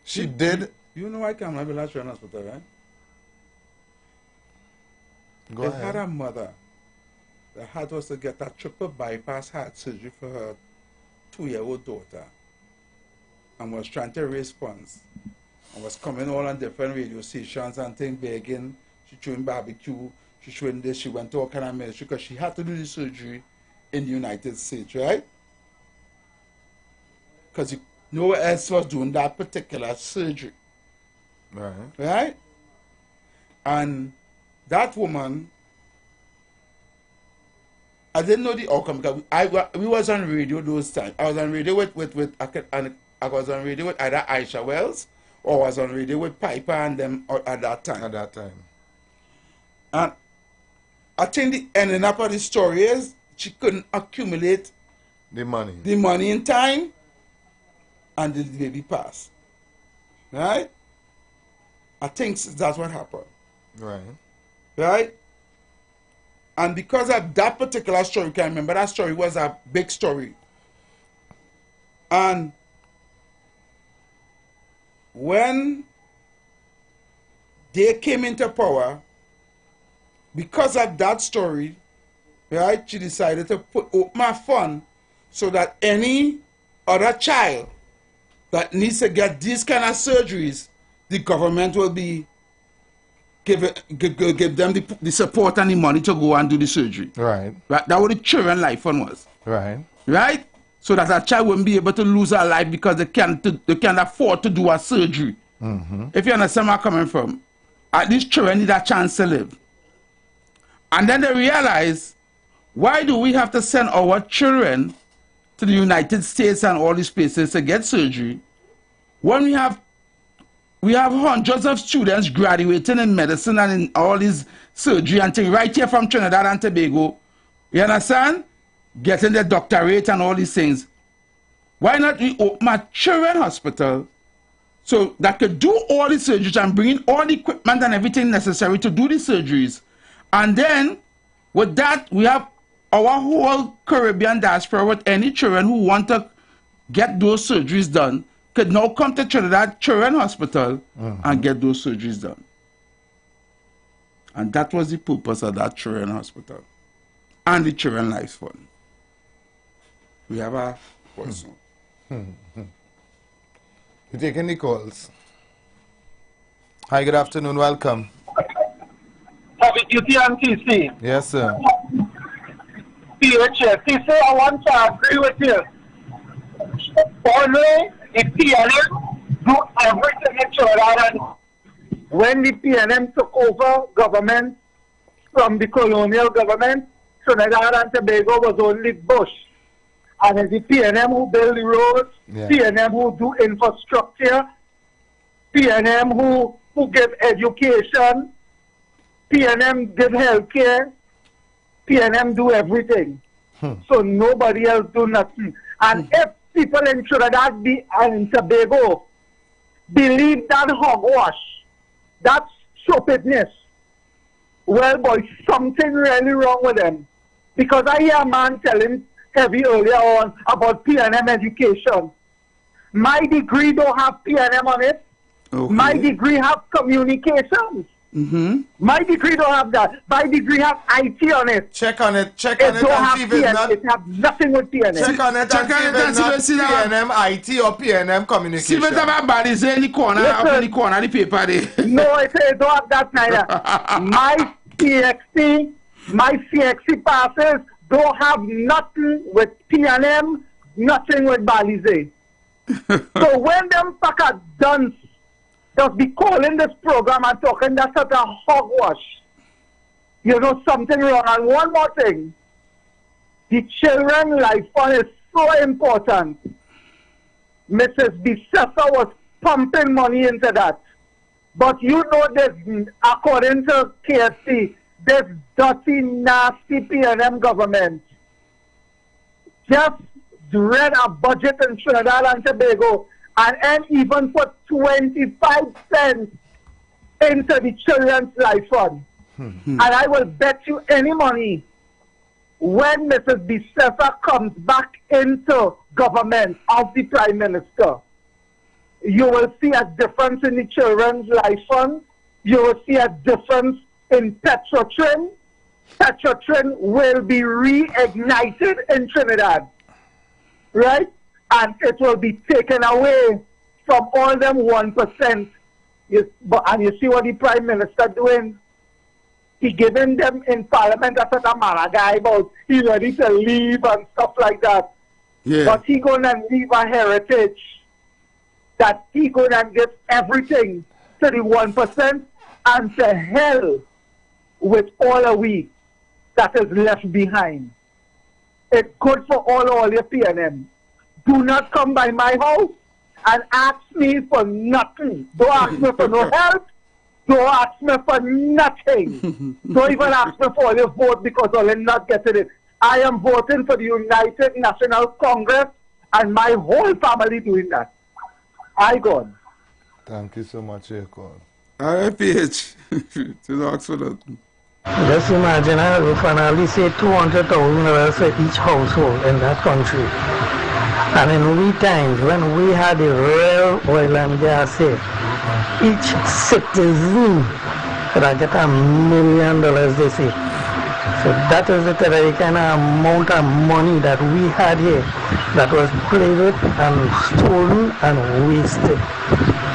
She did. You know why can't build a children's hospital, right? Go It ahead. had a mother that had us to get a triple bypass heart surgery for her 2-year-old daughter and was trying to raise funds and was coming all on different radio stations and things begging. She showing barbecue, she showing this, she went to all kind of ministry because she had to do the surgery in the United States, right? Because nowhere else was doing that particular surgery. Right. Right? And that woman, I didn't know the outcome because we was on radio those times. I was on radio I was on radio with either Aisha Wells or was on radio with Piper and them at that time. At that time. And I think the ending up of the story is she couldn't accumulate the money in time, and the baby passed. Right? I think that's what happened. Right. Right? And because of that particular story, you can remember that story was a big story. And when they came into power, because of that story, right, she decided to open a fund so that any other child that needs to get these kind of surgeries, the government will be give them the support and the money to go and do the surgery. Right. Right. That what the Children Life Fund was. Right. Right? So that a child wouldn't be able to lose her life because they can't afford to do a surgery. If you understand where I'm coming from, at least children need a chance to live. And then they realize, why do we have to send our children to the United States and all these places to get surgery when we have hundreds of students graduating in medicine and in all these surgery and things right here from Trinidad and Tobago? You understand? Getting their doctorate and all these things. Why not we open a children's hospital so that could do all the surgeries and bring in all the equipment and everything necessary to do the surgeries? And then with that, we have our whole Caribbean diaspora with any children who want to get those surgeries done could now come to Trinidad Children's Hospital and get those surgeries done. And that was the purpose of that Children's Hospital and the Children Life Fund. We have a person. You taking the calls? Hi, good afternoon, welcome. UTMTC. Yes, sir. TC, I want to agree with you. Only the PNM do everything in Trinidad. When the PNM took over government from the colonial government, Trinidad and Tobago was only Bush. And it's the PNM who build the roads, PNM who do infrastructure, PNM who give education, PNM give healthcare, PNM do everything. So nobody else do nothing. And if people in Trinidad and in Tobago believe that hogwash, that stupidness, well, boy, something really wrong with them. Because I hear a man telling Heavy earlier on about PNM education. My degree don't have PNM on it. Okay. My degree have communications. My degree don't have that. My degree have IT on it. Check on it. Check it on it and see if it's not. It have nothing with PNM. Check on it and see if it's not PNM IT or PNM communication. See if it's about bodies in the corner, up in the corner of the paper there. No, it don't have that neither. My CXC passes don't have nothing with PNM, nothing with Balize. So when them fucker done just be calling this program and talking that sort of hogwash, you know something wrong. And one more thing, the Children Life Fund is so important. Mrs. Bisefa was pumping money into that. But you know this, according to KSC, this dirty, nasty PNM government just read a budget in Trinidad and Tobago and even put 25 cents into the Children's Life Fund. And I will bet you any money, when Mrs. Bisefa comes back into government as the Prime Minister, you will see a difference in the Children's Life Fund. You will see a difference in Petrotrin. Petrotrin will be reignited in Trinidad, right? And it will be taken away from all them 1%. And you see what the Prime Minister doing? He giving them in Parliament a sort of guy about he's ready to leave and stuff like that. Yeah. But he gonna leave a heritage that he gonna give everything to the 1% and to hell with all of we that is left behind. It's good for all your PNM. Do not come by my house and ask me for nothing. Don't ask me for no help. Don't ask me for nothing. Don't even ask me for all your vote because I'll not getting it. I am voting for the United National Congress and my whole family doing that. I God. Thank you so much for your call. All right, PH. To Oxford. Just imagine I will finally say 200,000 for each household in that country. And in we times when we had the real oil and gas here, each citizen could get $1 million, they say. So that is the kind of amount of money that we had here that was played with and stolen and wasted.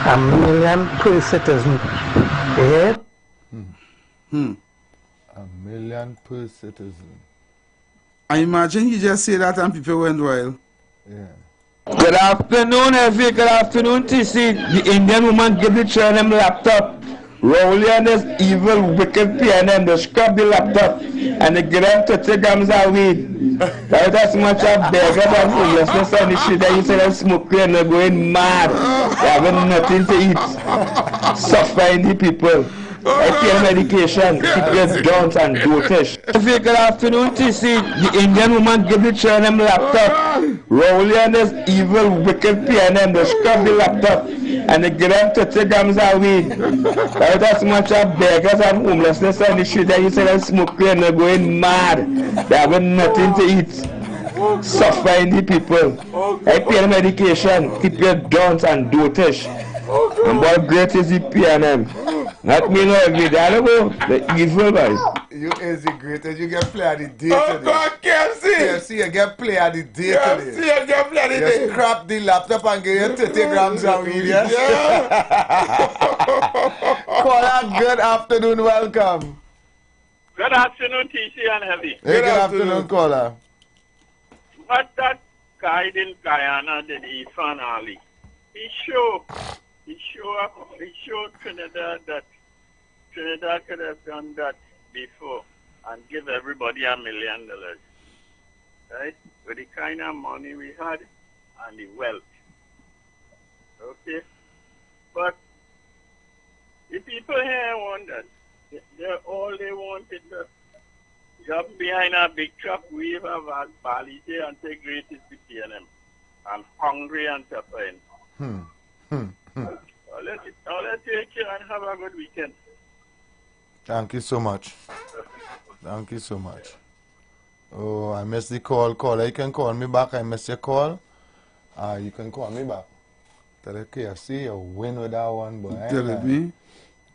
$1 million per citizen. Yeah? $1 million per citizen. I imagine you just say that and people went wild. Yeah. Good afternoon, Effie. Good afternoon, TC. The Indian woman give the children laptop. Rowley and this evil, wicked PNM, they scrap the laptop and they give them 30 grams of weed. That's much of beggars and homelessness on the street. They used to smoking and they're going mad. They having nothing to eat. Suffering the people. IPL medication, keep your guns and dotish. Good afternoon, TC. The Indian woman give the children laptop. Rowley and this evil, wicked PNM, they scrap the laptop and they give them 30 grams of weed. That's much of beggars and homelessness on the street. They used to smoking and they're going mad. They having nothing to eat. Suffering the people. IPL medication, keep your guns and dotish. And what great is the PNM? Not me no every day. I don't know. The evil guys. You is the greatest. You get play of the day today. God, KFC, you get play of the day today. KFC, you get play of the day. You scrap the laptop and get your 30 grams of weed, yes? Caller, good afternoon. Welcome. Good afternoon, TC and Heavy. Hey, good afternoon, caller. What that guy in Guyana did, Ifan Ali, he showed Trinidad that Trinidad could have done that before and give everybody $1 million, right? With the kind of money we had and the wealth. Okay? But the people here want that. All they want is to jump behind a big truck, wave a valise and say great is the PNM. I'm hungry and suffering. Let's take care and have a good weekend. Thank you so much. Thank you so much. Oh, I missed the call. Caller, you can call me back. I missed your call. You can call me back. Tell the KFC, you win with that one, boy. Telling me?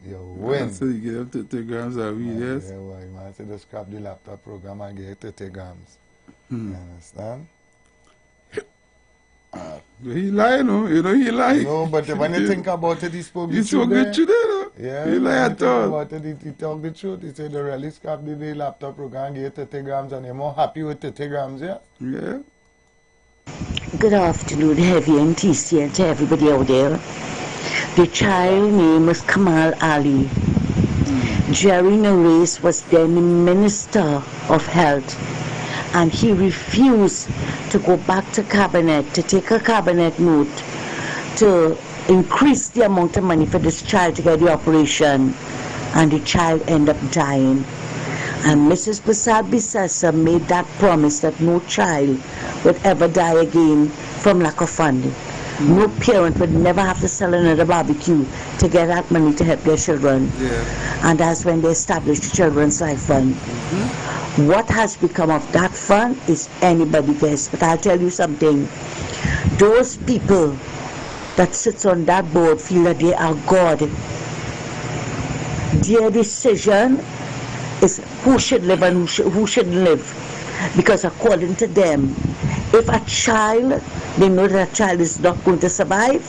You win. So you get up to 30 grams of weed, yes? Yeah, well, you might say just scrap the laptop program and get 30 grams. You understand? He lie, no? You know he lie. No, but when you think about it, he spoke the truth. He spoke the truth, no? Yeah. He lie at all. About it, he talked the truth. He said they really scrapped the laptop program and get 30 grams and you're more happy with 30 grams, yeah? Yeah. Good afternoon, Heavy and TC, and to everybody out there. The child name is Kamal Ali. Jerry Nares was then the Minister of Health, and he refused to go back to cabinet to take a cabinet note to increase the amount of money for this child to get the operation, and the child ended up dying. And Mrs. Prasad Bisasa made that promise that no child would ever die again from lack of funding. No parent would never have to sell another barbecue to get that money to help their children. And that's when they established the Children's Life Fund. What has become of that fund is anybody guess. But I'll tell you something. Those people that sits on that board feel that they are God. Their decision is who should live and who shouldn't live. Because according to them, if a child, they know that a child is not going to survive,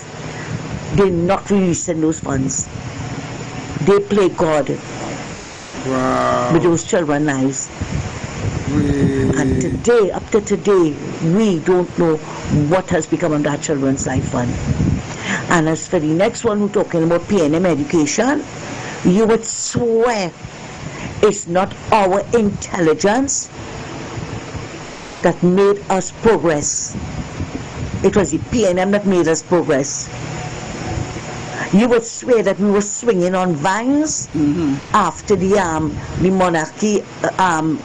they're not releasing those funds. They play God with those children's lives. And today, up to today, we don't know what has become of that Children's Life Fund. And as for the next one, we're talking about PNM education, you would swear it's not our intelligence that made us progress. It was the PNM that made us progress. You would swear that we were swinging on vines after the monarchy,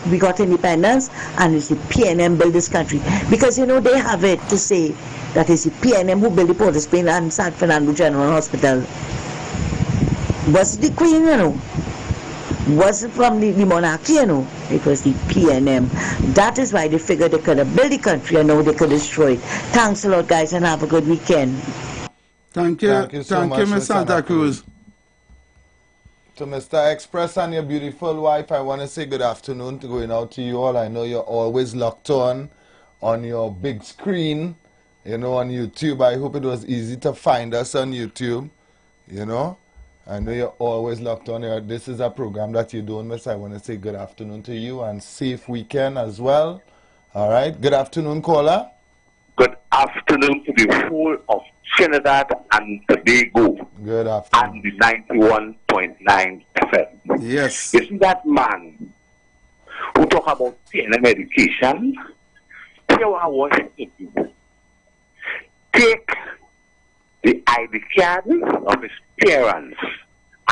we got independence, and it's the PNM built this country. Because, you know, they have it to say that it's the PNM who built the Port of Spain and San Fernando General Hospital. Was the Queen, you know? Wasn't from the monarchy, you know. It was the PNM. That is why they figured they could have built the country and now they could destroy it. Thanks a lot, guys, and have a good weekend. Thank you. Thank you, Ms. Santa Cruz. To Mr. Express and your beautiful wife, I want to say good afternoon to going out to you all. I know you're always locked on your big screen, you know, on YouTube. I hope it was easy to find us on YouTube, you know. I know you're always locked on here. This is a program that you don't miss. I want to say good afternoon to you and safe weekend as well. All right. Good afternoon, caller. Good afternoon to the whole of Trinidad and Tobago. Good afternoon. And the 91.9 FM. Yes. Isn't that man who talk about PNM education? Here I want to do. Take the ID card of his parents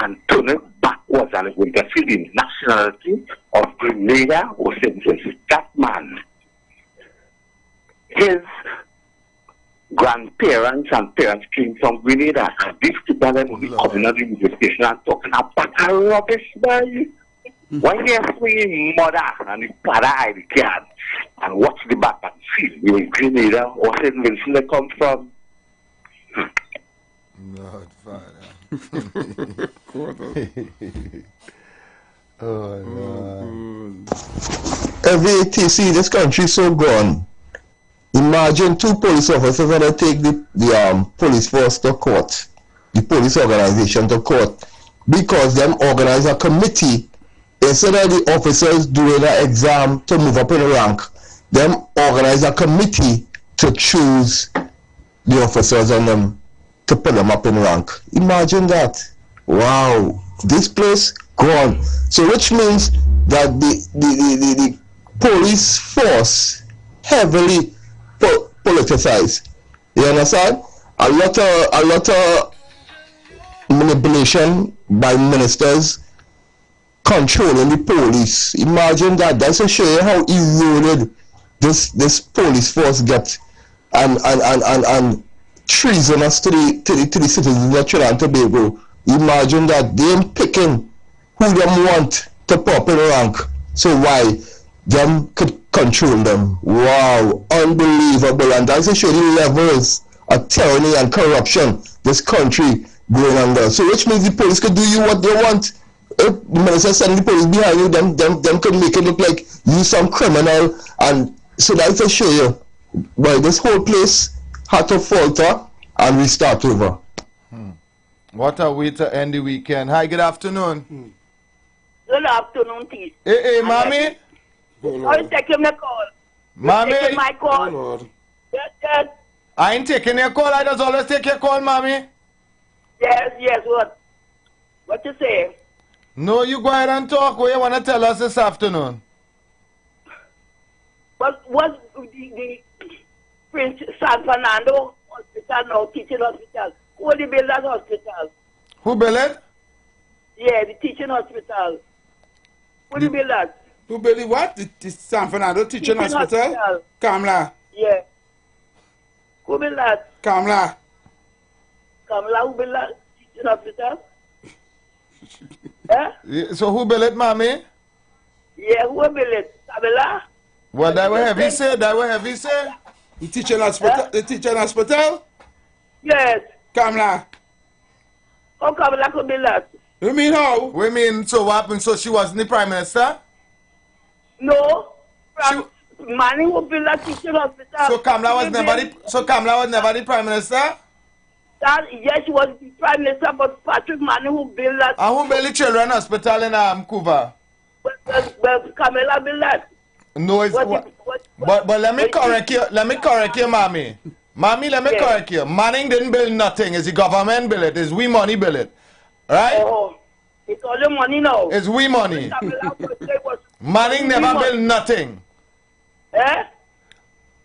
and turn it backwards, and it will see the nationality of Grenada or St. That man, his grandparents and parents came from Grenada, and these people are only coming out in the station and talking about a rubbish, boy. When they're swinging mother and the father ID card and watch the back and see where Grenada or St. Vincent they come from. Lord Father. Oh, Lord. Every TC, this country is so gone. Imagine two police officers when they take the police force to court, the police organization to court, because them organize a committee. Instead of the officers doing an exam to move up in the rank, them organize a committee to choose the officers and them to put them up in rank. Imagine that. Wow. This place gone. So which means that the police force heavily politicized. You understand? A lot of manipulation by ministers controlling the police. Imagine that. That's to show you how eroded this police force gets and treasonous to the citizens of Trinidad and Tobago. Imagine that them picking who them want to pop in rank. So why them could control them? Wow, unbelievable. And that's to show the levels of tyranny and corruption this country going under. So which means the police could do you what they want. If the minister send the police behind you, them could make it look like you some criminal. And so that's to show you why this whole place had to falter and restart over. What a way to end the weekend. Hi, good afternoon. Good afternoon, T. Hey, mommy. I'll take my call. Mommy. Taking my call. Lord. Yes. I ain't taking your call. I just always take your call, mommy. Yes, what? What you say? No, you go ahead and talk. What you want to tell us this afternoon? Was the Prince San Fernando hospital now, teaching hospital. Who will build that hospital? Who built it? Yeah, the teaching hospital. Who will build that? Who built it what? The San Fernando Teaching Hospital? Kamla. Yeah. Who built that? Kamla. Kamla, who built that? Teaching hospital? Eh? Yeah, so who built it, mommy? Yeah, who built it? Kamla? Well, that will have he said. That will have he said. The teaching hospital? The teaching hospital? Yes. Kamla. How Kamla could build that? You mean how? We mean, so what happened? So she wasn't the prime minister? No. Manning who built that teaching hospital. So Kamla was never the prime minister? Yes, she was the prime minister, but Patrick Manning who built that. And who built the children hospital in Cuba? Well, Kamala built that. No, it's but let me correct you. Let me correct you, mommy. Mommy, let me correct you. Manning didn't build nothing. It's the government built it. It's we money built it. Right? Oh, it's all the money now. It's we money. Manning never built nothing. Eh?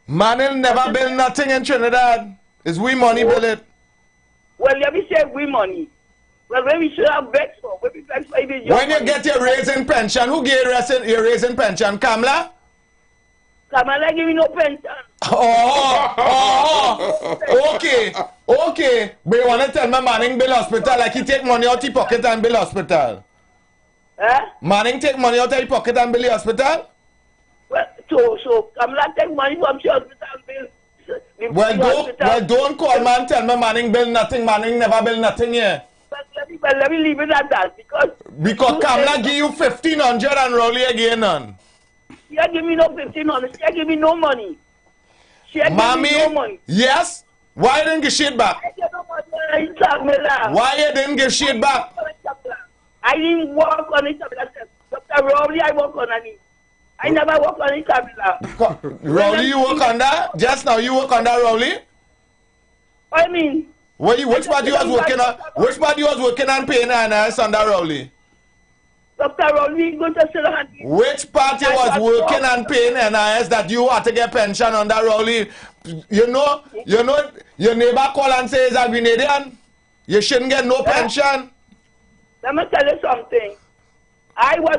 Manning never built nothing in Trinidad. It's we money built it. Well, let me say we money. Well, when we should have begged for. When you get your raising pension, who gave your raising pension? Kamla? Kamala give me no pension. Okay. But you want to tell me Manning bill hospital like he take money out of his pocket and bill hospital? Eh? Manning take money out of his pocket and bill hospital? Well, so Kamala take money from the hospital bill. Well, don't call man tell me Manning bill nothing. Manning never bill nothing here. But let me leave it at that because Kamla give you 1,500 and Rowley again none. She give me no 1,500. She give me no money. She give me no money. Yes? Why you didn't give shit back? Why you didn't give shit back? I didn't work on it. Dr. Rowley, I work on it. I never work on it. Rowley, you work on that? Just now you work on that, Rowley? I mean. Which part you was working on? Which part you was working on paying NIS under Rowley? Dr. Rowley, go to Silverhand. Which part you was working on paying NIS that you had to get pension under Rowley? You know, your neighbor call and say he's a Grenadian. You shouldn't get no pension. Let me tell you something. I was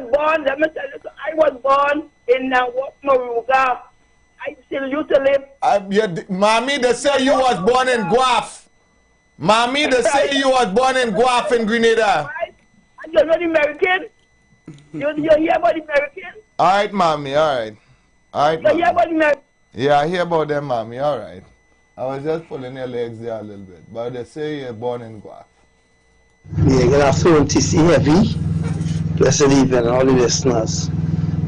born in Maruga. I still used to live. Mommy, they say you was born in Guaf. Mommy, they say you was born in Guaf in Grenada. You're not American? You hear about American? Alright, mommy, alright. Alright, you hear about American? Yeah, I hear about them, mommy, alright. I was just pulling your legs there a little bit. But they say you're born in Guaf. Yeah, good afternoon, TC Heavy. Blessed evening, all the listeners.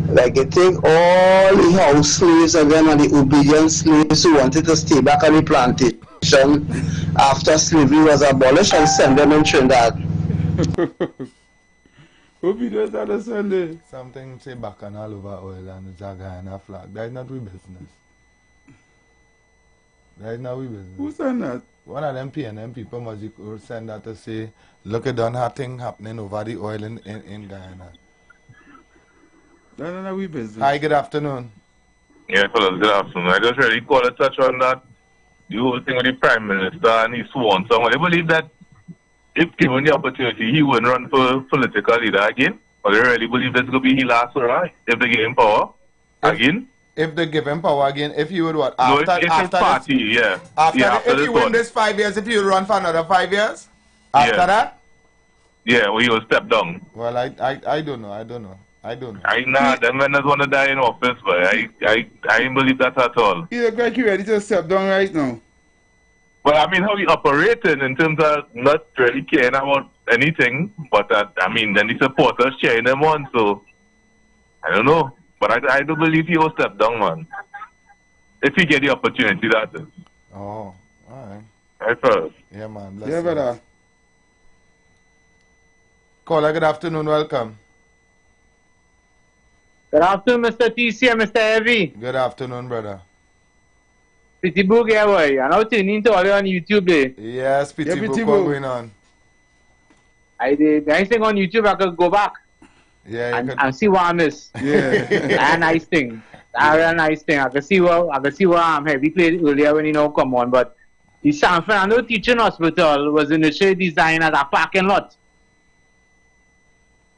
Like, you take all the house slaves again and the obedient slaves who wanted to stay back on the plantation after slavery was abolished and send them in Trinidad. Obedience on a Sunday. Something say back and all over oil and the Jaga and a flag. That is not we business. That is not we business. Who sent that? One of them PNM people must send that to say, look at that thing happening over the oil in Guyana. That's not we business. Hi, good afternoon. Yeah, fellas, good afternoon. I just really call a touch on that. The whole thing with the Prime Minister and his sworn someone. I believe that if given the opportunity, he wouldn't run for political leader again. But I really believe that's going to be his last hurrah if they give him power again. If they give him power again, if you would what? After party, this, if you win this 5 years, if you run for another 5 years? After that? Yeah, well, he will step down. Well, I don't know. I don't know. Them men just want to die in office, but I don't believe that at all. You look like you're ready to step down right now. Well, I mean, how he operating in terms of not really caring about anything, but I mean, then the supporters cheering him on, so I don't know. But I do believe he will step down, man. If he get the opportunity, that is. Oh, alright. Right, first. Yeah, man. Yeah, brother. Caller, good afternoon. Welcome. Good afternoon, Mr. TC and Mr. Heavy. Good afternoon, brother. Pretty book, yeah, boy. I'm now tuning into all on YouTube, eh? Yes, Pretty book, what's going on? I did. The nice thing on YouTube, I could go back. Yeah, and see what I miss. Yeah. A nice thing. A real nice thing. I can see what Heavy played earlier when he now come on, but The San Fernando Teaching Hospital was initially designed as a parking lot.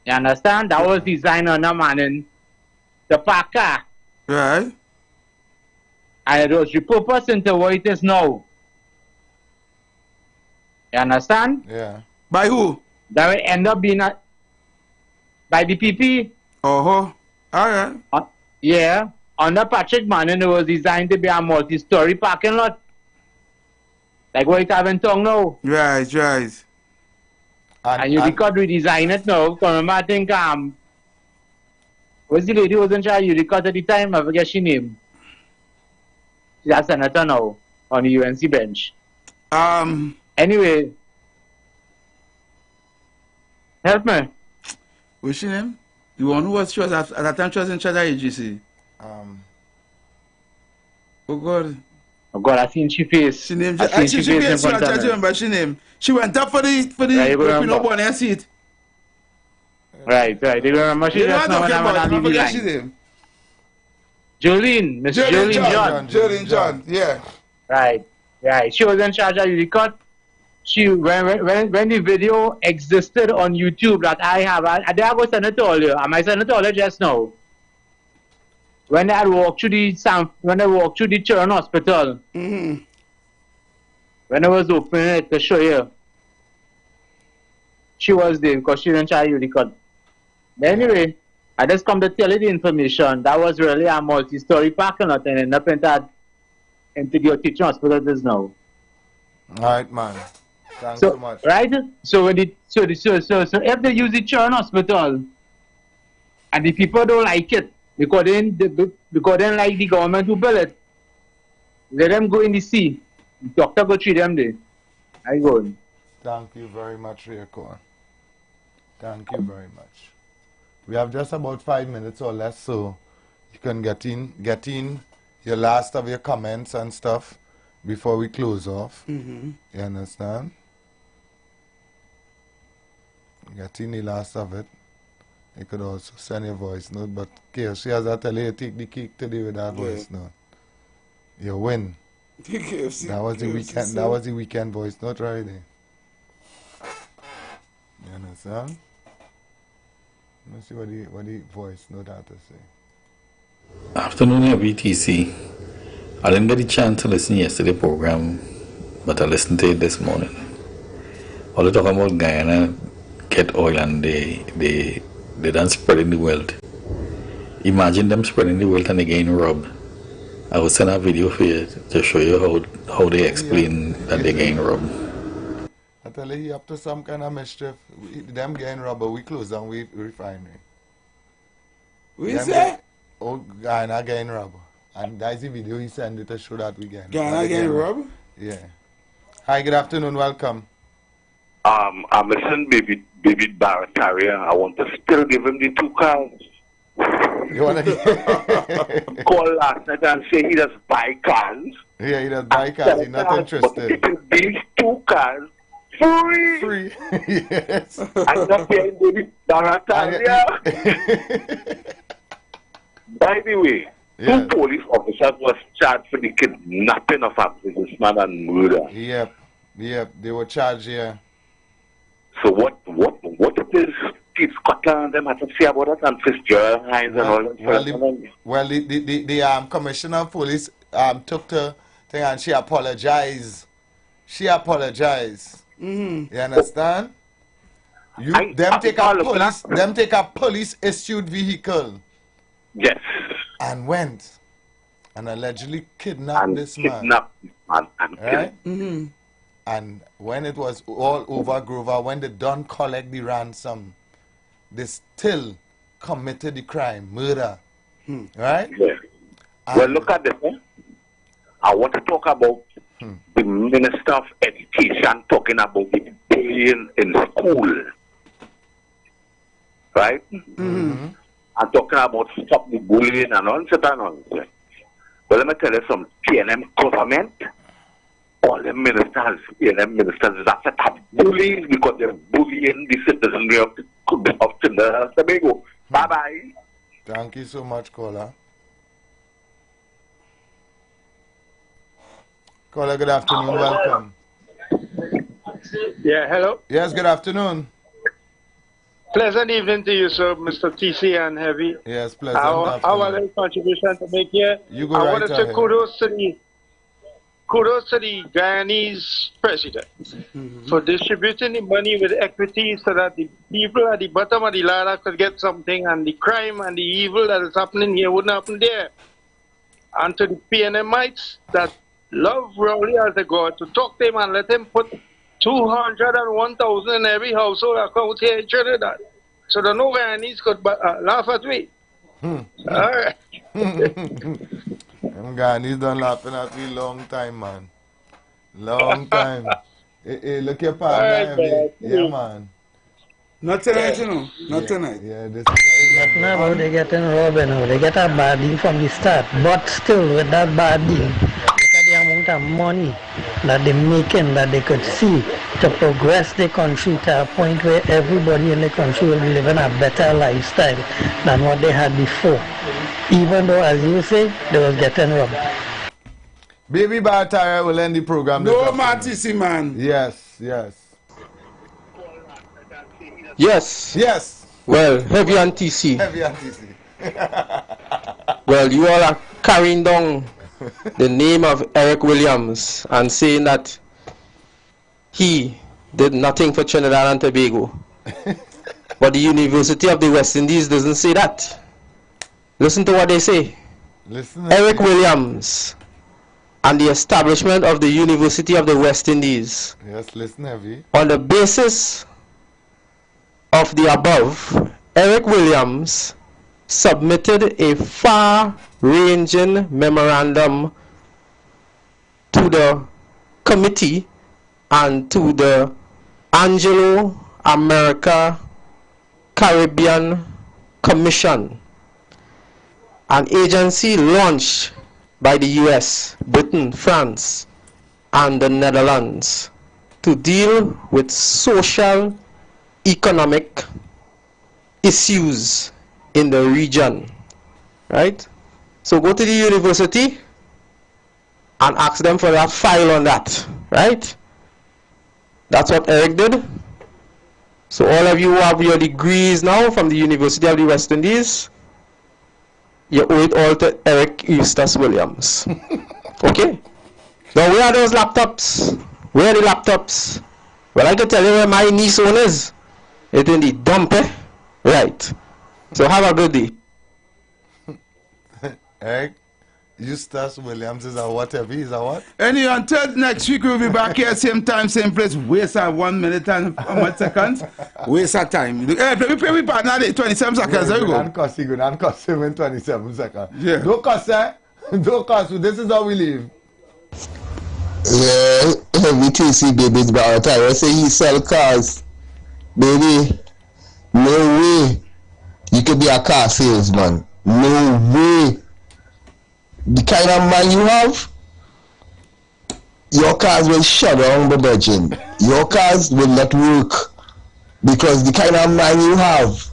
You understand? That was designed on a man in the park car. Right. And it was repurposed into what it is now. You understand? Yeah. By who? That will end up being by the PP. Oh, all right. Yeah. Under Patrick Manning, it was designed to be a multi-story parking lot. Like what it have in town now. Right, right. And you could redesign it now. Remember, I think, what's the lady who was in charge of Unicode at the time? I forget she name. She's a senator now on the UNC bench. Anyway. Help me. What's your name? The one who was, she was at that time she was in charge of AGC. Oh God. Oh God, I seen she face. She named she face in front of her. Remember she name. She went up for the Filipino Bonnie seat. Right. They remember she just now when I went on the line. Jolene, Miss Jolene John. Jolene John, yeah. Right. She was in charge of the cut. She when the video existed on YouTube that I have, I go send it to all you. I might send it to all you just now. When I walked through the Children's Hospital, when I was opening it to show you, she was there because she didn't try the cut. Anyway, I just come to tell you the information. That was really a multi-story parking lot and ended up into the teaching hospital this now. Alright, man. Thanks so much. Right? So if they use the Children's Hospital and the people don't like it because they like the government who build it, let them go in the sea. The doctor go treat them there. I go. Thank you very much for your call. Thank you very much. We have just about 5 minutes or less, so you can get in your last of your comments and stuff before we close off. You understand? Get in the last of it. You could also send your voice note, but KFC has to tell you take the cake today with that voice note. You win. That was the weekend. That was the weekend voice note right there. You understand? Let's see what the voice note had to say. Afternoon, VTC. I didn't get a chance to listen yesterday's program, but I listened to it this morning. All they talk about Guyana get oil and they done spreading the wealth. Imagine them spreading the wealth and they gain rob. I will send a video for you to show you how they explain that they gain rob. I tell you, he up to some kind of mischief. Them getting rubber, we close down we refinery. We say? Oh, Ghana getting rubber. And that's the video he sent it to show that we getting. Ghana getting rubber? Yeah. Hi, good afternoon, welcome. I'm listening, baby Barrett Carrier. I want to still give him the 2 cars. You want to call last night and say he does buy cars? Yeah, he does buy cars. He's not interested. But these 2 cars free. Yes. I'm not paying baby Barrett Carrier. By the way, 2 police officers was charged for the kidnapping of a businessman and murder. Yep, they were charged here. So what it is Steve Scotland and them had to say about it and Fitzgerald Hines and all that? Well, the commissioner of police took the thing and she apologized. You understand? Them take a police issued vehicle. Yes. And went and allegedly kidnapped this man. Right? And when it was all over, Grover, when they don't collect the ransom, they still committed the crime, murder. Right? Yeah. Well, look at this. I want to talk about the Minister of Education talking about the bullying in school. Right? I'm talking about stop the bullying and all that nonsense. Well, let me tell you some PNM government. All the ministers, PNM ministers, that's a bullying because they're bullying the citizenry of Trinidad and Tobago. Bye-bye. Thank you so much, caller. Caller, good afternoon. Welcome. Yeah, hello. Yes, good afternoon. Pleasant evening to you, sir, Mr. TC and Heavy. Yes, pleasant Our afternoon. little contribution to make here. You go I right want to say ahead. kudos to the Guyanese president for distributing the money with equity so that the people at the bottom of the ladder could get something, and the crime and the evil that is happening here wouldn't happen there. And to the PNMites that love Rowley as a god, to talk to him and let him put 201,000 in every household account here in Trinidad, so that no Guyanese could laugh at me. All right. Them Guyanese done laughing at me long time, man. Long time. Hey, look your partner, Heavy. Yeah, man. Not tonight, you know. Not tonight. Yeah, this Now how they getting robbed now. They get a bad deal from the start. But still with that bad deal, look at the amount of money that they're making, that they could see to progress the country to a point where everybody in the country will be living a better lifestyle than what they had before. Even though, as you say, they was getting robbed. Baby Bartire will end the program. No, Matisi, man. Yes, yes. Yes. Yes. Well, Heavy and TC. Heavy and TC. Well, you all are carrying down the name of Eric Williams and saying that he did nothing for Trinidad and Tobago. But the University of the West Indies doesn't say that. Listen to what they say. Listen. Eric Williams and the establishment of the University of the West Indies. Yes, listen, Heavy. On the basis of the above, Eric Williams submitted a far-ranging memorandum to the committee and to the Anglo-America Caribbean Commission, an agency launched by the US, Britain, France, and the Netherlands to deal with social, economic issues in the region, right? So go to the university and ask them for that file on that, right? That's what Eric did. So all of you who have your degrees now from the University of the West Indies, you owe it all to Eric Eustace Williams. Okay? Now where are those laptops? Where are the laptops? Well, I can tell you where my niece one is. It's in the dump, eh? Right. So have a good day. Eric Eustace Williams is a whatever. He's a what? Anyway, until next week, we'll be back here, same time, same place. Waste our 1 minute and how much seconds? Waste our time. Hey, we pay partner 27 seconds. There you go. And cost him in 27 seconds. Yeah. Don't cost, eh? Don't cost. This is how we live. Yeah, Heavy TC, baby, but I say he sell cars. Baby, no way you could be a car salesman. No way. The kind of man you have, your cars will shut down the budget. Your cars will not work because the kind of man you have.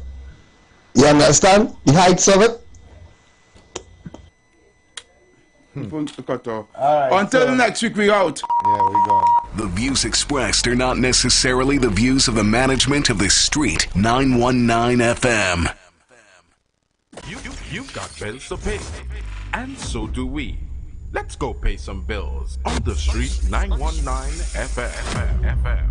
You understand the heights of it? Cut off. Right, until next week, we out. Yeah, we gone. The views expressed are not necessarily the views of the management of the Street 919 FM. You've got bills to pay, and so do we. Let's go pay some bills on the Street 919 FM.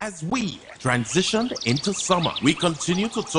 As we transition into summer, we continue to talk